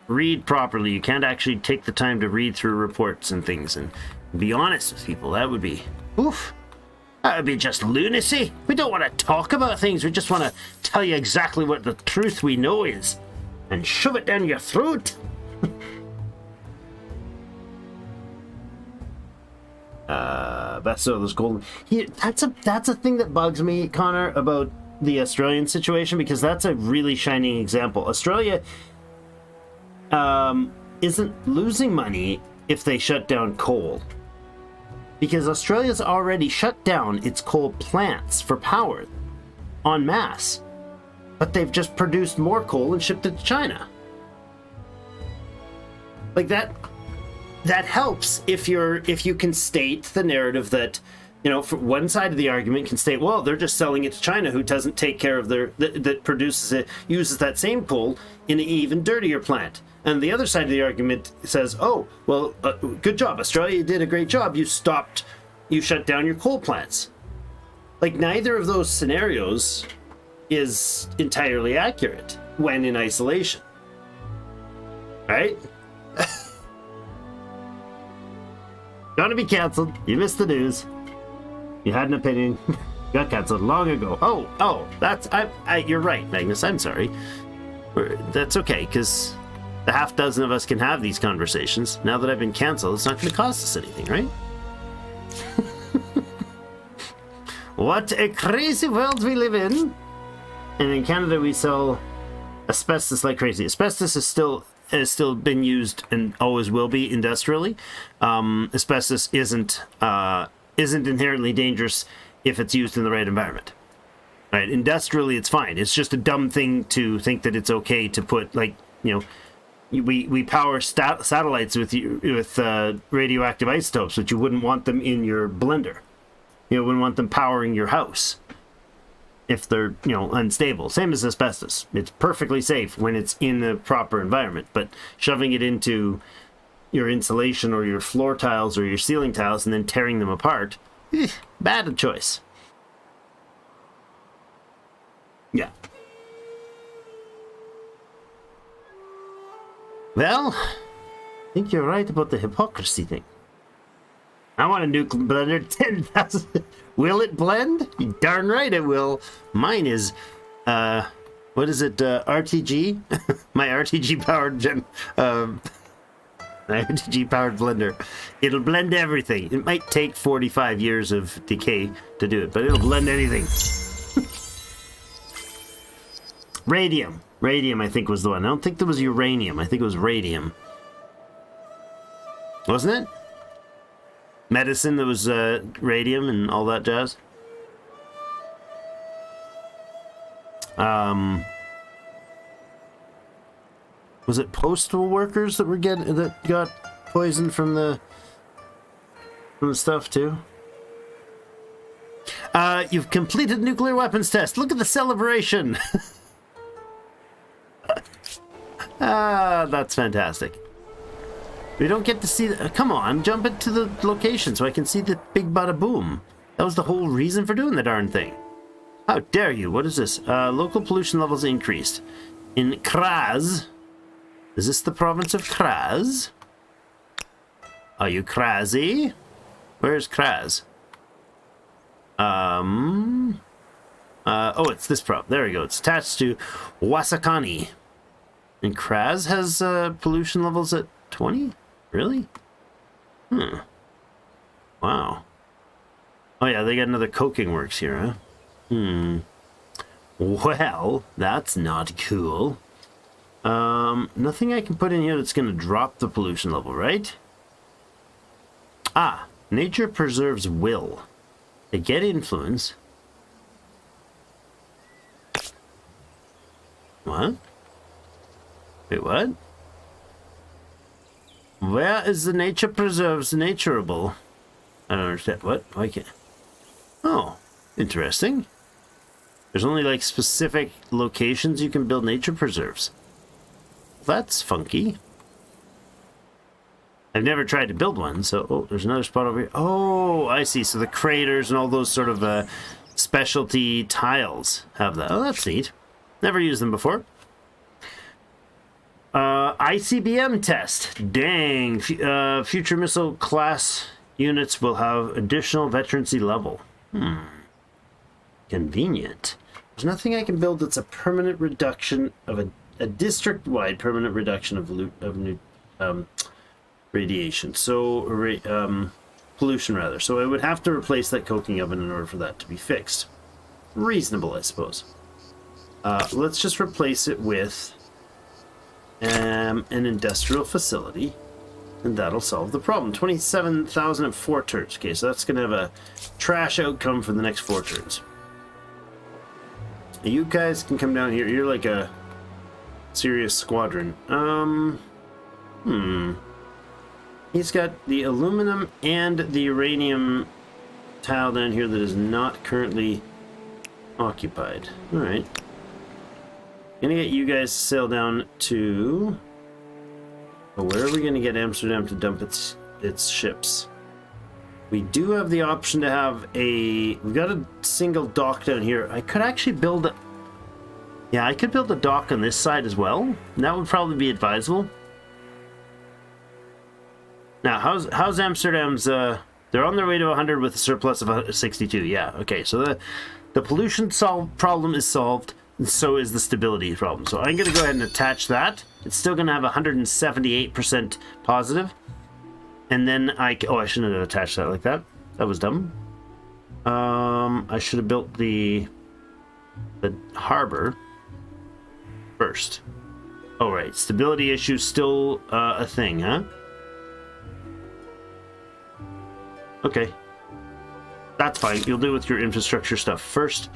read properly. You can't actually take the time to read through reports and things and be honest with people. That would be oof. That would be just lunacy. We don't want to talk about things. We just want to tell you exactly what the truth we know is and shove it down your throat. That's golden. That's a thing that bugs me, Connor, about the Australian situation, because that's a really shining example. Australia isn't losing money if they shut down coal, because Australia's already shut down its coal plants for power en masse, but they've just produced more coal and shipped it to China. Like that helps if you can state the narrative that, you know, for one side of the argument can state, well, they're just selling it to China, who doesn't take care of that produces it, uses that same coal in an even dirtier plant. And the other side of the argument says, oh, well, good job, Australia did a great job. You shut down your coal plants. Like, neither of those scenarios is entirely accurate when in isolation, right? Gonna be canceled. You missed the news. You had an opinion. Got canceled long ago. Oh, that's you're right, Magnus. I'm sorry. That's okay, because the half dozen of us can have these conversations. Now that I've been canceled, it's not going to cost us anything, right? What a crazy world we live in. And in Canada, we sell asbestos like crazy. Asbestos has still been used and always will be industrially. Asbestos isn't inherently dangerous if it's used in the right environment. Right? Industrially, it's fine. It's just a dumb thing to think that it's okay to put, like, you know, we power satellites with radioactive isotopes, but you wouldn't want them in your blender. You wouldn't want them powering your house if they're, you know, unstable. Same as asbestos. It's perfectly safe when it's in the proper environment, but shoving it into your insulation or your floor tiles or your ceiling tiles and then tearing them apart, bad choice. Yeah. Well, I think you're right about the hypocrisy thing. I want a nuclear blender 10,000. Will it blend? You darn right it will. Mine is, what is it, RTG? My RTG powered my RTG powered blender. It'll blend everything. It might take 45 years of decay to do it, but it'll blend anything. Radium, I think, was the one. I don't think there was uranium. I think it was radium. Wasn't it? medicine that was radium and all that jazz. Was it postal workers that got poisoned from the stuff too? You've completed nuclear weapons test. Look at the celebration. That's fantastic. We don't get to see come on, jump into the location so I can see the big bada boom. That was the whole reason for doing the darn thing. How dare you? What is this? Local pollution levels increased. In Kraz. Is this the province of Kraz? Are you crazy? Where's Kraz? Oh, it's this prop. There we go. It's attached to Wasakani. And Kraz has pollution levels at 20? Really? Wow. Oh yeah, they got another coking works here, huh? Well, that's not cool. Nothing I can put in here that's going to drop the pollution level, right? Ah, nature preserves will. They get influence. What? Wait, what? Where is the nature preserves naturable? I don't understand. What? Why can't... Oh, interesting. There's only like specific locations you can build nature preserves. That's funky. I've never tried to build one, so... Oh, there's another spot over here. Oh, I see. So the craters and all those sort of specialty tiles have that. Oh, that's neat. Never used them before. ICBM test. Dang. Future missile class units will have additional veterancy level. Convenient. There's nothing I can build that's a permanent reduction of a district-wide permanent reduction of radiation. So, pollution rather. So I would have to replace that coking oven in order for that to be fixed. Reasonable, I suppose. Let's just replace it with an industrial facility, and that'll solve the problem. 27,004 turns. Okay, so that's going to have a trash outcome for the next 4 turns. You guys can come down here. You're like a serious squadron. He's got the aluminum and the uranium tile down here that is not currently occupied. Alright. Gonna get you guys to sail down to... Oh, where are we gonna get Amsterdam to dump its ships? We do have the option to have a... We've got a single dock down here. I could actually build a... Yeah, I could build a dock on this side as well. That would probably be advisable. Now, how's Amsterdam's... They're on their way to 100 with a surplus of 62. Yeah, okay. So the pollution problem is solved, and so is the stability problem. So I'm going to go ahead and attach that. It's still going to have 178% positive. And then oh, I shouldn't have attached that like that. That was dumb. I should have built the harbor first. Oh, right. Stability issue still a thing, huh? Okay. That's fine. You'll do with your infrastructure stuff first.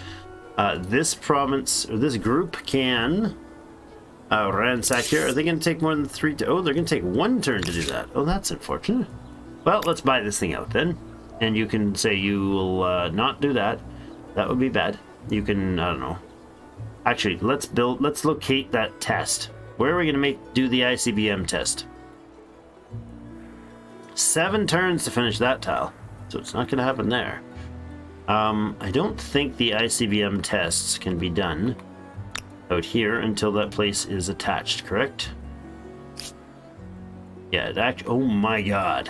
This province, or this group can ransack here. Are they going to take more than 3? Oh, they're going to take 1 turn to do that. Oh, that's unfortunate. Well, let's buy this thing out then. And you can say you will not do that. That would be bad. You can, I don't know. Actually, let's locate that test. Where are we going to do the ICBM test? 7 turns to finish that tile. So it's not going to happen there. I don't think the ICBM tests can be done out here until that place is attached, correct? Yeah, it actually... Oh my god.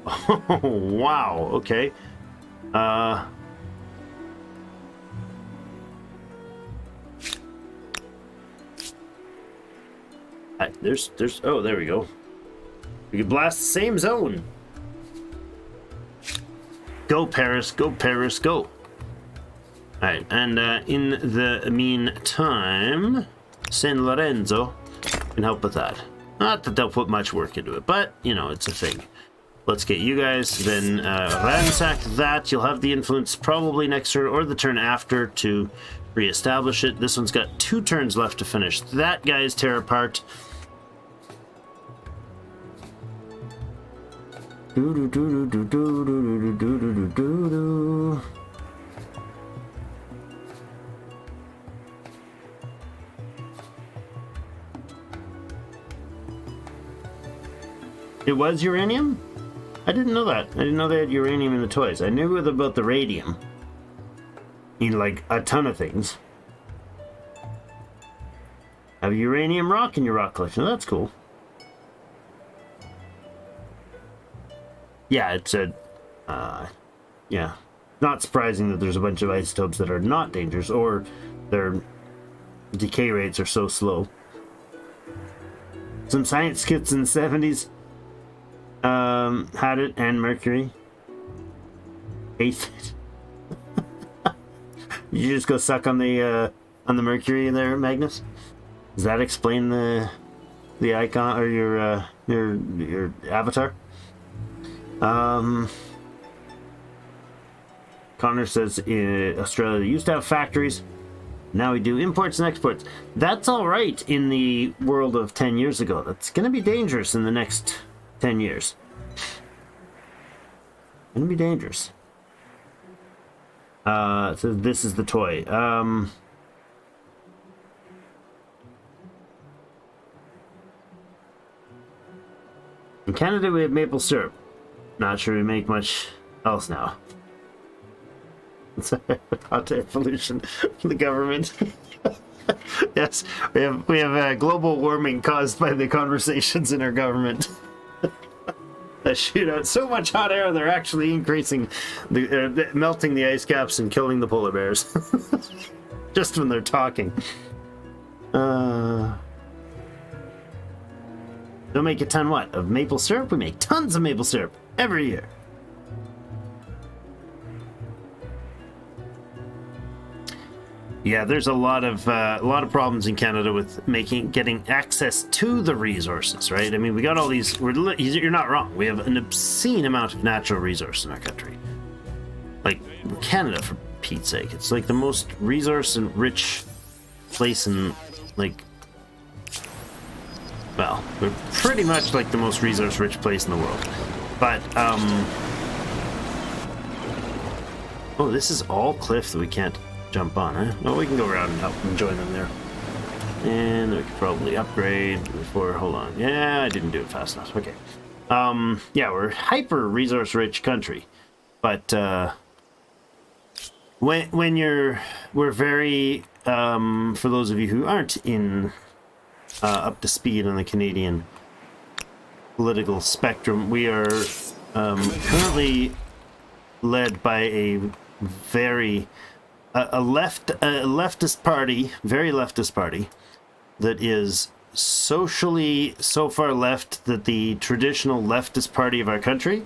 Oh, wow, okay. There's oh, there we go. We can blast the same zone. Go Paris, go Paris, go. Alright, and in the meantime, San Lorenzo can help with that. Not that they'll put much work into it, but, you know, it's a thing. Let's get you guys, then ransack that. You'll have the influence probably next turn or the turn after to reestablish it. This one's got 2 turns left to finish. That guy's tear apart. It was uranium? I didn't know that. I didn't know they had uranium in the toys. I knew about the radium. In like a ton of things. Have a uranium rock in your rock collection. That's cool. Yeah, it's a... yeah. Not surprising that there's a bunch of isotopes that are not dangerous, or their decay rates are so slow. Some science kits in the 70s. Had it, and Mercury. Ate it. You just go suck on the Mercury there, Magnus? Does that explain the icon or your avatar? Connor says Australia used to have factories. Now we do imports and exports. That's all right in the world of 10 years ago. That's going to be dangerous in the next 10 years. Going to be dangerous. It says this is the toy. In Canada we have maple syrup. Not sure we make much else now. It's hot air pollution from the government. Yes, we have global warming caused by the conversations in our government. That shoot out so much hot air they're actually increasing the melting the ice caps and killing the polar bears. Just when they're talking. Don't make a ton what? Of maple syrup? We make tons of maple syrup every year. Yeah, there's a lot of problems in Canada with getting access to the resources, right? I mean, we got all these. You're not wrong. We have an obscene amount of natural resource in our country. Like Canada, for Pete's sake, it's like the most resource and rich place in like. Well, we're pretty much like the most resource-rich place in the world. But oh, this is all cliff that we can't jump on, huh? Well, we can go around and help them join them there. And we could probably upgrade before... Hold on. Yeah, I didn't do it fast enough. Okay. Yeah, we're hyper resource-rich country. But we're very... for those of you who aren't up to speed on the Canadian political spectrum, we are currently led by a very... a leftist party, very leftist party, that is socially so far left that the traditional leftist party of our country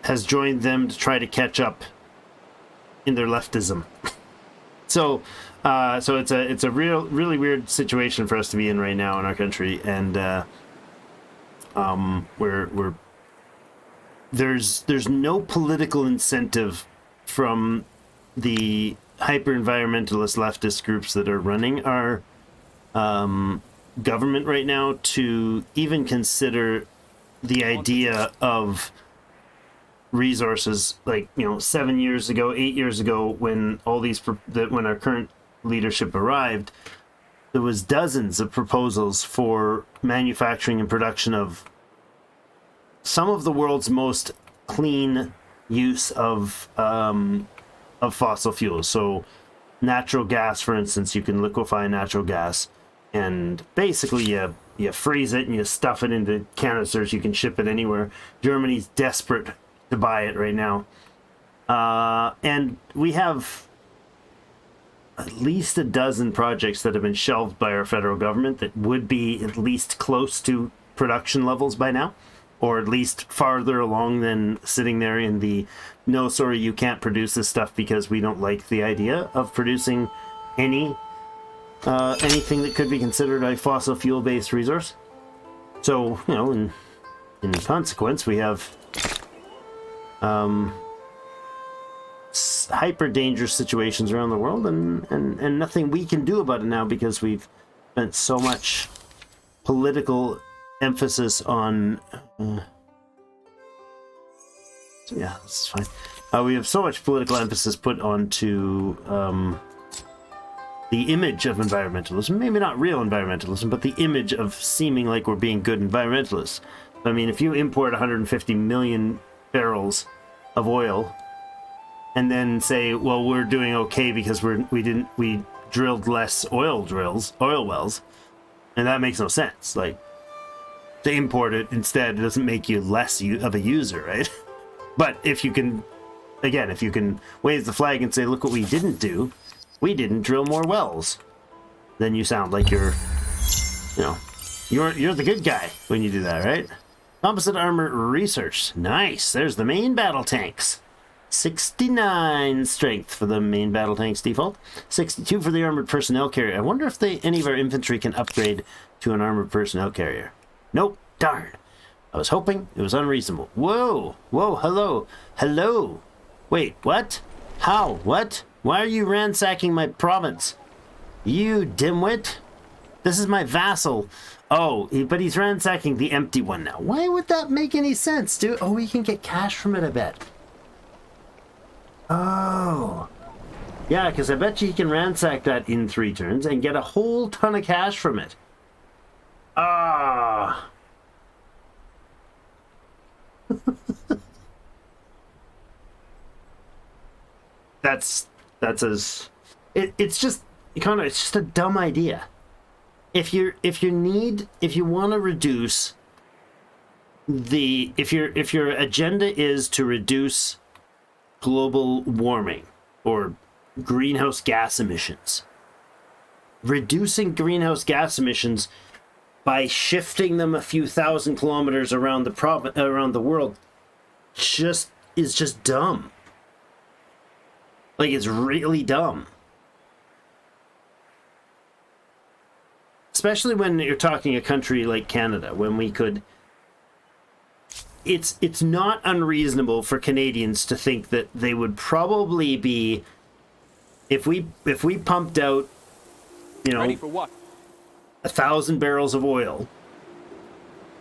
has joined them to try to catch up in their leftism. So it's a really weird situation for us to be in right now in our country, and there's no political incentive from the hyper-environmentalist leftist groups that are running our government right now to even consider the idea of resources. Like, 7 years ago, 8 years ago, when when our current leadership arrived, there was dozens of proposals for manufacturing and production of some of the world's most clean use of fossil fuels. So natural gas, for instance, you can liquefy natural gas, and basically you freeze it and you stuff it into canisters. You can ship it anywhere. Germany's desperate to buy it right now. And we have at least a dozen projects that have been shelved by our federal government that would be at least close to production levels by now, or at least farther along than sitting there in the, no, sorry, you can't produce this stuff because we don't like the idea of producing anything that could be considered a fossil fuel-based resource. So, in consequence, we have hyper dangerous situations around the world, and nothing we can do about it now because we've spent so much political emphasis on. Yeah, this is fine. We have so much political emphasis put onto the image of environmentalism. Maybe not real environmentalism, but the image of seeming like we're being good environmentalists. I mean, if you import 150 million barrels of oil and then say, well, we're doing okay because we drilled less oil wells, and that makes no sense. Like, to import it instead, it doesn't make you less of a user, right? But if you can wave the flag and say, look what we didn't do, we didn't drill more wells, then you sound like you're the good guy when you do that, right? Composite armor research. Nice. There's the main battle tanks. 69 strength for the main battle tanks default. 62 for the armored personnel carrier. I wonder if any of our infantry can upgrade to an armored personnel carrier. Nope. Darn. I was hoping. It was unreasonable. Whoa. Hello. Wait, what? How? What? Why are you ransacking my province? You dimwit. This is my vassal. Oh, but he's ransacking the empty one now. Why would that make any sense, dude? Oh, we can get cash from it, I bet. Oh. Yeah, because I bet you he can ransack that in 3 turns and get a whole ton of cash from it. Ah. That's it's just a dumb idea. If your agenda is to reduce global warming or greenhouse gas emissions, reducing greenhouse gas emissions by shifting them a few thousand kilometers around the world is just dumb. Like, it's really dumb. Especially when you're talking a country like Canada, when we could... It's not unreasonable for Canadians to think that they would probably be... If we pumped out, Ready for what? 1,000 barrels of oil,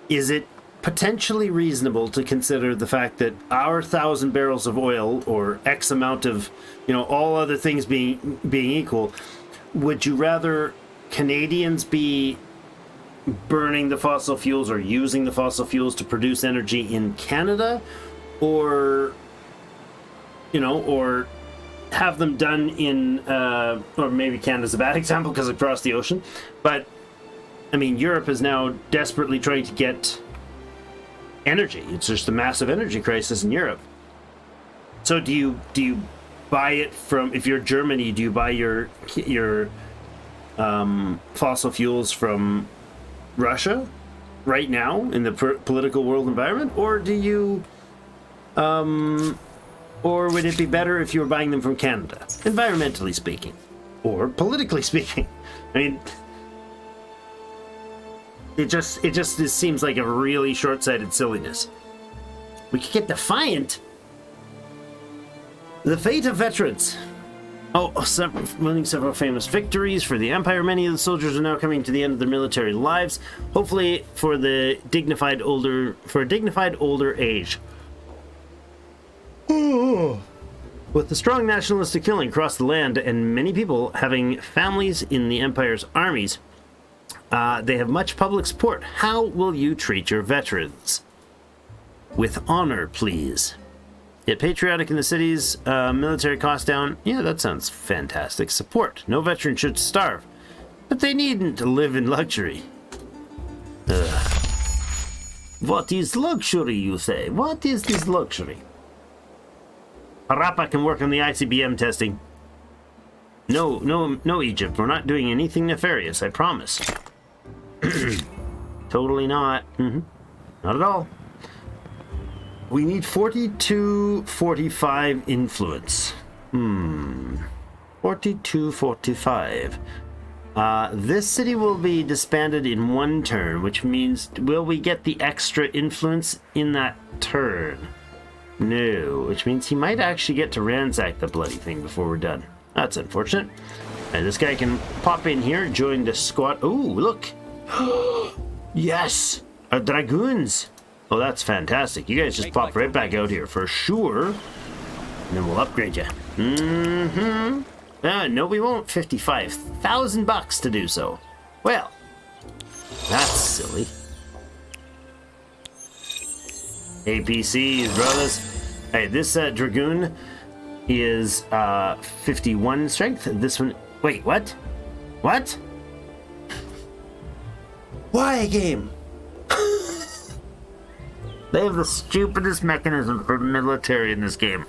is it potentially reasonable to consider the fact that our 1,000 barrels of oil, or X amount of, all other things being equal, would you rather Canadians be burning the fossil fuels or using the fossil fuels to produce energy in Canada, or have them done in, or maybe Canada's a bad example because across the ocean, but I mean, Europe is now desperately trying to get energy. It's just a massive energy crisis in Europe. So do you buy it from, if you're Germany, do you buy your fossil fuels from Russia right now in the political world environment, or do you or would it be better if you were buying them from Canada, environmentally speaking, or politically speaking? I mean, it just seems like a really short-sighted silliness. We could get Defiant. The fate of veterans. Winning several famous victories for the Empire. Many of the soldiers are now coming to the end of their military lives, hopefully for a dignified older age. With the strong nationalistic feeling across the land and many people having families in the Empire's armies, they have much public support. How will you treat your veterans? With honor, please. Get patriotic in the cities, military costs down. Yeah, that sounds fantastic. Support. No veteran should starve. But they needn't live in luxury. What is luxury, you say? What is this luxury? Parappa can work on the ICBM testing. No, Egypt. We're not doing anything nefarious, I promise. Totally not. Not at all. We need 42-45 influence. 42-45. This city will be disbanded in one turn, which means will we get the extra influence in that turn? No, which means he might actually get to ransack the bloody thing before we're done. That's unfortunate. And this guy can pop in here, join the squad. Oh, look. Yes, dragoons. Oh, that's fantastic. You guys just pop right back out here for sure. And then we'll upgrade you. No, we won't. $55,000 to do so. Well, that's silly. APCs, brothers. Hey, this dragoon is 51 strength. This one. Wait, what? What? Why game? They have the stupidest mechanism for military in this game.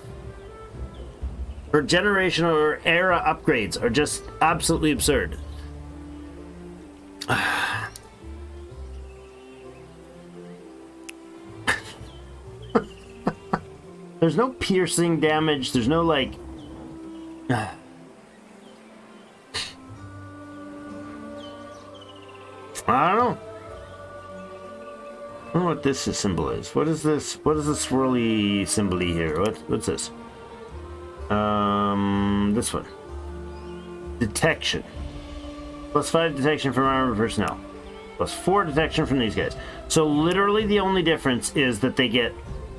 Her generational or era upgrades are just absolutely absurd. There's no piercing damage. There's no like... I don't know. I don't know what this symbol is. What is this? What is the swirly symbol here? What's this? This one. Detection. +5 detection from armored personnel. +4 detection from these guys. So literally the only difference is that they get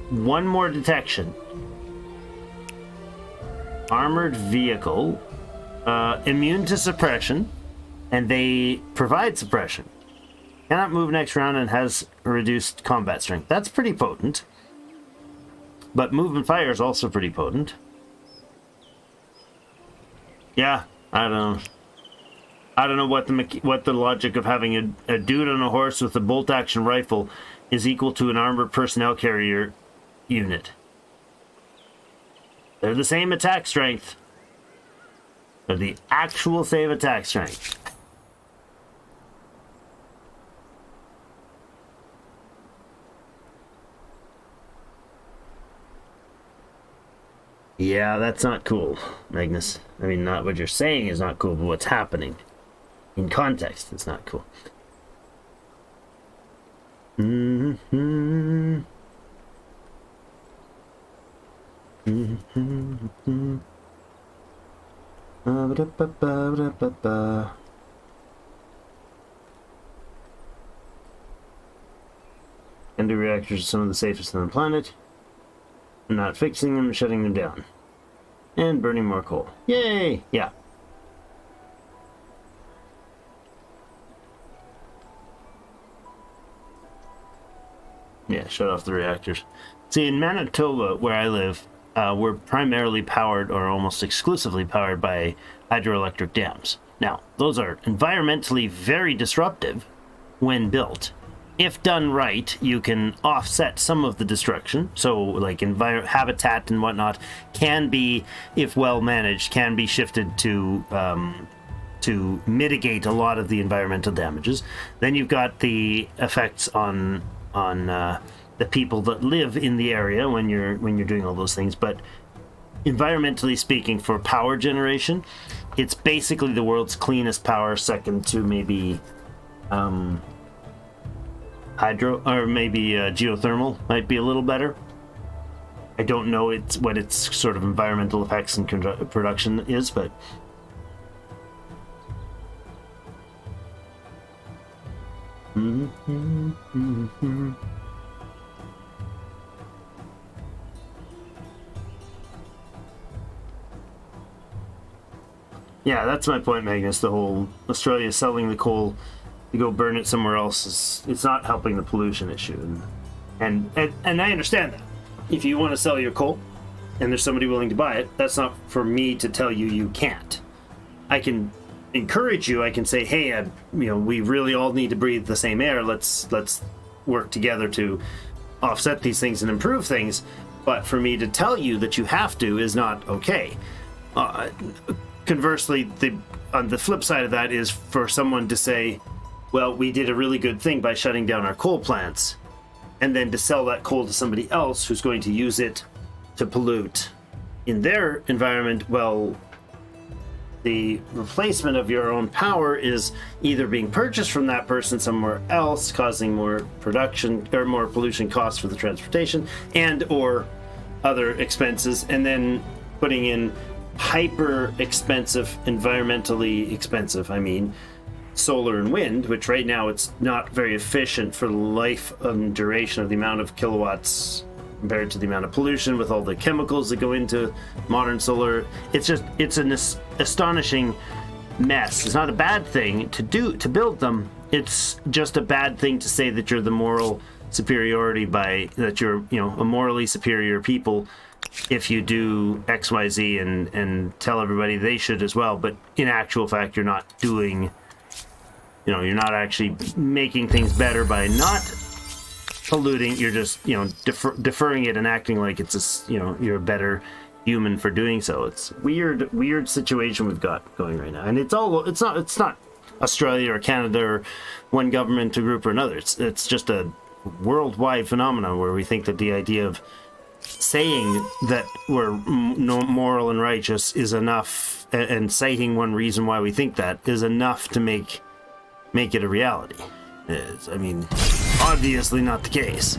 one more detection. Armored vehicle. Immune to suppression. And they provide suppression. Cannot move next round and has reduced combat strength. That's pretty potent. But move and fire is also pretty potent. Yeah, I don't know what the logic of having a dude on a horse with a bolt action rifle is equal to an armored personnel carrier unit. They're the same attack strength. They're the actual same attack strength. Yeah, that's not cool, Magnus. I mean, not what you're saying is not cool, but what's happening. In context, it's not cool. Ender reactors are some of the safest on the planet. Not fixing them, shutting them down. And burning more coal. Yay! Yeah. Yeah, shut off the reactors. See, in Manitoba, where I live, we're primarily powered, or almost exclusively powered, by hydroelectric dams. Now, those are environmentally very disruptive when built. If done right, you can offset some of the destruction. So, like habitat and whatnot can be, if well managed, can be shifted to mitigate a lot of the environmental damages. Then you've got the effects on the people that live in the area when you're doing all those things. But environmentally speaking, for power generation, it's basically the world's cleanest power, second to maybe hydro, or maybe geothermal might be a little better. I don't know what its sort of environmental effects and production is, but yeah, that's my point, Magnus. The whole Australia selling the coal to go burn it somewhere else it's not helping the pollution issue, and I understand that. If you want to sell your coal and there's somebody willing to buy it, that's not for me to tell you you can't. I can encourage you. I can say, hey, we really all need to breathe the same air. Let's work together to offset these things and improve things. But for me to tell you that you have to is not okay. Conversely, on the flip side of that is for someone to say, well, we did a really good thing by shutting down our coal plants, and then to sell that coal to somebody else who's going to use it to pollute in their environment. Well, the replacement of your own power is either being purchased from that person somewhere else, causing more production or more pollution costs for the transportation and or other expenses, and then putting in hyper expensive, environmentally expensive, I mean, solar and wind, which right now it's not very efficient for life and duration of the amount of kilowatts compared to the amount of pollution with all the chemicals that go into modern solar. It's an astonishing mess. It's not a bad thing to build them. It's just a bad thing to say that you're the moral superiority that you're, a morally superior people if you do XYZ and tell everybody they should as well. But in actual fact, you're not doing, you're not actually making things better by not polluting. You're just deferring it and acting like it's you're a better human for doing so. It's weird situation we've got going right now, and it's not Australia or Canada or one government group or another. It's just a worldwide phenomenon where we think that the idea of saying that we're moral and righteous is enough, and citing one reason why we think that is enough to make it a reality. Obviously not the case.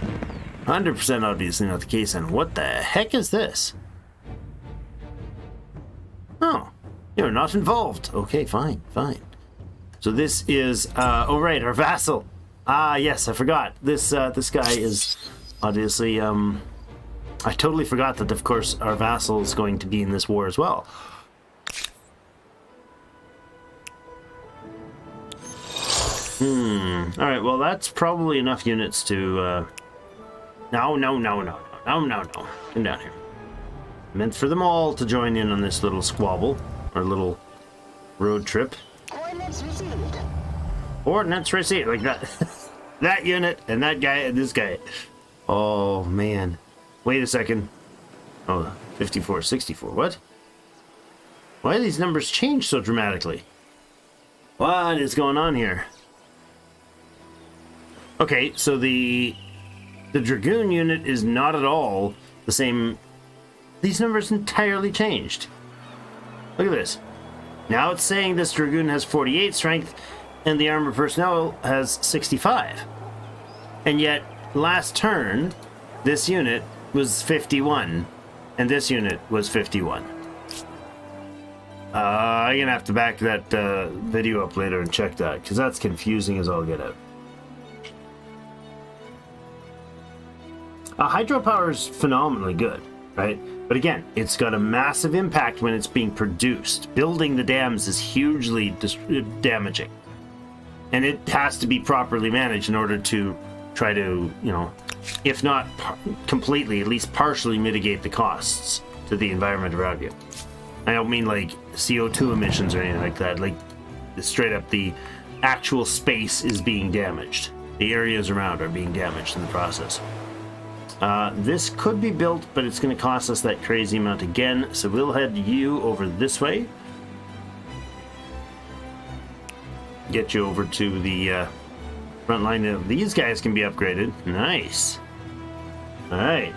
100% obviously not the case. And what the heck is this? Oh, you're not involved. Okay, fine. So this is, right, our vassal. Ah, yes, I forgot. This guy is obviously, I totally forgot that, of course, our vassal is going to be in this war as well. Alright, well, that's probably enough units to, No. Come down here. Meant for them all to join in on this little squabble, or little road trip. Coordinates received, like that. That unit, and that guy, and this guy. Oh, man. Wait a second. Oh, 54, 64, what? Why do these numbers change so dramatically? What is going on here? Okay, so the Dragoon unit is not at all the same. These numbers entirely changed. Look at this. Now it's saying this Dragoon has 48 strength and the armored personnel has 65. And yet, last turn, this unit was 51 and this unit was 51. I'm gonna have to back that video up later and check that, because that's confusing as all get out. Hydropower is phenomenally good, right? But again, it's got a massive impact when it's being produced. Building the dams is hugely damaging. And it has to be properly managed in order to try to, if not completely, at least partially mitigate the costs to the environment around you. I don't mean like CO2 emissions or anything like that. Like, straight up, the actual space is being damaged. The areas around are being damaged in the process. This could be built, but it's going to cost us that crazy amount again, so we'll head you over this way. Get you over to the front line. These guys can be upgraded. Nice. Alright.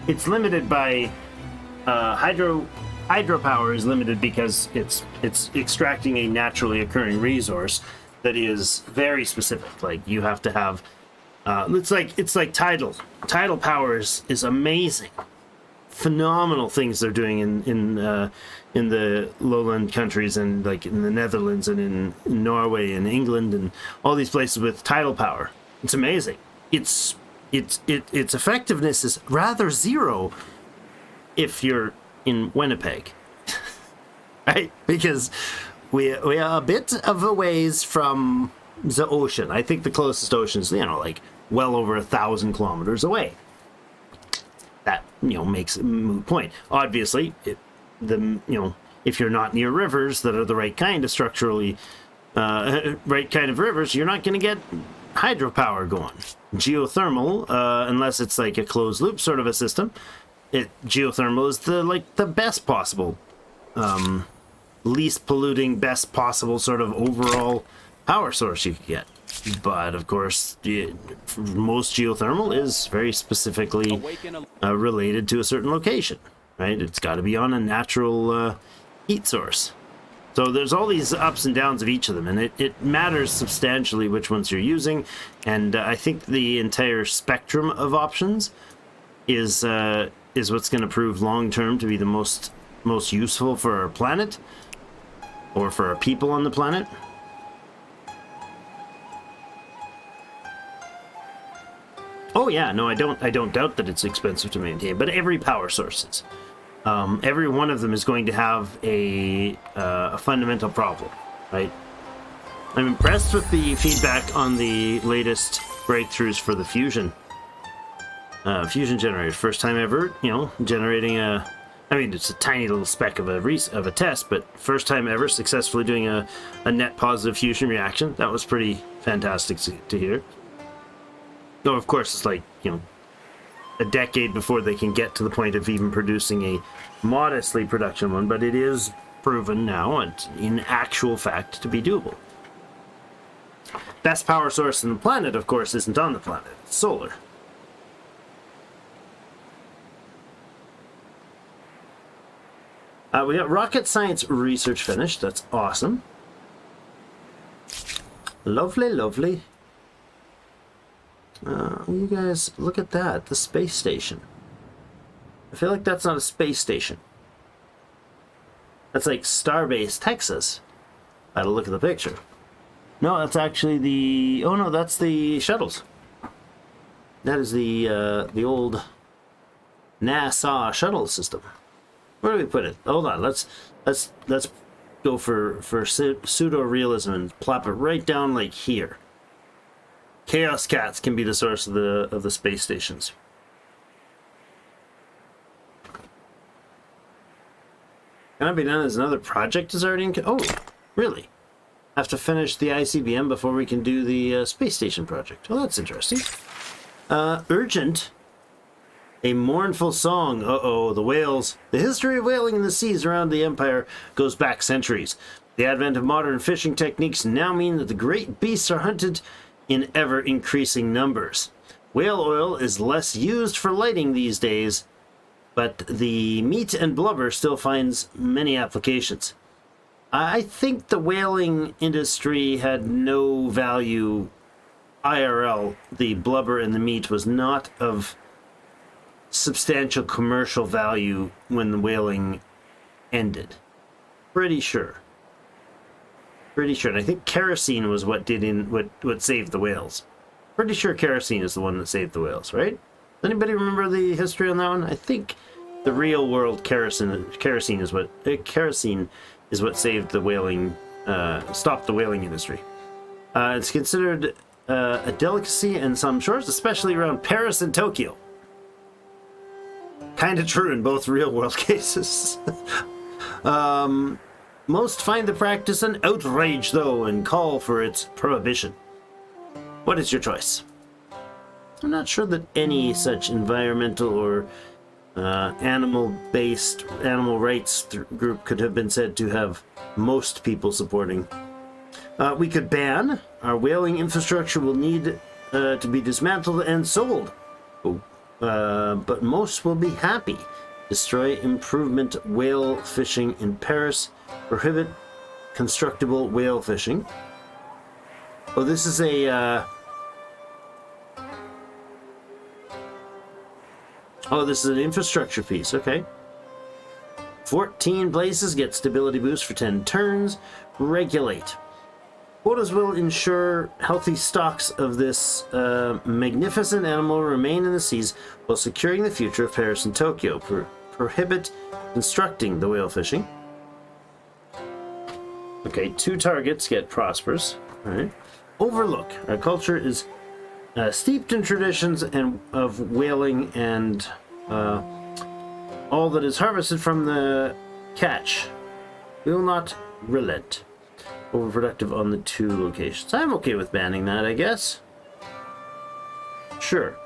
It's limited by... hydropower is limited because it's extracting a naturally occurring resource that is very specific. Like, you have to have... it's like tidal. Tidal power is amazing. Phenomenal things they're doing in the lowland countries, and like in the Netherlands and in Norway and England and all these places with tidal power. It's amazing. Its effectiveness is rather zero if you're in Winnipeg, right? Because we are a bit of a ways from the ocean. I think the closest ocean is, like well over 1,000 kilometers away. That, makes a moot point. Obviously, if you're not near rivers that are the right kind of structurally, right kind of rivers, you're not going to get hydropower going. Geothermal, unless it's like a closed loop sort of a system, geothermal is the best possible, least polluting, best possible sort of overall power source you could get. But of course, most geothermal is very specifically related to a certain location. right? It's got to be on a natural heat source. So there's all these ups and downs of each of them, and it matters substantially which ones you're using. And I think the entire spectrum of options is what's going to prove long term to be the most useful for our planet, or for our people on the planet. Oh yeah, no, I don't doubt that it's expensive to maintain, but every power source is. Every one of them is going to have a fundamental problem, right? I'm impressed with the feedback on the latest breakthroughs for the fusion generator. First time ever, generating a. I mean, it's a tiny little speck of a test, but first time ever successfully doing a net positive fusion reaction. That was pretty fantastic to hear. Though, of course, it's like, a decade before they can get to the point of even producing a modestly production one, but it is proven now, and in actual fact, to be doable. Best power source in the planet, of course, isn't on the planet. It's solar. We got rocket science research finished. That's awesome. Lovely, lovely. You guys, look at that. The space station. I feel like that's not a space station. That's like Starbase, Texas. By the look of the picture. No, that's actually the... Oh no, that's the shuttles. That is the old NASA shuttle system. Where do we put it? Hold on, let's go for pseudo realism and plop it right down like here. Chaos Cats can be the source of the space stations. Can I be done as another project is already in? Oh, really? Have to finish the ICBM before we can do the space station project. Well, that's interesting. Urgent. A mournful song. Uh-oh, the whales. The history of whaling in the seas around the Empire goes back centuries. The advent of modern fishing techniques now mean that the great beasts are hunted in ever-increasing numbers. Whale oil is less used for lighting these days, but the meat and blubber still finds many applications. I think the whaling industry had no value IRL. The blubber and the meat was not of substantial commercial value when the whaling ended. Pretty sure. And I think kerosene was what saved the whales. Pretty sure kerosene is the one that saved the whales, right? Does anybody remember the history on that one? I think the real world kerosene is what saved the whaling, stopped the whaling industry. It's considered a delicacy in some shores, especially around Paris and Tokyo. Kind of true in both real world cases. Most find the practice an outrage, though, and call for its prohibition. What is your choice? I'm not sure that any such environmental or animal rights group could have been said to have most people supporting. We could ban. Our whaling infrastructure will need to be dismantled and sold. But most will be happy. Destroy improvement whale fishing in Paris. Prohibit constructible whale fishing. Oh, this is a... this is an infrastructure piece. Okay. 14 places get stability boost for 10 turns. Regulate. Quotas will ensure healthy stocks of this magnificent animal remain in the seas while securing the future of Paris and Tokyo. Prohibit constructing the whale fishing. Okay, 2 targets get prosperous. All right. Overlook. Our culture is steeped in traditions of whaling and all that is harvested from the catch. We will not relent. Overproductive on the 2 locations. I'm okay with banning that, I guess. Sure.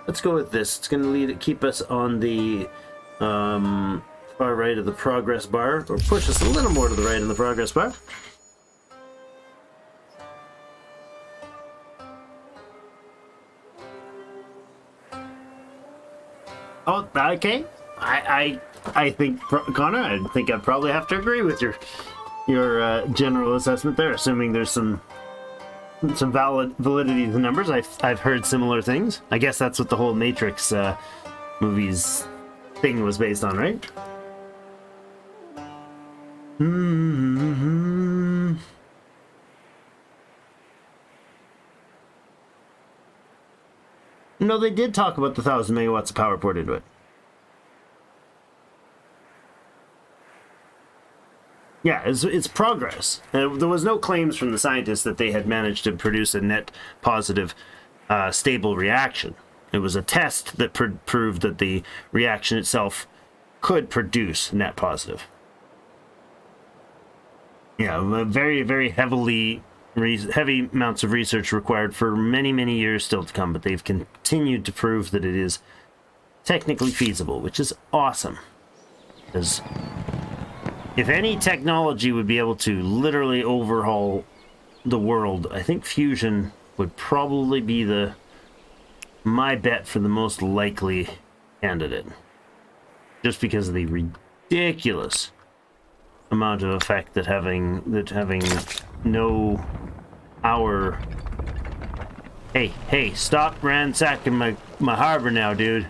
Let's go with this. It's going to keep us on the far right of the progress bar, or push us a little more to the right of the progress bar. Oh, okay. I think, Connor, I think I'd probably have to agree with your general assessment there, assuming there's some validity to the numbers. I've heard similar things. I guess that's what the whole Matrix movies thing was based on, right? No, they did talk about the 1,000 megawatts of power poured into it. Yeah, it's progress. There was no claims from the scientists that they had managed to produce a net positive, stable reaction. It was a test that proved that the reaction itself could produce net positive. Yeah, very, very heavy amounts of research required for many, many years still to come, but they've continued to prove that it is technically feasible, which is awesome. Because if any technology would be able to literally overhaul the world, I think fusion would probably be my bet for the most likely candidate. Just because of the ridiculous amount of effect that having no hour. Hey, stop ransacking my harbor now, dude.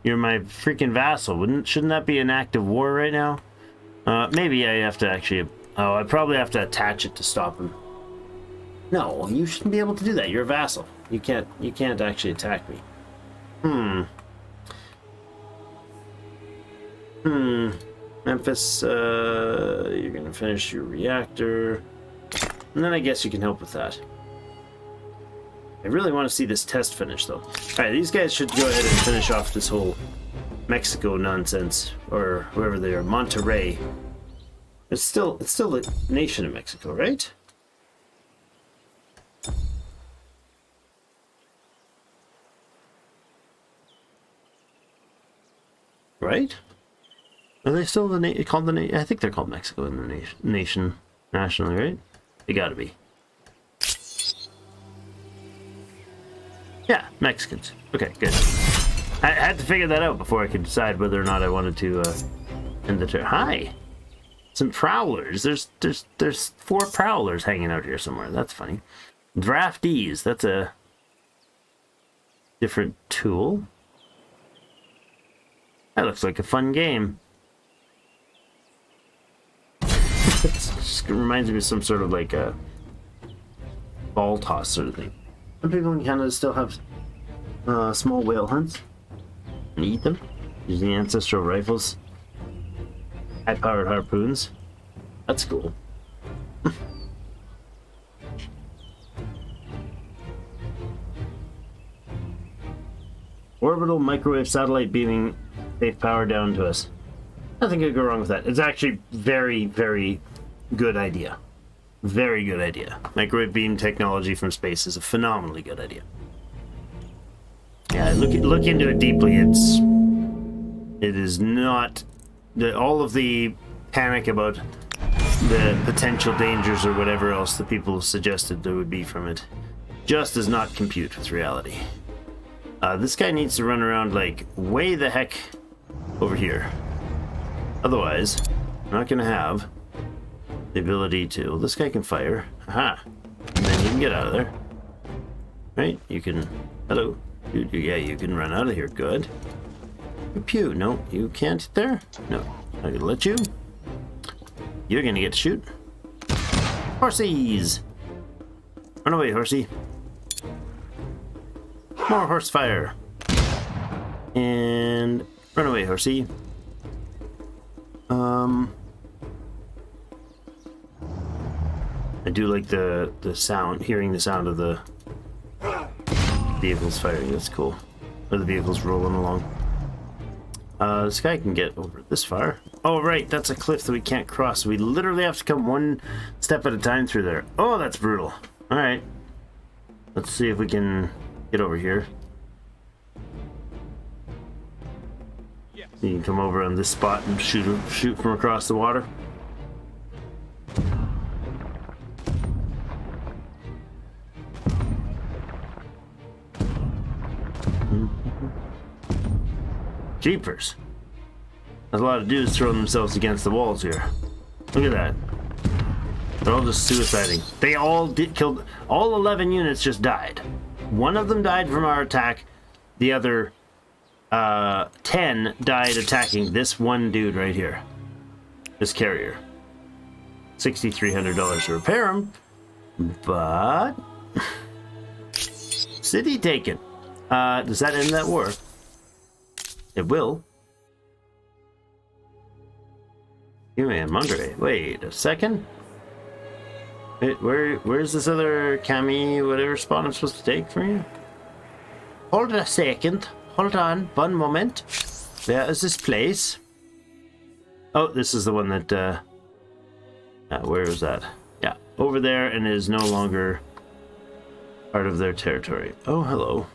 You're my freaking vassal. Shouldn't that be an act of war right now? Maybe I have to actually... Oh, I probably have to attach it to stop him. No, you shouldn't be able to do that. You're a vassal. You can't actually attack me. Memphis, you're gonna finish your reactor. And then I guess you can help with that. I really want to see this test finish, though. Alright, these guys should go ahead and finish off this whole Mexico nonsense, or whoever they are, Monterrey. It's still a nation of Mexico, right? Right? Are they still called the I think they're called Mexico in the nation nationally, right? They gotta be. Yeah, Mexicans. Okay, good. I had to figure that out before I could decide whether or not I wanted to end the turn. Hi! Some prowlers. There's 4 prowlers hanging out here somewhere. That's funny. Draftees. That's a different tool. That looks like a fun game. It just reminds me of some sort of like a ball toss sort of thing. Some people in Canada still have small whale hunts and eat them using ancestral rifles, high-powered harpoons. That's cool. Orbital microwave satellite beaming safe power down to us. Nothing could go wrong with that. It's actually very, very good idea. Very good idea. Microwave beam technology from space is a phenomenally good idea. Yeah, look into it deeply. It is not all of the panic about the potential dangers or whatever else the people suggested there would be from it just does not compute with reality. This guy needs to run around like way the heck over here. Otherwise, I'm not going to have the ability to... Well, this guy can fire. Aha. And then you can get out of there. Right? You can... Hello. Yeah, you can run out of here. Good. Pew. No, you can't there? No. I'm going to let you. You're going to get to shoot. Horsies! Run away, horsey. More horse fire. And... Run away, horsey. I do like the sound, hearing the sound of the vehicles firing. That's cool. Or the vehicles rolling along. This guy can get over this far. Oh, right, that's a cliff that we can't cross. We literally have to come one step at a time through there. Oh, that's brutal. All right. Let's see if we can get over here. Yes. You can come over on this spot and shoot from across the water. Jeepers. There's a lot of dudes throwing themselves against the walls here. Look at that. They're all just suiciding. They all killed. All 11 units just died. One of them died from our attack. The other 10 died attacking this one dude right here. This carrier. $6,300 to repair him. But... city taken. Does that end that war? It will. You man, Monterey. Wait a second. Wait, where's this other Cami, whatever spawn I'm supposed to take from you? Hold a second. Hold on. One moment. Where is this place? Oh, this is the one that, where is that? Yeah, over there, and is no longer part of their territory. Oh, hello.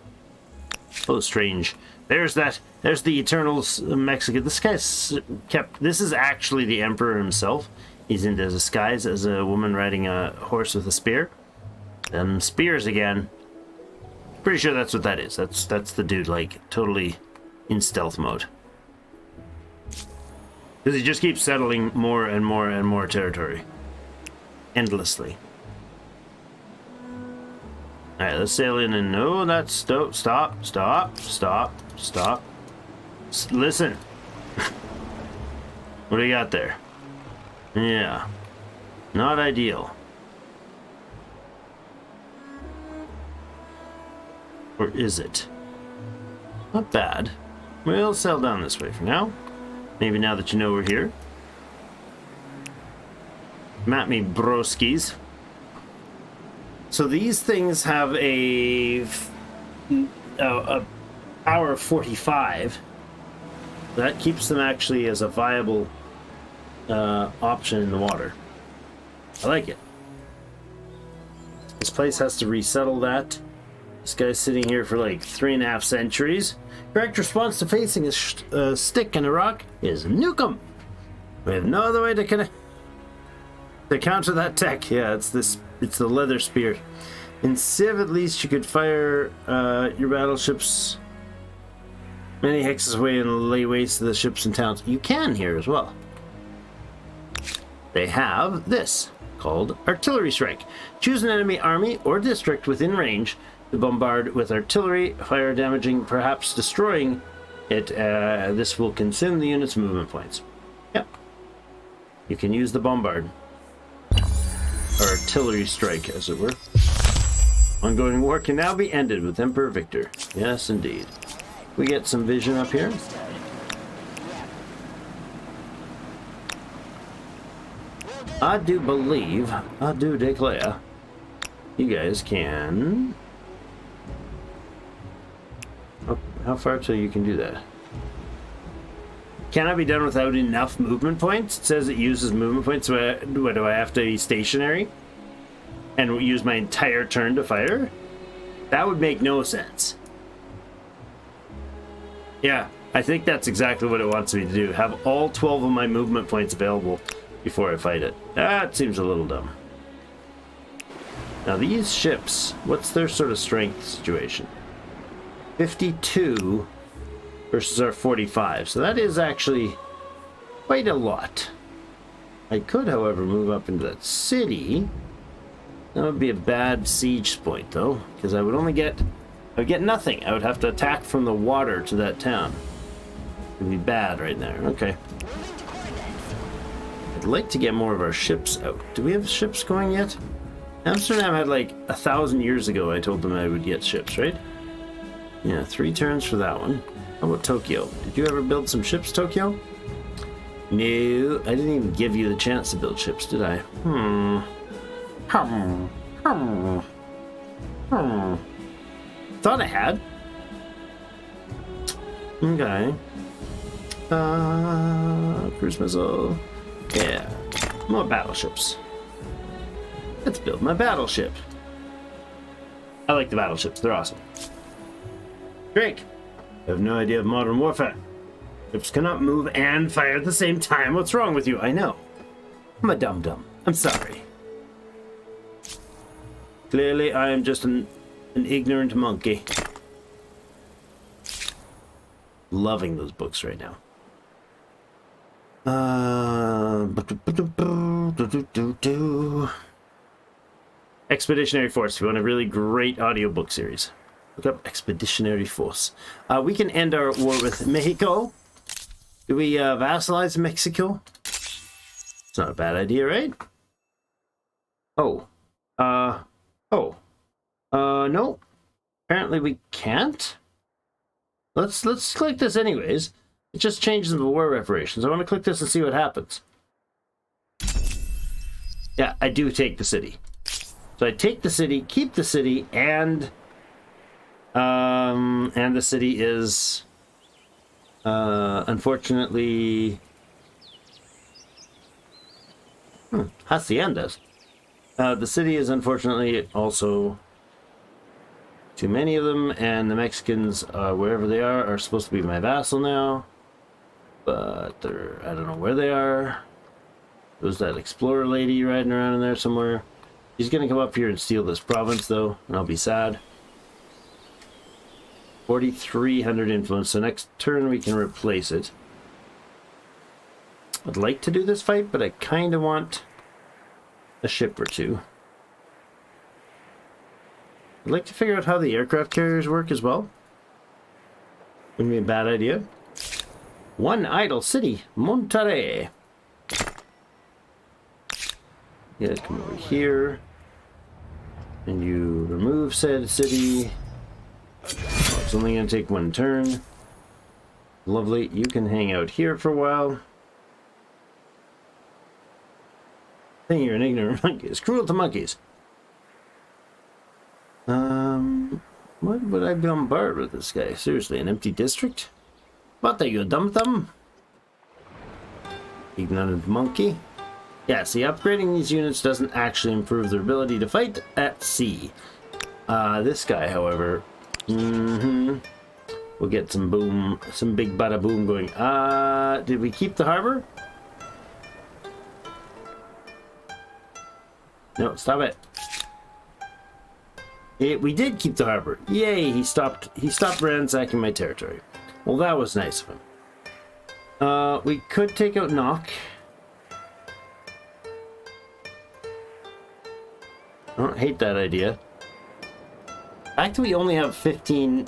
Oh, strange. There's that. There's the Eternal Mexican. This guy's kept. This is actually the Emperor himself. He's in disguise as a woman riding a horse with a spear. Spears again. Pretty sure that's what that is. That's the dude, like, totally in stealth mode. Because he just keeps settling more and more and more territory. Endlessly. Alright, let's sail in and... no, that's... stop. Listen. What do you got there? Yeah. Not ideal. Or is it? Not bad. We'll sail down this way for now. Maybe now that you know we're here. Map me broskies. So these things have a power of 45. That keeps them actually as a viable option in the water. I like it. This place has to resettle that. This guy's sitting here for like 3.5 centuries. Correct response to facing a stick and a rock is nuke 'em. We have no other way to counter that tech. Yeah, it's the leather spear. In Civ, at least, you could fire your battleships many hexes away and lay waste to the ships and towns. You can here as well. They have this, called Artillery Strike. Choose an enemy army or district within range to bombard with artillery, fire damaging, perhaps destroying it. This will consume the unit's movement points. Yep. You can use the bombard. Or artillery strike, as it were. Ongoing war can now be ended with Emperor Victor. Yes, indeed. We get some vision up here. I do believe, I do declare, you guys can... how far till you can do that? Can I be done without enough movement points? It says it uses movement points, so what, do I have to be stationary? And use my entire turn to fire? That would make no sense. Yeah, I think that's exactly what it wants me to do. Have all 12 of my movement points available before I fight it. That seems a little dumb. Now these ships, what's their sort of strength situation? 52 versus our 45. So that is actually quite a lot. I could, however, move up into that city. That would be a bad siege point, though, because I would only get... I would get nothing. I would have to attack from the water to that town. It would be bad right there. Okay. I'd like to get more of our ships out. Do we have ships going yet? Amsterdam had like 1,000 years ago. I told them I would get ships, right? Yeah, 3 turns for that one. How about Tokyo? Did you ever build some ships, Tokyo? No, I didn't even give you the chance to build ships, did I? Thought I had. Okay. Cruise missile. Yeah. More battleships. Let's build my battleship. I like the battleships. They're awesome. Drake. I have no idea of modern warfare. Ships cannot move and fire at the same time. What's wrong with you? I know. I'm a dum-dum. I'm sorry. Clearly, I am just an ignorant monkey. Loving those books right now. Expeditionary Force. If you want a really great audiobook series, look up Expeditionary Force. We can end our war with Mexico. Do we vassalize Mexico? It's not a bad idea, right? Oh. No. Apparently we can't. Let's click this anyways. It just changes the war reparations. I want to click this and see what happens. Yeah, I do take the city. So I take the city, keep the city, and the city is unfortunately haciendas. The city is unfortunately also too many of them, and the Mexicans, wherever they are supposed to be my vassal now. But I don't know where they are. There's that explorer lady riding around in there somewhere. She's gonna come up here and steal this province, though, and I'll be sad. 4,300 influence, so next turn we can replace it. I'd like to do this fight, but I kind of want a ship or two. I'd like to figure out how the aircraft carriers work as well. Wouldn't be a bad idea. One idle city, Monterrey. Yeah, come over here. And you remove said city. Oh, it's only going to take one turn. Lovely. You can hang out here for a while. I think you're an ignorant monkey. It's cruel to monkeys. What would I bombard with this guy? Seriously, an empty district? What are you, dum-dum? Ignorant monkey. Yeah, see, upgrading these units doesn't actually improve their ability to fight at sea. This guy, however, we'll get some boom, some big bada boom going. Did we keep the harbor? No, stop it. We did keep the harbor. Yay, he stopped ransacking my territory. Well, that was nice of him. We could take out Knock. I don't hate that idea. The fact that we only have 15...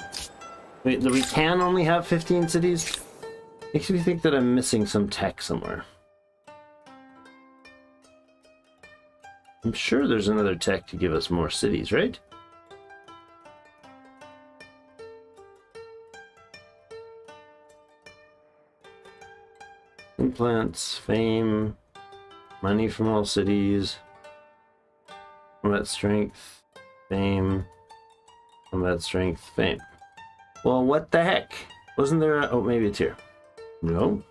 Wait, that we can only have 15 cities makes me think that I'm missing some tech somewhere. I'm sure there's another tech to give us more cities, right? Implants, fame, money from all cities, combat strength, fame, combat strength, fame. Well, what the heck? Wasn't there a... Oh, maybe it's here. No.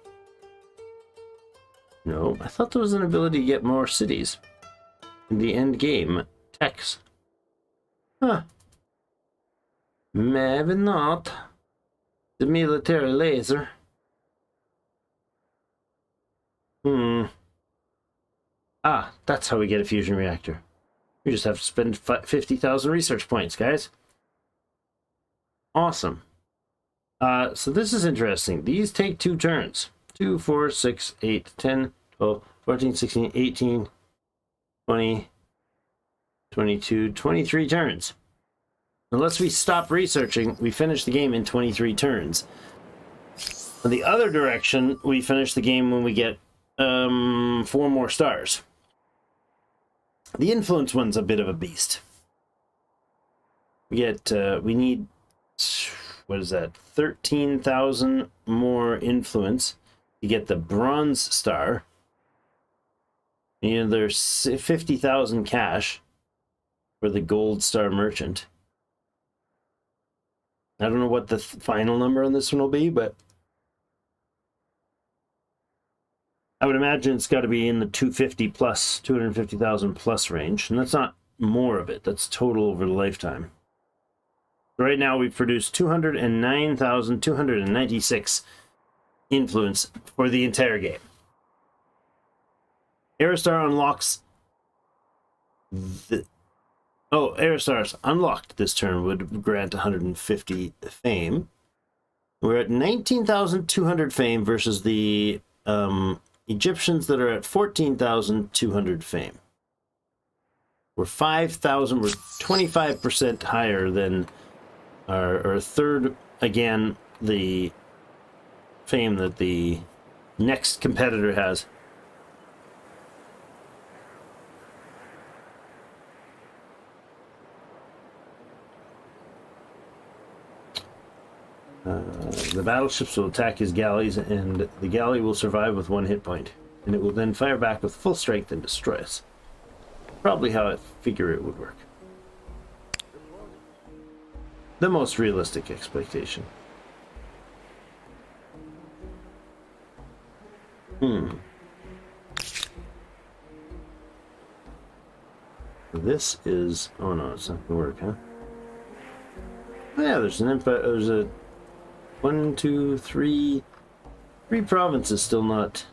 No, I thought there was an ability to get more cities in the end game. Techs. Huh. Maybe not. The military laser. That's how we get a fusion reactor. We just have to spend 50,000 research points, guys. Awesome. So this is interesting. These take 2 turns. 2, 4, 6, 8, 10, 12, 14, 16, 18, 20, 22, 23 turns. Unless we stop researching, we finish the game in 23 turns. In the other direction, we finish the game when we get 4 more stars. The influence one's a bit of a beast. We need, what is that, 13,000 more influence to get the bronze star. And there's 50,000 cash for the gold star merchant. I don't know what the final number on this one will be, but I would imagine it's got to be in the 250 plus, 250,000 plus range. And that's not more of it. That's total over the lifetime. Right now we've produced 209,296 influence for the entire game. Aerostar unlocks the... Oh, Aerostars unlocked this turn would grant 150 fame. We're at 19,200 fame versus the Egyptians that are at 14,200 fame. We're 5,000, we're 25% higher than our third, again, the fame that the next competitor has. The battleships will attack his galleys, and the galley will survive with 1 hit point, and it will then fire back with full strength and destroy us. Probably how I figure it would work. The most realistic expectation. This is... oh no, it's not gonna work, huh? Oh yeah, there's a 1, 2, 3 provinces still not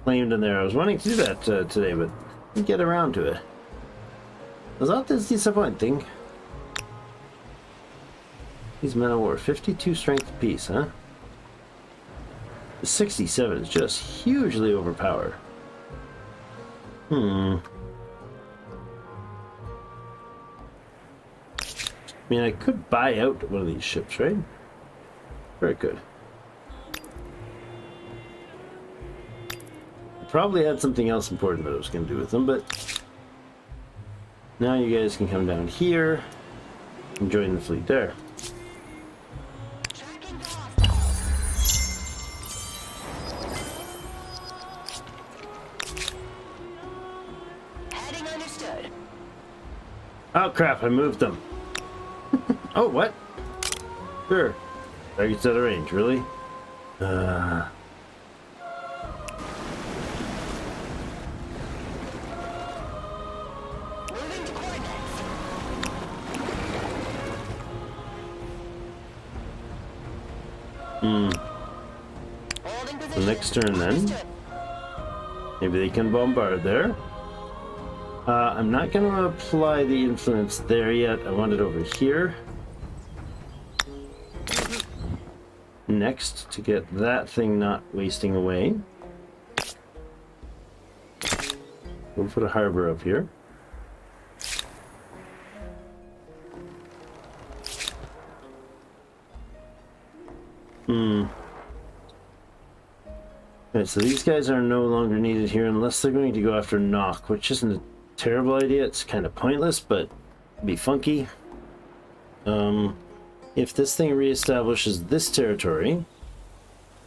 claimed in there. I was wanting to do that today, but didn't get around to it. Was that disappointing? These men of war, 52 strength apiece, huh? The 67 is just hugely overpowered. I mean, I could buy out one of these ships, right? Very good. I probably had something else important that I was going to do with them, but now you guys can come down here and join the fleet there. Tracking off. Heading understood. Oh crap, I moved them. Oh, what? Sure. Target's out of range, really? Moving to coordinates. Holding The position. next turn then. Understood. Maybe they can bombard there. I'm not going to apply the influence there yet. I want it over here. Next, to get that thing not wasting away. We'll put a harbor up here. Alright, so these guys are no longer needed here unless they're going to go after Knock, which isn't a terrible idea. It's kind of pointless, but it'd be funky. If this thing reestablishes this territory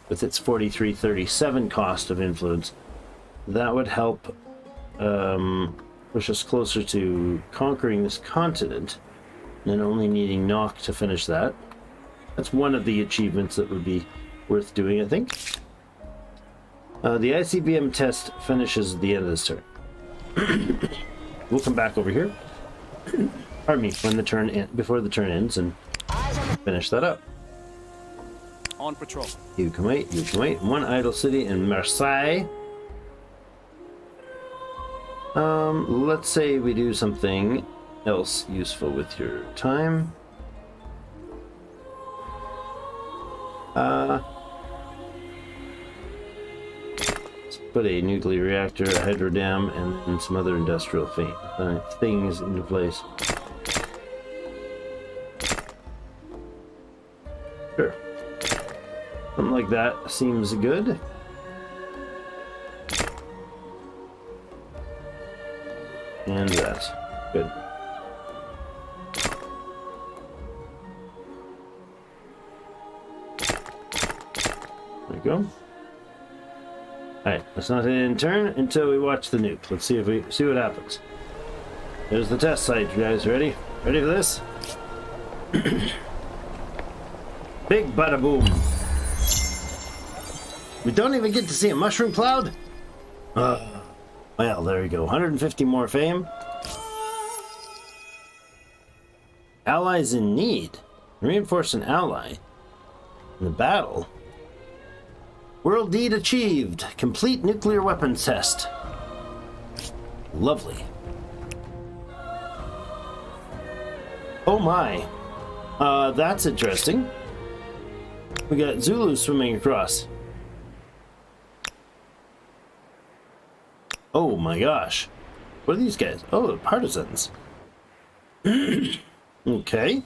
with its 4337 cost of influence, that would help push us closer to conquering this continent and only needing Knock to finish that. That's one of the achievements that would be worth doing, I think. The ICBM test finishes at the end of this turn. We'll come back over here. Pardon me, when the turn before the turn ends, and finish that up. On patrol. You can wait. You can wait. One idle city in Marseille. Let's say we do something else useful with your time. Let's put a nuclear reactor, a hydro dam, and some other industrial things into place. Sure. Something like that seems good. And that. Good. There we go. Alright, let's not hit in turn until we watch the nuke. Let's see if we see what happens. There's the test site, you guys ready? Ready for this? Big bada boom. We don't even get to see a mushroom cloud? Well, there you go. 150 more fame. Allies in need. Reinforce an ally. In the battle. World deed achieved. Complete nuclear weapons test. Lovely. Oh my. That's interesting. We got Zulus swimming across. Oh my gosh. What are these guys? Oh, they're partisans. Okay.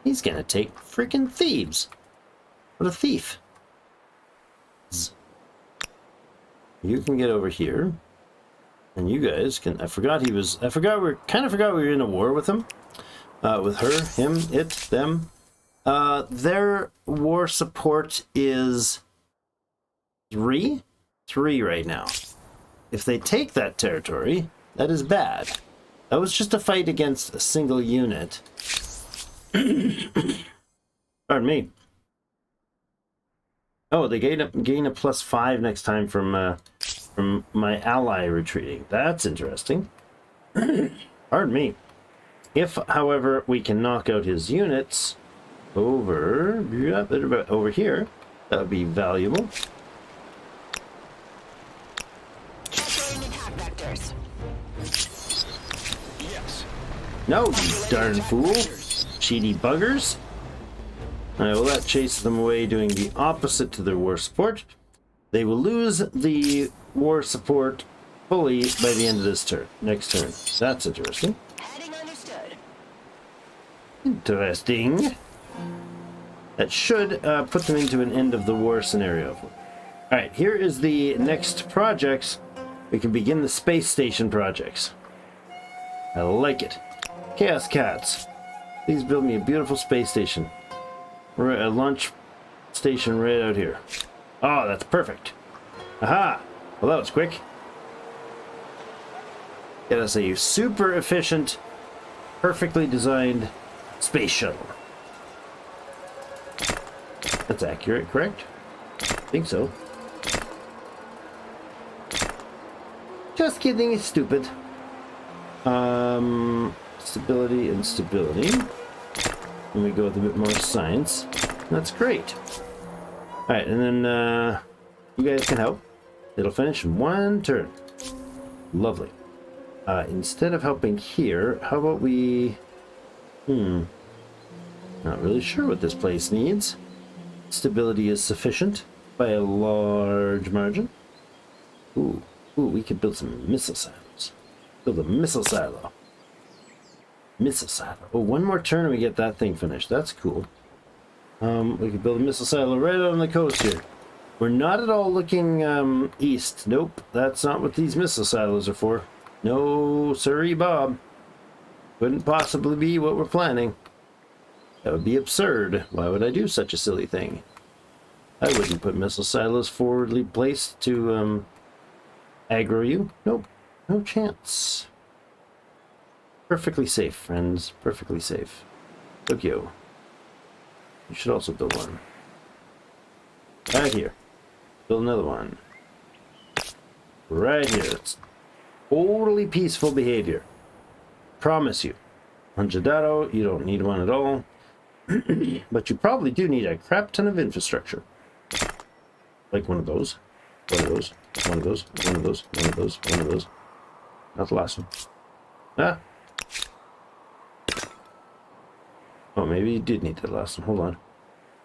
He's gonna take freaking thieves. What a thief. You can get over here. And you guys can... I forgot we were in a war with him. With her, him, it, them. Their war support is 3? 3 right now. If they take that territory, that is bad. That was just a fight against a single unit. Pardon me. Oh, they gain a +5 next time from my ally retreating. That's interesting. Pardon me. If, however, we can knock out his units over here, that would be valuable. Capturing attack vectors. Yes. No, you darn fool. Cheaty buggers. Alright, well that chases them away, doing the opposite to their war support. They will lose the war support fully by the end of this turn. Next turn. That's interesting. Heading understood. Interesting. That should put them into an end of the war scenario. Alright, here is the next projects. We can begin the space station projects. I like it. Chaos Cats. Please build me a beautiful space station. A launch station right out here. Oh, that's perfect. Aha! Well, that was quick. Get us a super efficient, perfectly designed space shuttle. That's accurate, correct? I think so. Just kidding, it's stupid. Stability and stability. And we go with a bit more science. That's great. Alright, and then you guys can help. It'll finish in 1 turn. Lovely. Instead of helping here, how about we... Not really sure what this place needs. Stability is sufficient by a large margin. Ooh, we could build some missile silos. Build a missile silo. Missile silo. Oh, 1 more turn and we get that thing finished. That's cool. We could build a missile silo right on the coast here. We're not at all looking east. Nope, that's not what these missile silos are for. No, sirree, Bob. Couldn't possibly be what we're planning. That would be absurd. Why would I do such a silly thing? I wouldn't put missile silos forwardly placed to aggro you. Nope, no chance. Perfectly safe, friends. Perfectly safe. Tokyo. You should also build one. Right here. Build another one. Right here. It's totally peaceful behavior. Promise you. On Jadaro, you don't need one at all. But you probably do need a crap ton of infrastructure. Like one of those. One of those. One of those. One of those. One of those. One of those. Not the last one. Ah. Oh, maybe you did need that last one. Hold on.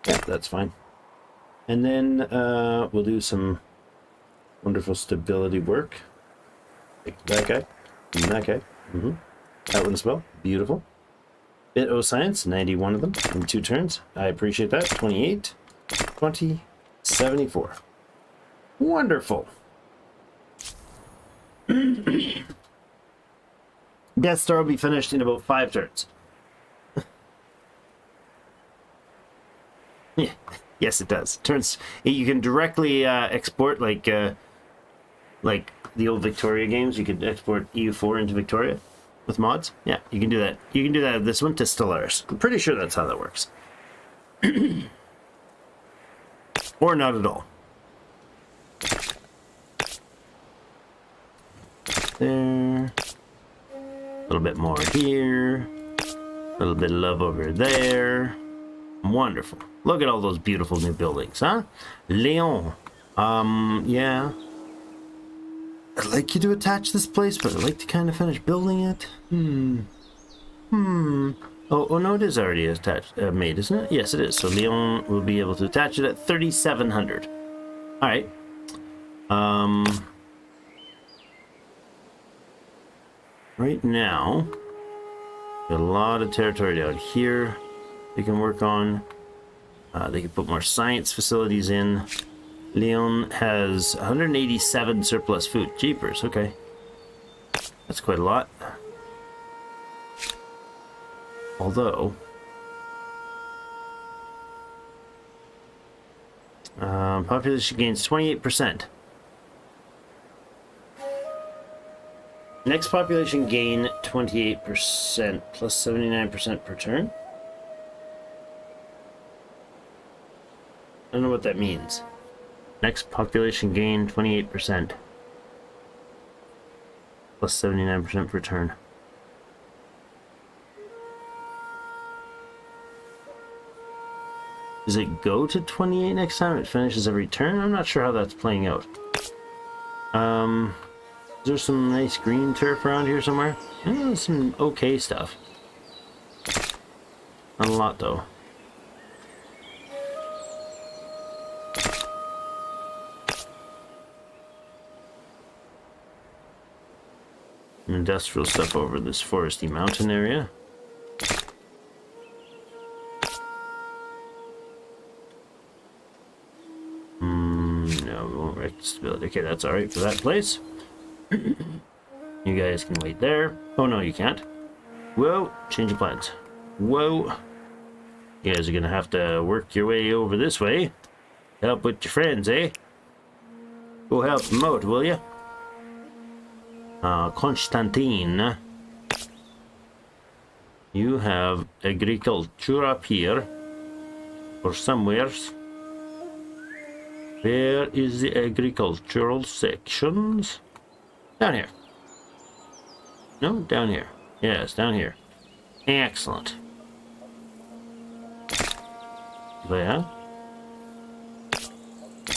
Yeah, that's fine. And then we'll do some wonderful stability work. Like that guy. And that guy. That one as well. Beautiful. Bit O science. 91 of them in 2 turns. I appreciate that. 28. 20. 74. Wonderful. Death Star will be finished in about 5 turns. Yeah. Yes, it does. Turns. You can directly export like the old Victoria games. You could export EU4 into Victoria with mods. Yeah, you can do that. You can do that with this one to Stellaris. I'm pretty sure that's how that works. Or not at all. There. A little bit more here. A little bit of love over there. Wonderful. Look at all those beautiful new buildings, huh? Leon. Yeah. I'd like you to attach this place, but I'd like to kind of finish building it. Oh no, it is already attached, made, isn't it? Yes, it is. So Leon will be able to attach it at 3,700. All right. Right now, got a lot of territory down here they can work on. They can put more science facilities in. Leon has 187 surplus food. Jeepers, okay. That's quite a lot. Although, population gains 28%. Next population gain 28% plus 79% per turn. I don't know what that means. Next population gain 28% plus 79% per turn. Does it go to 28 next time it finishes every turn? I'm not sure how that's playing out. Is there some nice green turf around here somewhere? Some okay stuff. Not a lot though. Industrial stuff over this foresty mountain area. No, we won't wreck stability. Okay, that's alright for that place. You guys can wait there. Oh no, you can't. Whoa, change of plans. Whoa. You guys are gonna have to work your way over this way. Help with your friends, eh? Go help them out, will ya? Constantine. You have agriculture up here. Or somewheres. Where is the agricultural sections? Down here. No, down here. Yes, down here. Excellent. There.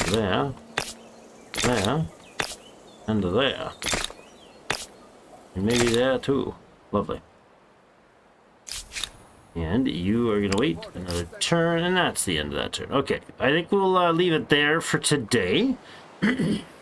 There. There. And there. And maybe there too. Lovely. And you are going to wait another turn, and that's the end of that turn. Okay, I think we'll leave it there for today.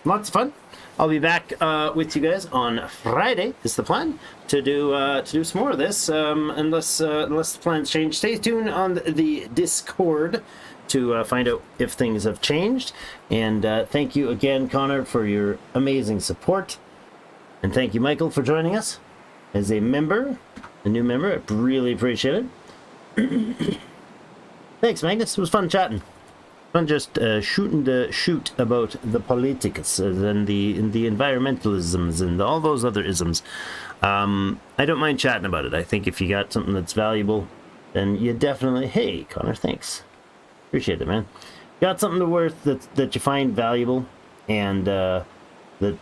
Lots of fun. I'll be back with you guys on Friday, is the plan, to do some more of this, unless the plans change. Stay tuned on the Discord to find out if things have changed. And thank you again, Connor, for your amazing support. And thank you, Michael, for joining us as a member, a new member. I really appreciate it. Thanks, Magnus. It was fun chatting. Fun just shooting the shoot about the politics and the environmentalisms and all those other isms. I don't mind chatting about it. I think if you got something that's valuable, then you definitely... Hey, Connor, thanks. Appreciate it, man. Got something worth that you find valuable, and the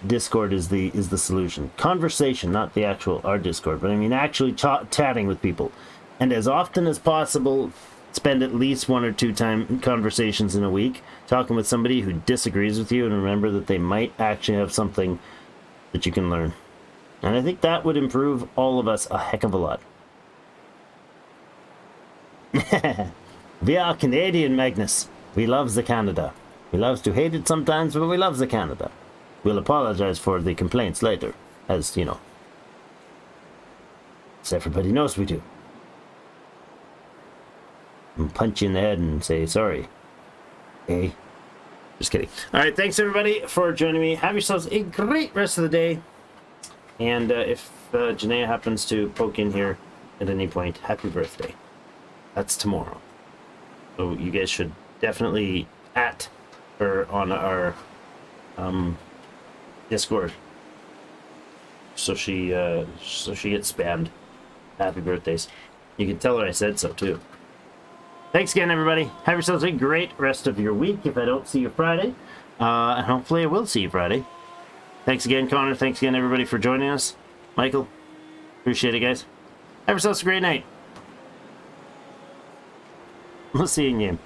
Discord is the solution. Conversation, not the actual our Discord, but I mean actually chatting with people. And as often as possible, spend at least 1 or 2 conversations in a week talking with somebody who disagrees with you, and remember that they might actually have something that you can learn. And I think that would improve all of us a heck of a lot. We are Canadian, Magnus. We loves the Canada. We loves to hate it sometimes, but we loves the Canada. We'll apologize for the complaints later, as you know. As everybody knows we do. And punch you in the head and say sorry. Hey. Just kidding. Alright, thanks everybody for joining me. Have yourselves a great rest of the day. And if Janaea happens to poke in here at any point, happy birthday. That's tomorrow. So you guys should definitely at her on our Discord. So she gets spammed. Happy birthdays. You can tell her I said so too. Thanks again, everybody. Have yourselves a great rest of your week if I don't see you Friday. And hopefully I will see you Friday. Thanks again, Connor. Thanks again, everybody, for joining us. Michael, appreciate it, guys. Have yourselves a great night. We'll see you in game.